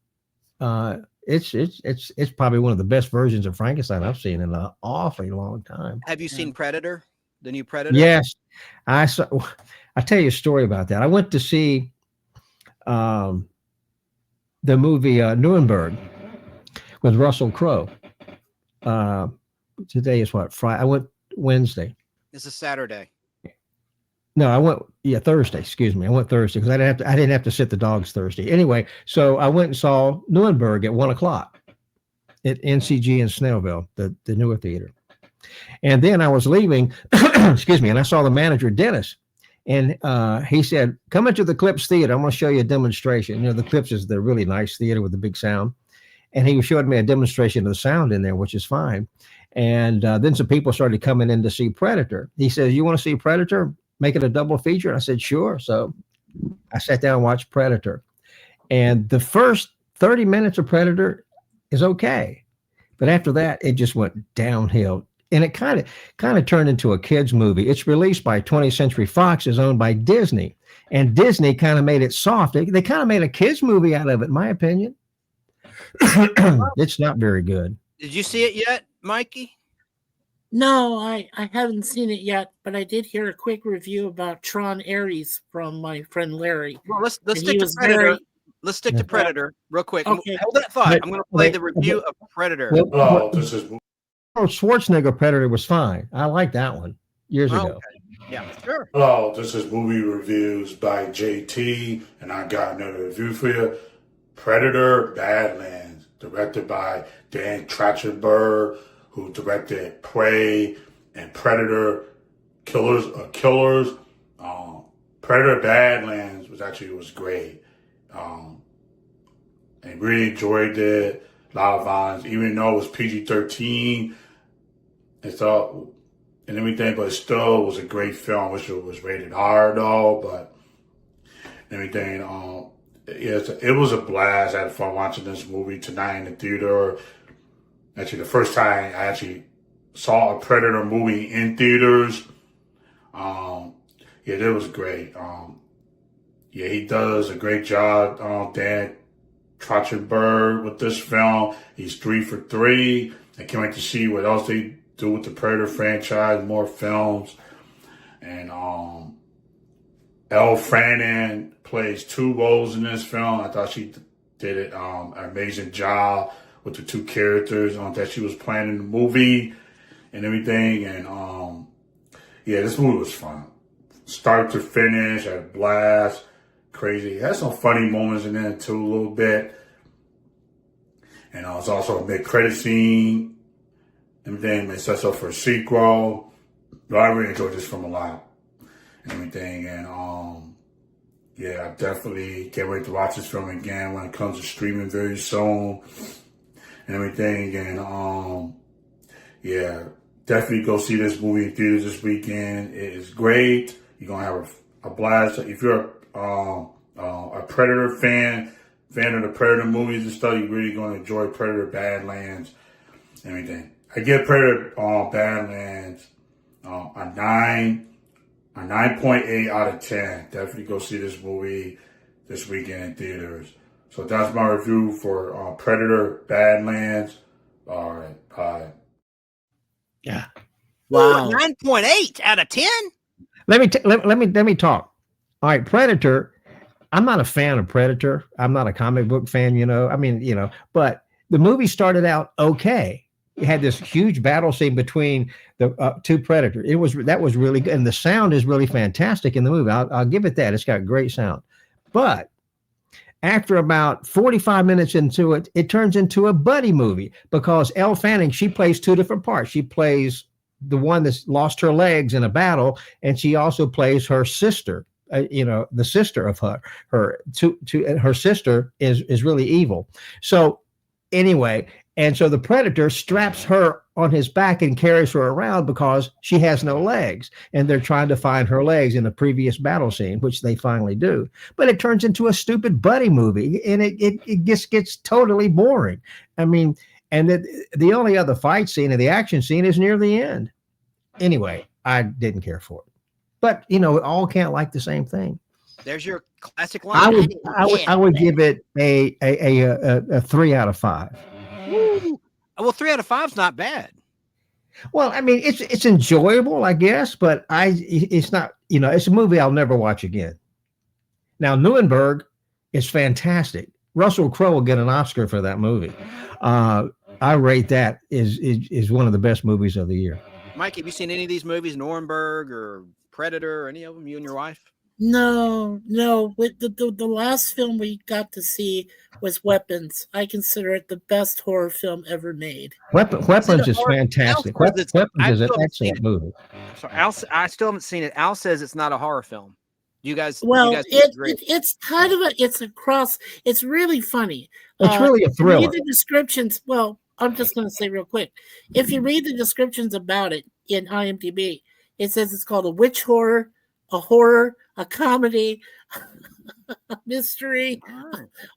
It's probably one of the best versions of Frankenstein I've seen in an awfully long time. Have you seen Predator? The new Predator? Yes, I saw. I tell you a story about that. I went to see the movie Nuremberg with Russell Crowe. Today is what, Friday? I went Wednesday. This is Saturday. No, I went Thursday. Excuse me, I went Thursday because I didn't have to sit the dogs Thursday. Anyway, so I went and saw Nuremberg at 1:00 at NCG in Snellville, the newer theater. And then I was leaving, excuse me, and I saw the manager, Dennis, and he said, "Come into the Clips Theater. I'm going to show you a demonstration." You know, the Clips is the really nice theater with the big sound, and he showed me a demonstration of the sound in there, which is fine. And then some people started coming in to see Predator. He says, "You want to see Predator? Make it a double feature?" And I said, "Sure." So I sat down and watched Predator. And the first 30 minutes of Predator is okay. But after that, it just went downhill. And it kind of turned into a kid's movie. It's released by 20th Century Fox, is owned by Disney. And Disney kind of made it soft. They kind of made a kid's movie out of it, in my opinion. It's not very good. Did you see it yet, Mikey? No, I haven't seen it yet, but I did hear a quick review about Tron Ares from my friend Larry. Well, let's stick to Predator. Let's stick to Predator real quick. Okay. Hold that thought. I'm going to play the review of Predator. Schwarzenegger Predator was fine. I like that one years ago. Okay. Yeah, sure. Hello, this is Movie Reviews by JT, and I got another review for you. Predator Badlands, directed by Dan Trachtenberg, who directed Prey and Predator Killers of Killers. Predator Badlands was great. I really enjoyed it. A lot of violence, even though it was PG-13 and everything, but it still was a great film. Which it was rated R though, but everything. It was a blast. I had fun watching this movie tonight in the theater. Actually, the first time I actually saw a Predator movie in theaters. That was great. He does a great job, Dan Trachtenberg, with this film. He's 3 for 3. I can't wait to see what else they do with the Predator franchise, more films. And Elle Fanning plays 2 roles in this film. I thought she did an amazing job with the 2 characters that she was playing in the movie and everything. And this movie was fun. Start to finish, I had a blast. Crazy. It had some funny moments in there too, a little bit. And it's also a mid-credit scene. Everything it sets up for a sequel. But I really enjoyed this film a lot. And everything. And I definitely can't wait to watch this film again when it comes to streaming very soon. And everything. And definitely go see this movie in theaters this weekend. It is great. You're gonna have a blast. If you're a Predator fan of the Predator movies and stuff, you're really gonna enjoy Predator Badlands and everything. I give Predator Badlands a 9.8 out of 10. Definitely go see this movie this weekend in theaters. So that's my review for Predator Badlands. All right, bye. Yeah. Wow. 9.8 out of 10? Let me talk. All right, Predator. I'm not a fan of Predator. I'm not a comic book fan, but the movie started out okay. It had this huge battle scene between the 2 Predators. That was really good. And the sound is really fantastic in the movie. I'll give it that. It's got great sound. But after about 45 minutes into it, it turns into a buddy movie because Elle Fanning, she plays 2 different parts. She plays the one that's lost her legs in a battle, and she also plays her sister. The sister of her sister is really evil. So anyway, and so the Predator straps her on his back and carries her around because she has no legs, and they're trying to find her legs in a previous battle scene, which they finally do. But it turns into a stupid buddy movie, and it just gets totally boring. I mean, and the only other fight scene and the action scene is near the end. Anyway, I didn't care for it. But all can't like the same thing. There's your classic line. I would give it a 3 out of 5. Woo. Well, 3 out of 5 is not bad. Well, I mean, it's enjoyable, I guess, but it's not. It's a movie I'll never watch again. Now, Nuremberg is fantastic. Russell Crowe will get an Oscar for that movie. I rate that is one of the best movies of the year. Mike, have you seen any of these movies, Nuremberg or Predator, or any of them? You and your wife? No. With the last film we got to see was Weapons. I consider it the best horror film ever made. Weapons is fantastic. Weapons is an excellent movie. So I still haven't seen it. Al says it's not a horror film. You guys? Well, agree? it's kind of it's a cross. It's really funny. It's really a thriller. Read the descriptions. Well, I'm just going to say real quick. If you read the descriptions about it in IMDb, it says it's called a witch horror, a comedy, a mystery.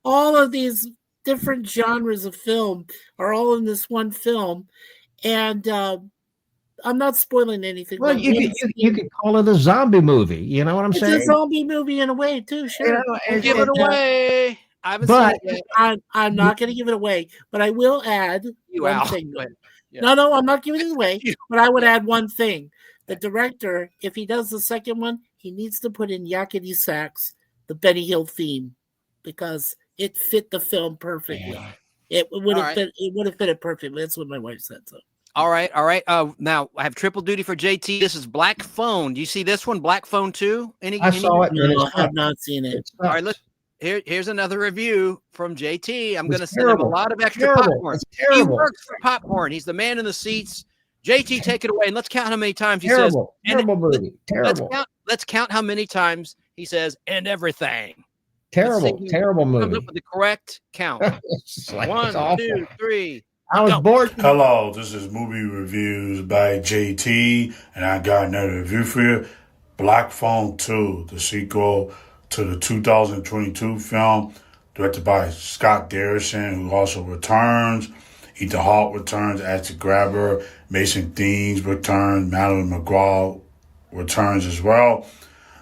All of these different genres of film are all in this one film. And I'm not spoiling anything. Well, you could call it a zombie movie. You know what I'm saying? It's a zombie movie in a way, too. Sure. Give it away. I'm not going to give it away, but I will add one thing. Yeah. No, I'm not giving it away, but I would add one thing. The director, if he does the second one, he needs to put in Yakety Sax, the Benny Hill theme, because it fit the film perfectly. It would have fit it perfectly. That's what my wife said. So. All right. Now I have triple duty for JT. This is Black Phone. Do you see this one, Black Phone 2? I saw it. No, I have not seen it. All right, look. Here's another review from JT. I'm going to send him a lot of extra popcorn. He works for popcorn. He's the man in the seats. JT, take it away, and let's count how many times he says. Terrible movie. Terrible. Let's count how many times he says and everything. Terrible movie. With the correct count. 1, 2, 3. I was bored. Hello, this is Movie Reviews by JT, and I got another review for you. Black Phone 2, the sequel to the 2022 film, directed by Scott Derrickson, who also returns. Ethan Hawke returns as the grabber. Mason Deans returns. Madeline McGraw returns as well.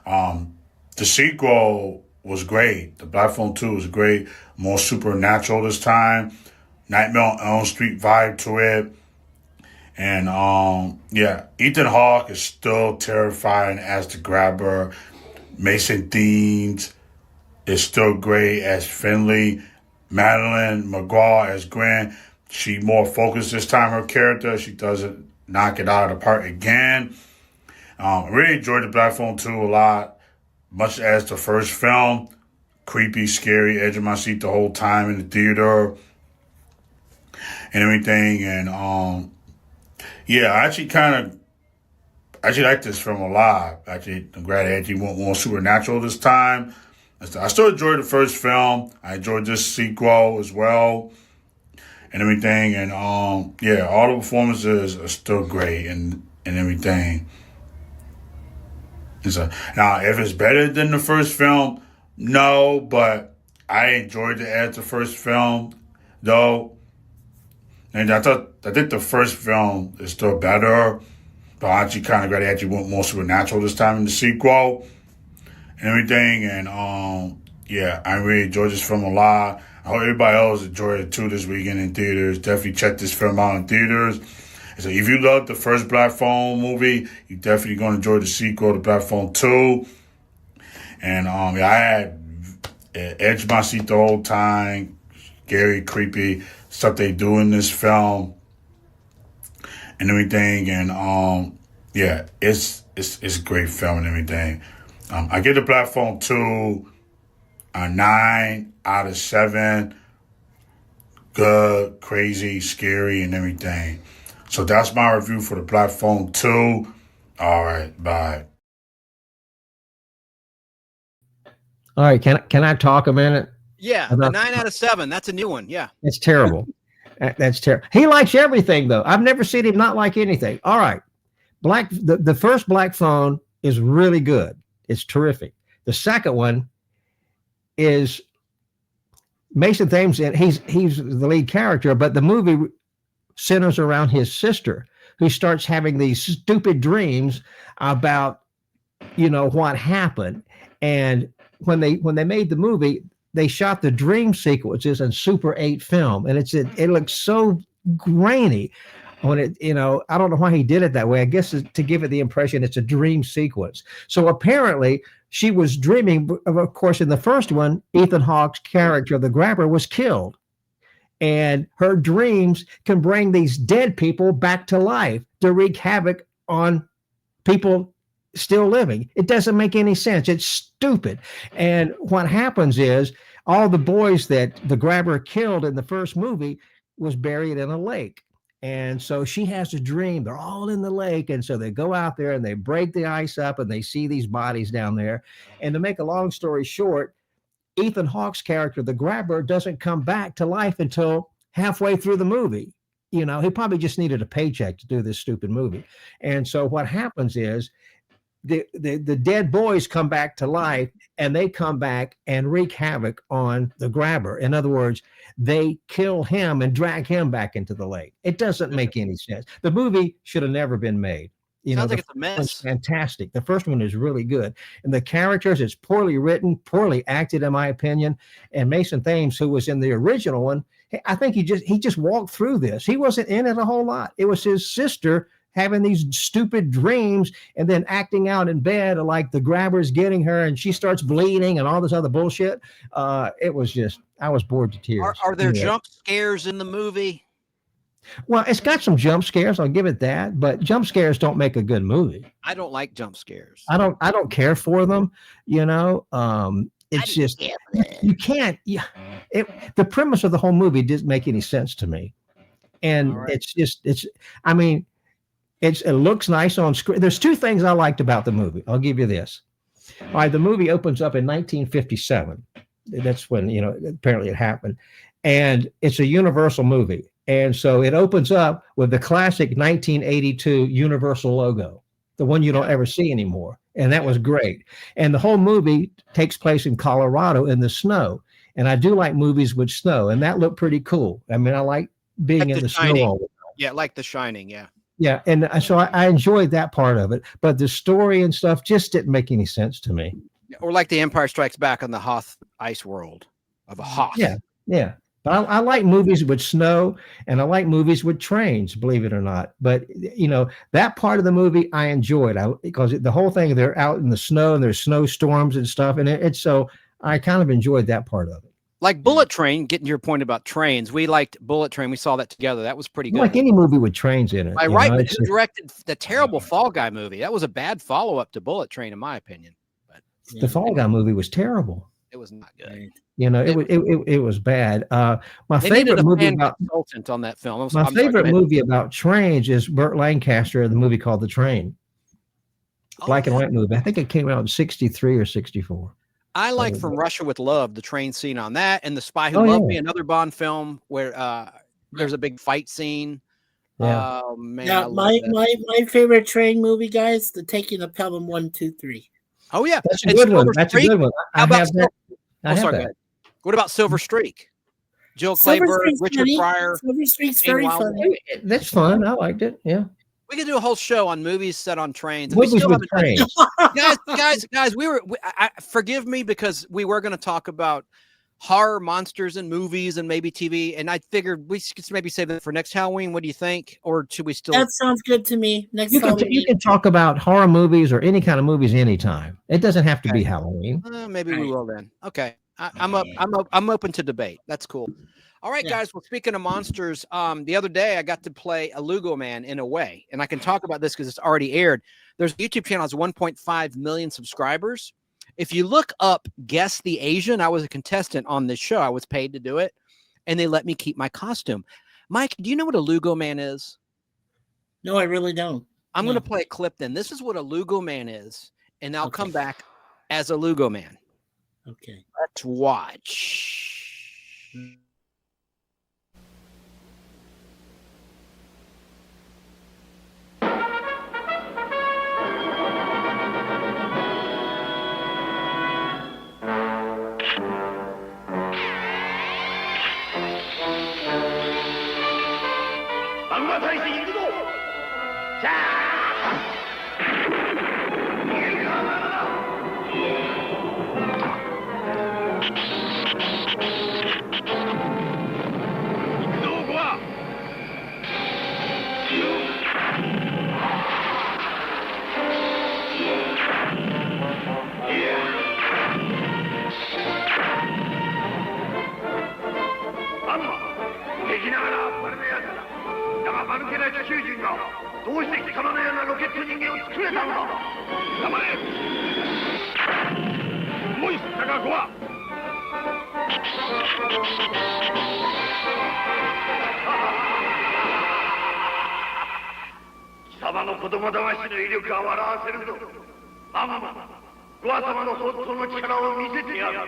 The sequel was great. The Black Phone 2 was great. More supernatural this time. Nightmare on Elm Street vibe to it. And Ethan Hawke is still terrifying as the grabber. Mason Deans is still great as Finley. Madeline McGraw as Gwen. She more focused this time, her character. She doesn't knock it out of the park again. I really enjoyed the Black Phone 2 a lot, much as the first film. Creepy, scary, edge of my seat the whole time in the theater and everything. And I actually like this film a lot. Actually, I'm glad it actually went more supernatural this time. I still enjoyed the first film. I enjoyed this sequel as well and everything. And all the performances are still great and everything. Now, if it's better than the first film, no, but I enjoyed it as the first film, though. And I think the first film is still better. But I actually kind of glad they actually went more supernatural this time in the sequel and everything. And I really enjoyed this film a lot. I hope everybody else enjoyed it too this weekend in theaters. Definitely check this film out in theaters. So if you loved the first Black Phone movie, you're definitely going to enjoy the sequel to Black Phone 2. And I had edge of my seat the whole time. Scary, creepy stuff they do in this film and everything. And it's a great film and everything. I give the Black Phone 2 a 9 out of 7. Good, crazy, scary, and everything. So that's my review for the Black Phone 2. All right, bye. All right, can I talk a minute? Yeah, a 9 out of 7. That's a new one. Yeah, it's terrible. That's terrible. He likes everything, though. I've never seen him not like anything. All right. The first Black Phone is really good. It's terrific. The second one is Mason Thames, and he's the lead character, but the movie centers around his sister, who starts having these stupid dreams about, what happened. And when they made the movie, they shot the dream sequences in Super 8 film, and it looks so grainy when it, I don't know why he did it that way. I guess to give it the impression it's a dream sequence. So apparently she was dreaming. Of course, in the first one, Ethan Hawke's character, the grabber, was killed. And her dreams can bring these dead people back to life to wreak havoc on people still living. It doesn't make any sense. It's stupid. And what happens is all the boys that the grabber killed in the first movie was buried in a lake. And so she has a dream. They're all in the lake. And so they go out there and they break the ice up and they see these bodies down there. And to make a long story short, Ethan Hawke's character, the grabber, doesn't come back to life until halfway through the movie. He probably just needed a paycheck to do this stupid movie. And so what happens is the dead boys come back to life, and they come back and wreak havoc on the grabber. In other words, they kill him and drag him back into the lake. It doesn't make any sense. The movie should have never been made. Sounds like it's a mess. It's fantastic. The first one is really good. And the characters, it's poorly written, poorly acted, in my opinion. And Mason Thames, who was in the original one, I think he just walked through this. He wasn't in it a whole lot. It was his sister having these stupid dreams and then acting out in bed like the grabber's getting her and she starts bleeding and all this other bullshit. It was just, I was bored to tears. Are there jump scares in the movie? Well, it's got some jump scares. I'll give it that, but jump scares don't make a good movie. I don't like jump scares. I don't care for them. It's just, you can't, the premise of the whole movie didn't make any sense to me. And it looks nice on screen. There's two things I liked about the movie. I'll give you this. All right, the movie opens up in 1957. That's when, apparently it happened. And it's a Universal movie. And so it opens up with the classic 1982 Universal logo, the one you don't ever see anymore. And that was great. And the whole movie takes place in Colorado in the snow. And I do like movies with snow, and that looked pretty cool. I mean, I like being in the snow all the time. Yeah, like The Shining, yeah. Yeah, and so I enjoyed that part of it. But the story and stuff just didn't make any sense to me. Or like The Empire Strikes Back on the Hoth ice world of a Hoth. Yeah. But I like movies with snow, and I like movies with trains, believe it or not. But, that part of the movie I enjoyed because the whole thing, they're out in the snow and there's snowstorms and stuff. And it's so I kind of enjoyed that part of it. Like Bullet Train, getting to your point about trains, we liked Bullet Train. We saw that together. That was pretty good. Like any movie with trains in it. Right, but who directed the terrible Fall Guy movie? That was a bad follow-up to Bullet Train, in my opinion. But the Fall Guy movie was terrible. It was not good. It was bad. My favorite movie about consultant on that film. My favorite movie about trains is Burt Lancaster, the movie called The Train. Black and white movie. I think it came out in 63 or 64. I like From Russia with Love, the train scene on that, and The Spy Who Loved Me, another Bond film where there's a big fight scene. Yeah. Oh man. Now, my favorite train movie, guys, The Taking of Pelham 1, 2, 3. Oh yeah, that's a good one. That's a good one. What about Silver Streak? Jill Clayburgh, Richard Pryor. Silver Streak's very fun. That's fun. I liked it. Yeah. We could do a whole show on movies set on trains. And movies we still with trains. guys. Forgive me because we were going to talk about horror monsters and movies and maybe TV, and I figured we could maybe save that for next Halloween. What do you think? Or should we still? That sounds good to me. You can talk about horror movies or any kind of movies anytime. It doesn't have to be Halloween. Maybe we will then. Okay, I'm open to debate. That's cool. All right, guys. Well, speaking of monsters, the other day I got to play a Lugo Man in a way, and I can talk about this because it's already aired. There's a YouTube channel has 1.5 million subscribers. If you look up Guess the Asian, I was a contestant on this show. I was paid to do it, and they let me keep my costume. Mike, do you know what a Lugo Man is? No, I really don't. I'm going to play a clip then. This is what a Lugo Man is, and I'll come back as a Lugo Man. Okay. Let's watch. 間抜けな地球人がどうして貴様のようなロケット人間を作れたのだ。黙れ。もう一つ高子は貴様の子供騙しの威力は笑わせるぞ。まあゴア様の本当の力を見せてやる。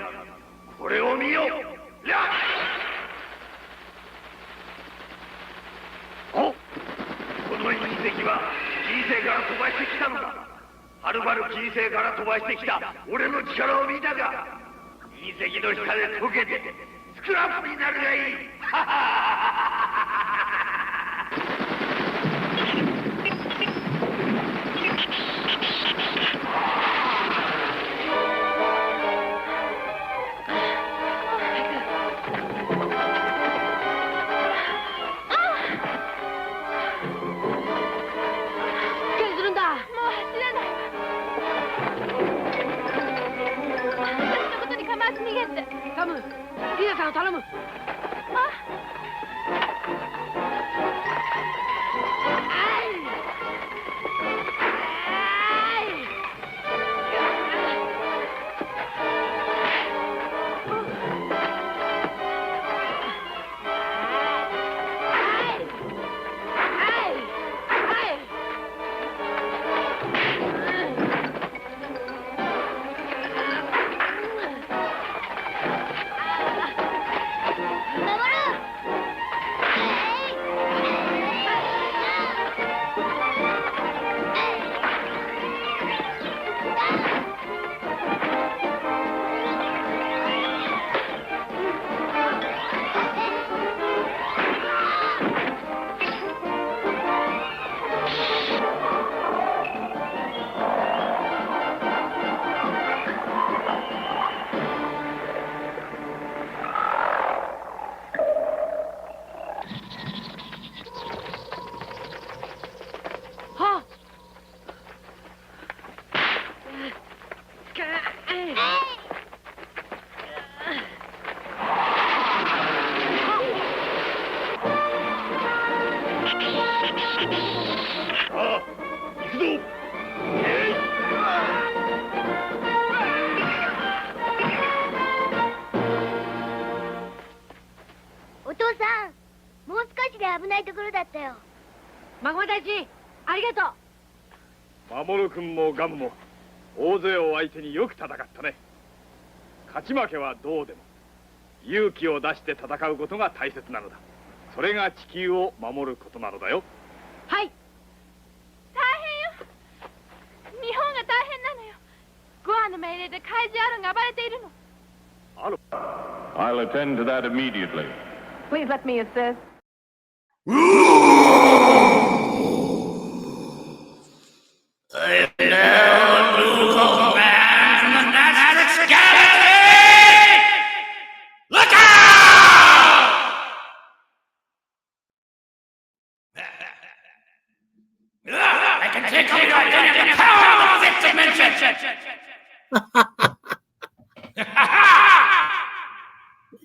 これを見よ。お、この隕石は人生から飛ばしてきたのだ。はるばる人生から飛ばしてきた俺の力を見たか。隕石の下で溶けてスクラップになるがいい。タム、リナさんを頼む。守君もガムも大勢を相手によく戦ったね。勝ち負けはどうでも勇気を出して戦うことが大切なのだ。それが地球を守ることなのだよ。はい。大変よ。日本が大変なのよ。ゴアの命令で怪獣アルンが暴れているの。アルン。 I'll attend to that immediately. Please let me assist.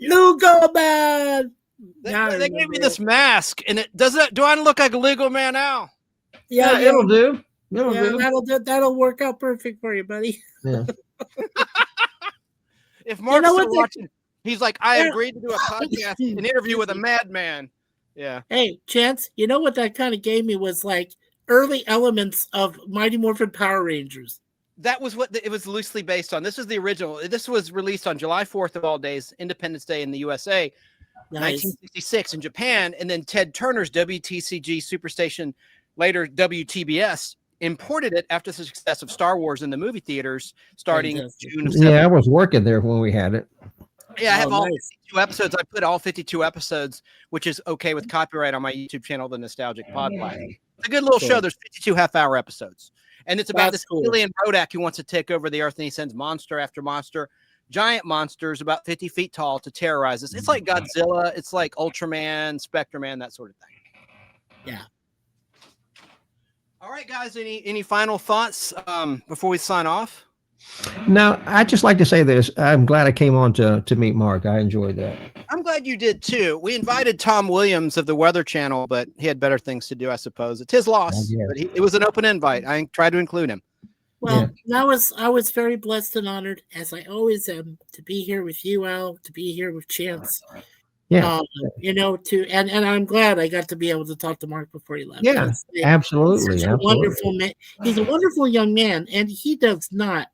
Lugo Man. They gave me this mask, and it does it. Do I look like a Lugo Man now? Yeah, it'll do. That'll work out perfect for you, buddy. Yeah. If Mark's still watching, he's like, I agreed to do a podcast, an interview with a madman. Yeah. Hey, Chance, you know what that kind of gave me was like early elements of Mighty Morphin Power Rangers. That was what it was loosely based on. This is the original. This was released on July 4th of all days, Independence Day in the USA, 1966 in Japan, and then Ted Turner's WTCG Superstation, later WTBS, imported it after the success of Star Wars in the movie theaters starting June of 70. Yeah, I was working there when we had it. Yeah, I have all 52 episodes. I put all 52 episodes, which is okay with copyright on my YouTube channel, The Nostalgic Podblast. It's a good little show. There's 52 half-hour episodes. And it's about this alien Rodak who wants to take over the Earth, and he sends monster after monster, giant monsters about 50 feet tall to terrorize us. It's like Godzilla. It's like Ultraman, Spectre-Man, that sort of thing. Yeah. All right, guys, any final thoughts before we sign off? Now, I'd just like to say this. I'm glad I came on to meet Mark. I enjoyed that. I'm glad you did too. We invited Tom Williams of the Weather Channel, but he had better things to do, I suppose. It's his loss, but it was an open invite. I tried to include him. Well, I was very blessed and honored, as I always am, to be here with you, Al, to be here with Chance. Yeah. And I'm glad I got to be able to talk to Mark before he left. Yeah, absolutely. He's such a wonderful man. He's a wonderful young man, and he does not,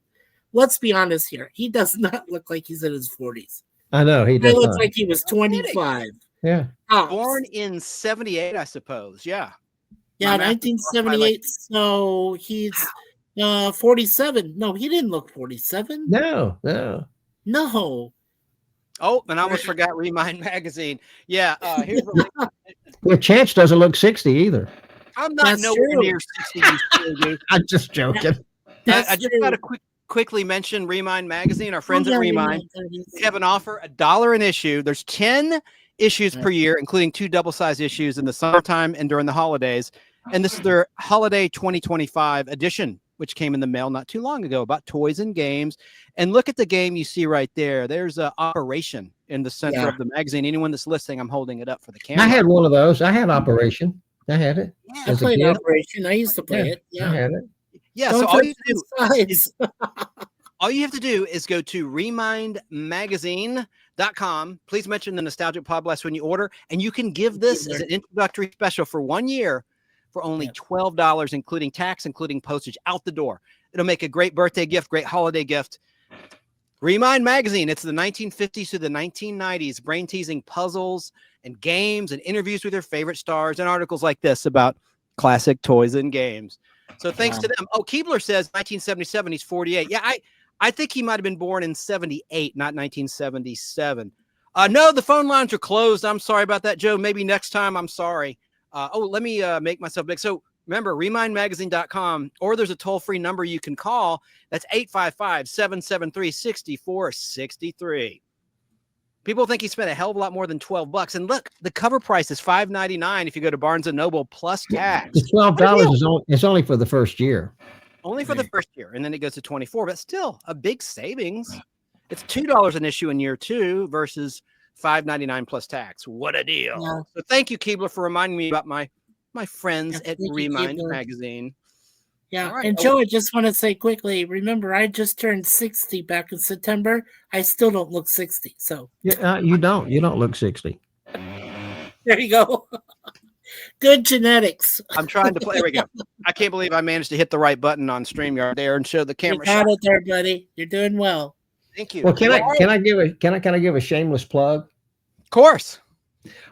let's be honest here, he does not look like he's in his 40s. I know. He does. He looks like he was 25. Yeah. Born in 78, I suppose. Yeah. Yeah, 1978. So he's 47. No, he didn't look 47. No. Oh, and I almost forgot Remind Magazine. Yeah, here's the link. Well, Chance doesn't look 60 either. I'm not nowhere near 60. I'm just joking. I just got to quickly mention Remind Magazine. Our friends at Remind have an offer, $1 an issue. There's 10 issues per year, including 2 double-size issues in the summertime and during the holidays. And this is their Holiday 2025 edition, which came in the mail not too long ago, about toys and games. And look at the game you see right there. There's an Operation in the center of the magazine. Anyone that's listening, I'm holding it up for the camera. I had one of those. I had Operation. I had it. I played Operation. I used to play it. Yeah. I had it. Yeah, so all you have to do is go to remindmagazine.com. Please mention the Nostalgic Podblast when you order, and you can give this as an introductory special for 1 year for only $12, including tax, including postage out the door. It'll make a great birthday gift, great holiday gift. Remind Magazine. It's the 1950s to the 1990s, brain-teasing puzzles and games and interviews with your favorite stars and articles like this about classic toys and games. So thanks to them. Oh, Keebler says 1977. He's 48. Yeah, I think he might have been born in 78, not 1977. No, the phone lines are closed. I'm sorry about that, Joe. Maybe next time. I'm sorry. Let me make myself big. So remember, remindmagazine.com, or there's a toll-free number you can call. That's 855-773-6463. People think he spent a hell of a lot more than $12. And look, the cover price is $5.99 if you go to Barnes & Noble plus tax. The $12 is only for the first year. Only for the first year, and then it goes to $24, but still a big savings. It's $2 an issue in year 2 versus $5.99 plus tax. What a deal. Yeah. So thank you, Keebler, for reminding me about my friends at Remind Magazine. Yeah, right. And Joe, I just want to say quickly, remember, I just turned 60 back in September. I still don't look 60, so. You don't look 60. There you go. Good genetics. I'm trying to play. There we go. I can't believe I managed to hit the right button on StreamYard there and show the camera. You got it there, buddy. You're doing well. Thank you. Well, can I give a shameless plug? Of course.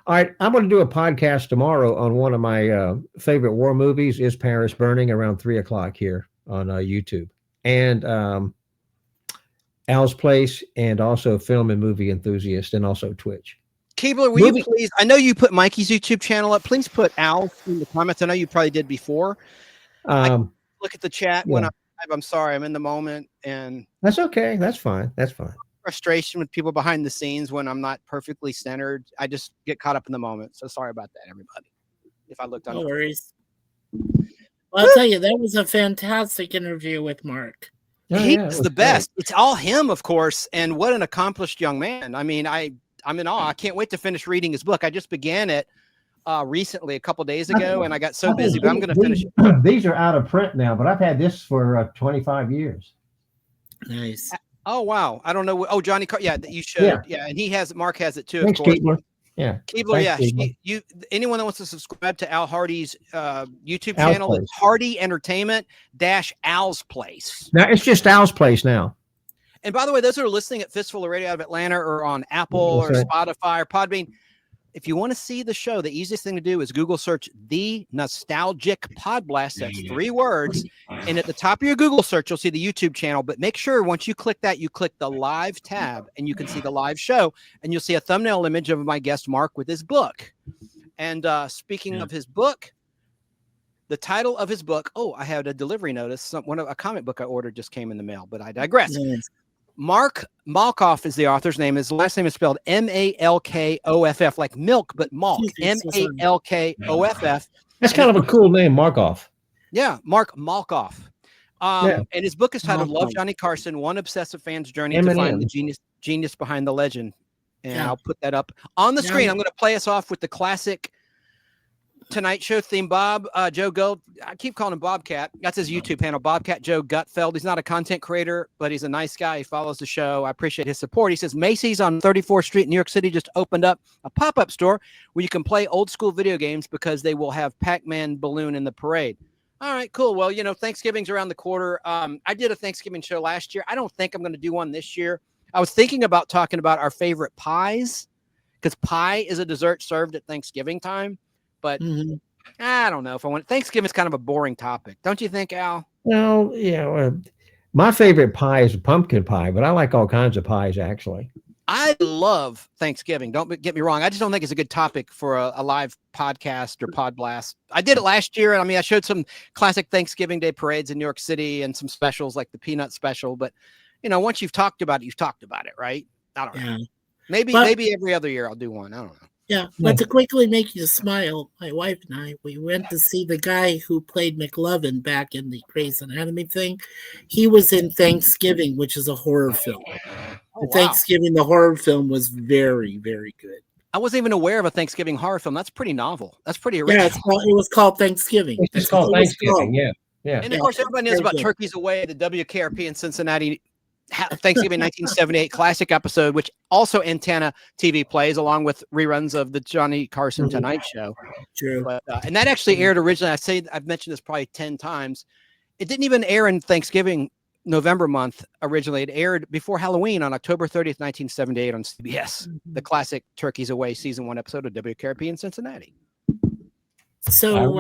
All right, I'm going to do a podcast tomorrow on one of my favorite war movies, Is Paris Burning, around 3:00 here on YouTube, and Al's Place, and also Film and Movie Enthusiast, and also Twitch. Keebler, will you please? I know you put Mikey's YouTube channel up. Please put Al in the comments. I know you probably did before. Look at the chat when I'm sorry, I'm in the moment, and that's okay. That's fine. That's fine. Frustration with people behind the scenes when I'm not perfectly centered. I just get caught up in the moment. So sorry about that, everybody. If I looked on, no worries. Well, I'll tell you, that was a fantastic interview with Mark. He's the best. It's all him, of course, and what an accomplished young man. I mean, I'm in awe. I can't wait to finish reading his book. I just began it recently, a couple days ago, and I got so busy, but I'm going to finish it. These are out of print now, but I've had this for 25 years. Nice. Oh, wow. I don't know. Oh, Johnny Carson. Yeah, that you showed. Yeah, and Mark has it too. Thanks, of course. Keebler. Yeah. Keebler, yeah. Anyone that wants to subscribe to Al Hardee's YouTube channel, it's Hardee Entertainment Al's Place. Now it's just Al's Place now. And by the way, those who are listening at Fistful of Radio out of Atlanta or on Apple or Spotify or Podbean, if you want to see the show, the easiest thing to do is Google search the Nostalgic Podblast. That's 3 words. And at the top of your Google search, you'll see the YouTube channel. But make sure once you click that, you click the live tab and you can see the live show. And you'll see a thumbnail image of my guest, Mark, with his book. And speaking of his book, the title of his book, I had a delivery notice. A comic book I ordered just came in the mail, but I digress. Yes. Mark Malkoff is the author's name. His last name is spelled Malkoff, like milk, but Malk. Malkoff. That's kind of a cool name, Markoff. Yeah, Mark Malkoff. And his book is titled Love Johnny Carson, One Obsessive Fan's Journey to Find the Genius Behind the Legend. and I'll put that up on the screen. I'm going to play us off with the classic Tonight Show theme. Joe Gold, I keep calling him Bobcat. That's his YouTube handle, Bobcat Joe Gutfeld. He's not a content creator, but he's a nice guy. He follows the show. I appreciate his support. He says Macy's on 34th Street in New York City just opened up a pop-up store where you can play old school video games because they will have Pac-Man balloon in the parade. All right, cool. Well, Thanksgiving's around the corner. I did a Thanksgiving show last year. I don't think I'm going to do one this year. I was thinking about talking about our favorite pies because pie is a dessert served at Thanksgiving time. But I don't know if I want. Thanksgiving is kind of a boring topic, don't you think, Al? Well, my favorite pie is pumpkin pie, but I like all kinds of pies actually. I love Thanksgiving. Don't get me wrong. I just don't think it's a good topic for a live podcast or podblast. I did it last year, and I showed some classic Thanksgiving Day parades in New York City and some specials like the Peanut Special. But once you've talked about it, you've talked about it, right? I don't know. Maybe every other year I'll do one. I don't know. Yeah, but to quickly make you smile, my wife and I, we went to see the guy who played McLovin back in the Grey's Anatomy thing. He was in Thanksgiving, which is a horror film. Thanksgiving, the horror film, was very, very good. I wasn't even aware of a Thanksgiving horror film. That's pretty novel. That's pretty original. Yeah, it was called Thanksgiving. It's called Thanksgiving, yeah. And of course, everybody knows about Turkeys Away, the WKRP in Cincinnati Thanksgiving 1978 classic episode, which also Antenna TV plays along with reruns of the Johnny Carson Tonight Show. True. But, and that actually aired originally. I've mentioned this probably 10 times. It didn't even air in Thanksgiving November month originally. It aired before Halloween on October 30th, 1978 on CBS. The classic Turkeys Away season 1 episode of WKRP in Cincinnati. So,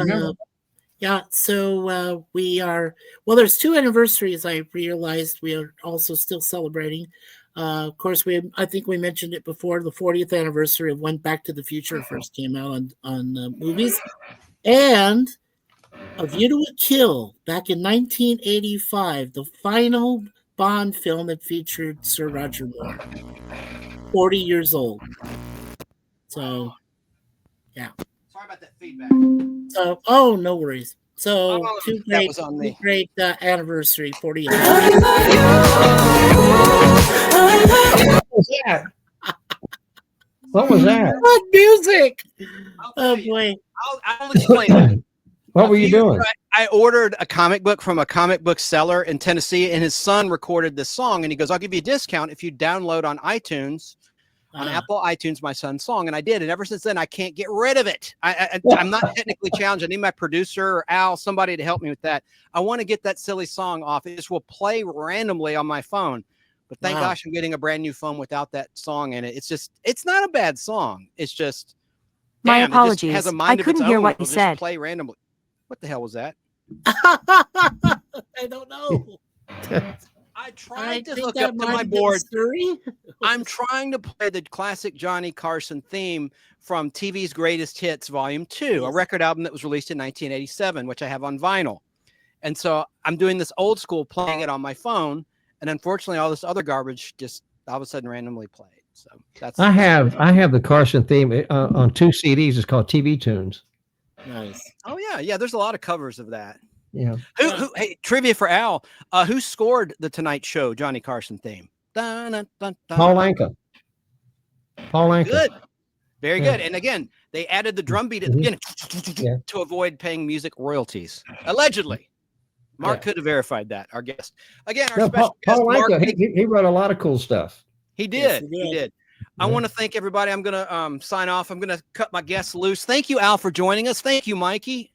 we are, there's 2 anniversaries I realized we are also still celebrating. Of course, I think we mentioned it before, the 40th anniversary of when Back to the Future first came out on movies. And A View to a Kill back in 1985, the final Bond film that featured Sir Roger Moore. 40 years old. So, yeah. Sorry about that feedback. So, no worries. So, two great anniversary, 40 years. What was that? What music? Oh, boy. I'll explain that. What were you doing? I ordered a comic book from a comic book seller in Tennessee, and his son recorded this song, and he goes, I'll give you a discount if you download on iTunes, on Apple iTunes, my son's song. And I did. And ever since then, I can't get rid of it. I'm not technically challenged. I need my producer or Al, somebody to help me with that. I want to get that silly song off. It just will play randomly on my phone. But thank gosh, I'm getting a brand new phone without that song in it. It's not a bad song. It's just, my apologies. It has a mind I couldn't hear what you said. Play randomly. What the hell was that? I don't know. I tried to hook up to my board. I'm trying to play the classic Johnny Carson theme from TV's Greatest Hits Volume 2, a record album that was released in 1987, which I have on vinyl. And so I'm doing this old school, playing it on my phone. And unfortunately, all this other garbage just all of a sudden randomly played. So that's. I have the Carson theme on 2 CDs. It's called TV Tunes. Nice. Oh yeah. There's a lot of covers of that. Yeah. Hey, trivia for Al. Who scored the Tonight Show Johnny Carson theme? Dun, dun, dun, dun. Paul Anka. Good. Very good. And again, they added the drum beat at the beginning to avoid paying music royalties. Allegedly. Mark could have verified that, our guest. Again, our special guest, Paul Mark. Anka, he wrote a lot of cool stuff. He did. He did. I want to thank everybody. I'm going to sign off. I'm going to cut my guests loose. Thank you, Al, for joining us. Thank you, Mikey.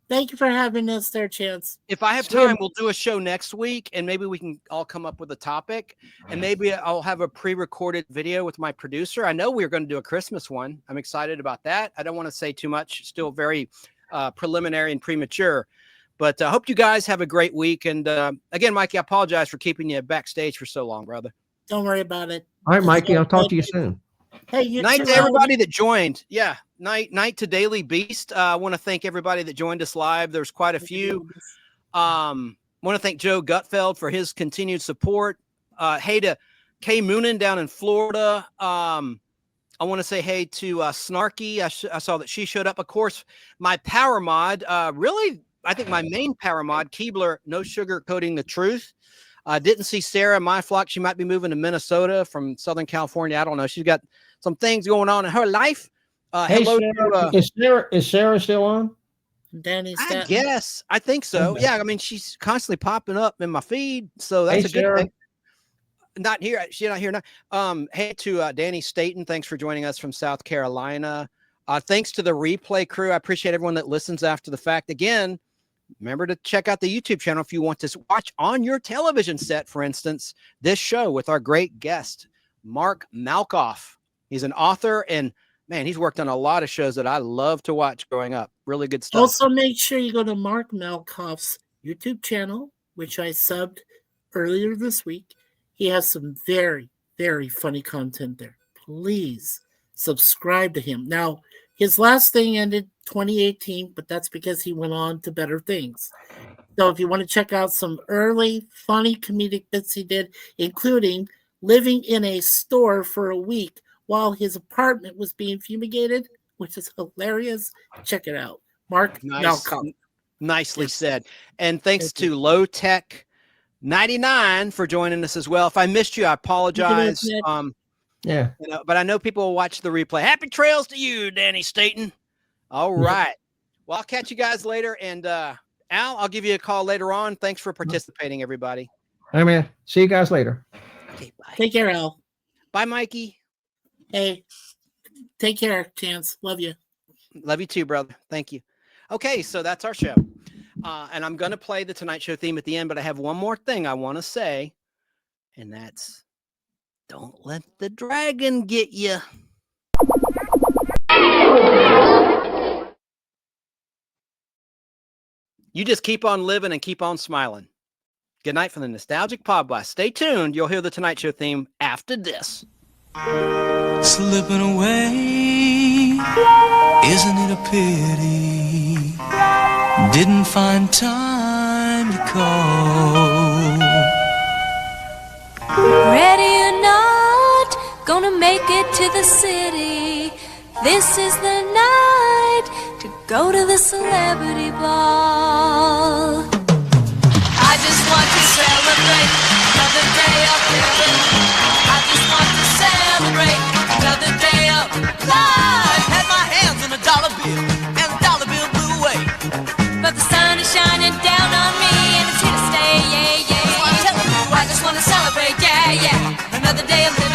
Thank you for having us there, Chance. If I have time, we'll do a show next week, and maybe we can all come up with a topic, and maybe I'll have a pre-recorded video with my producer. I know we're going to do a Christmas one. I'm excited about that. I don't want to say too much. Still very preliminary and premature, but I hope you guys have a great week. And again, Mikey, I apologize for keeping you backstage for so long, brother. Don't worry about it. All right, Mikey, I'll talk to you soon. Hey, night to everybody that joined. Yeah. Night to Daily Beast. I want to thank everybody that joined us live. There's quite a few. Want to thank Joe Gutfeld for his continued support. Hey to Kay Moonen down in Florida. I want to say hey to Snarky. I saw that she showed up. Of course, my power mod, really, I think my main power mod, Keebler, No Sugar Coating the Truth. Didn't see Sarah, my flock. She might be moving to Minnesota from Southern California. I don't know. She's got some things going on in her life. Hey, Hello, Sarah, is Sarah still on? Danny I guess. I think so. Okay. Yeah, I mean, she's constantly popping up in my feed, so that's a good Sarah. thing. Not here. She's not here now. Hey to Danny Staten. Thanks for joining us from South Carolina. Thanks to the replay crew. I appreciate everyone that listens after the fact. Again, remember to check out the YouTube channel if you want to watch on your television set, for instance, this show with our great guest, Mark Malkoff. He's an author, and man, he's worked on a lot of shows that I love to watch growing up. Really good stuff. Also, make sure you go to Mark Malkoff's YouTube channel, which I subbed earlier this week. He has some very, very funny content there. Please subscribe to him. Now, his last thing ended 2018, but that's because he went on to better things. So if you want to check out some early, funny comedic bits he did, including living in a store for a week while his apartment was being fumigated, which is hilarious, check it out. Mark Malkoff. Nicely said. And thanks to Low Tech 99 for joining us as well. If I missed you, I apologize. Yeah. But I know people will watch the replay. Happy trails to you, Danny Staten. All right. Well, I'll catch you guys later. And Al, I'll give you a call later on. Thanks for participating, everybody. Hey, man. See you guys later. Okay, bye. Take care, Al. Bye, Mikey. Hey, take care, Chance. Love you. Love you too, brother. Thank you. Okay, so that's our show. And I'm going to play the Tonight Show theme at the end, but I have one more thing I want to say, and that's don't let the dragon get you. You just keep on living and keep on smiling. Good night from the Nostalgic Podblast. Stay tuned. You'll hear the Tonight Show theme after this. Slipping away, isn't it a pity? Didn't find time to call. Ready or not, gonna make it to the city. This is the night to go to the celebrity ball. I just want to celebrate another day of living. I just want to celebrate another day of life. Had my hands on a dollar bill, and the dollar bill blew away. But the sun is shining down on me, and it's here to stay, yeah, yeah. I just want to celebrate, yeah, yeah. Another day of living.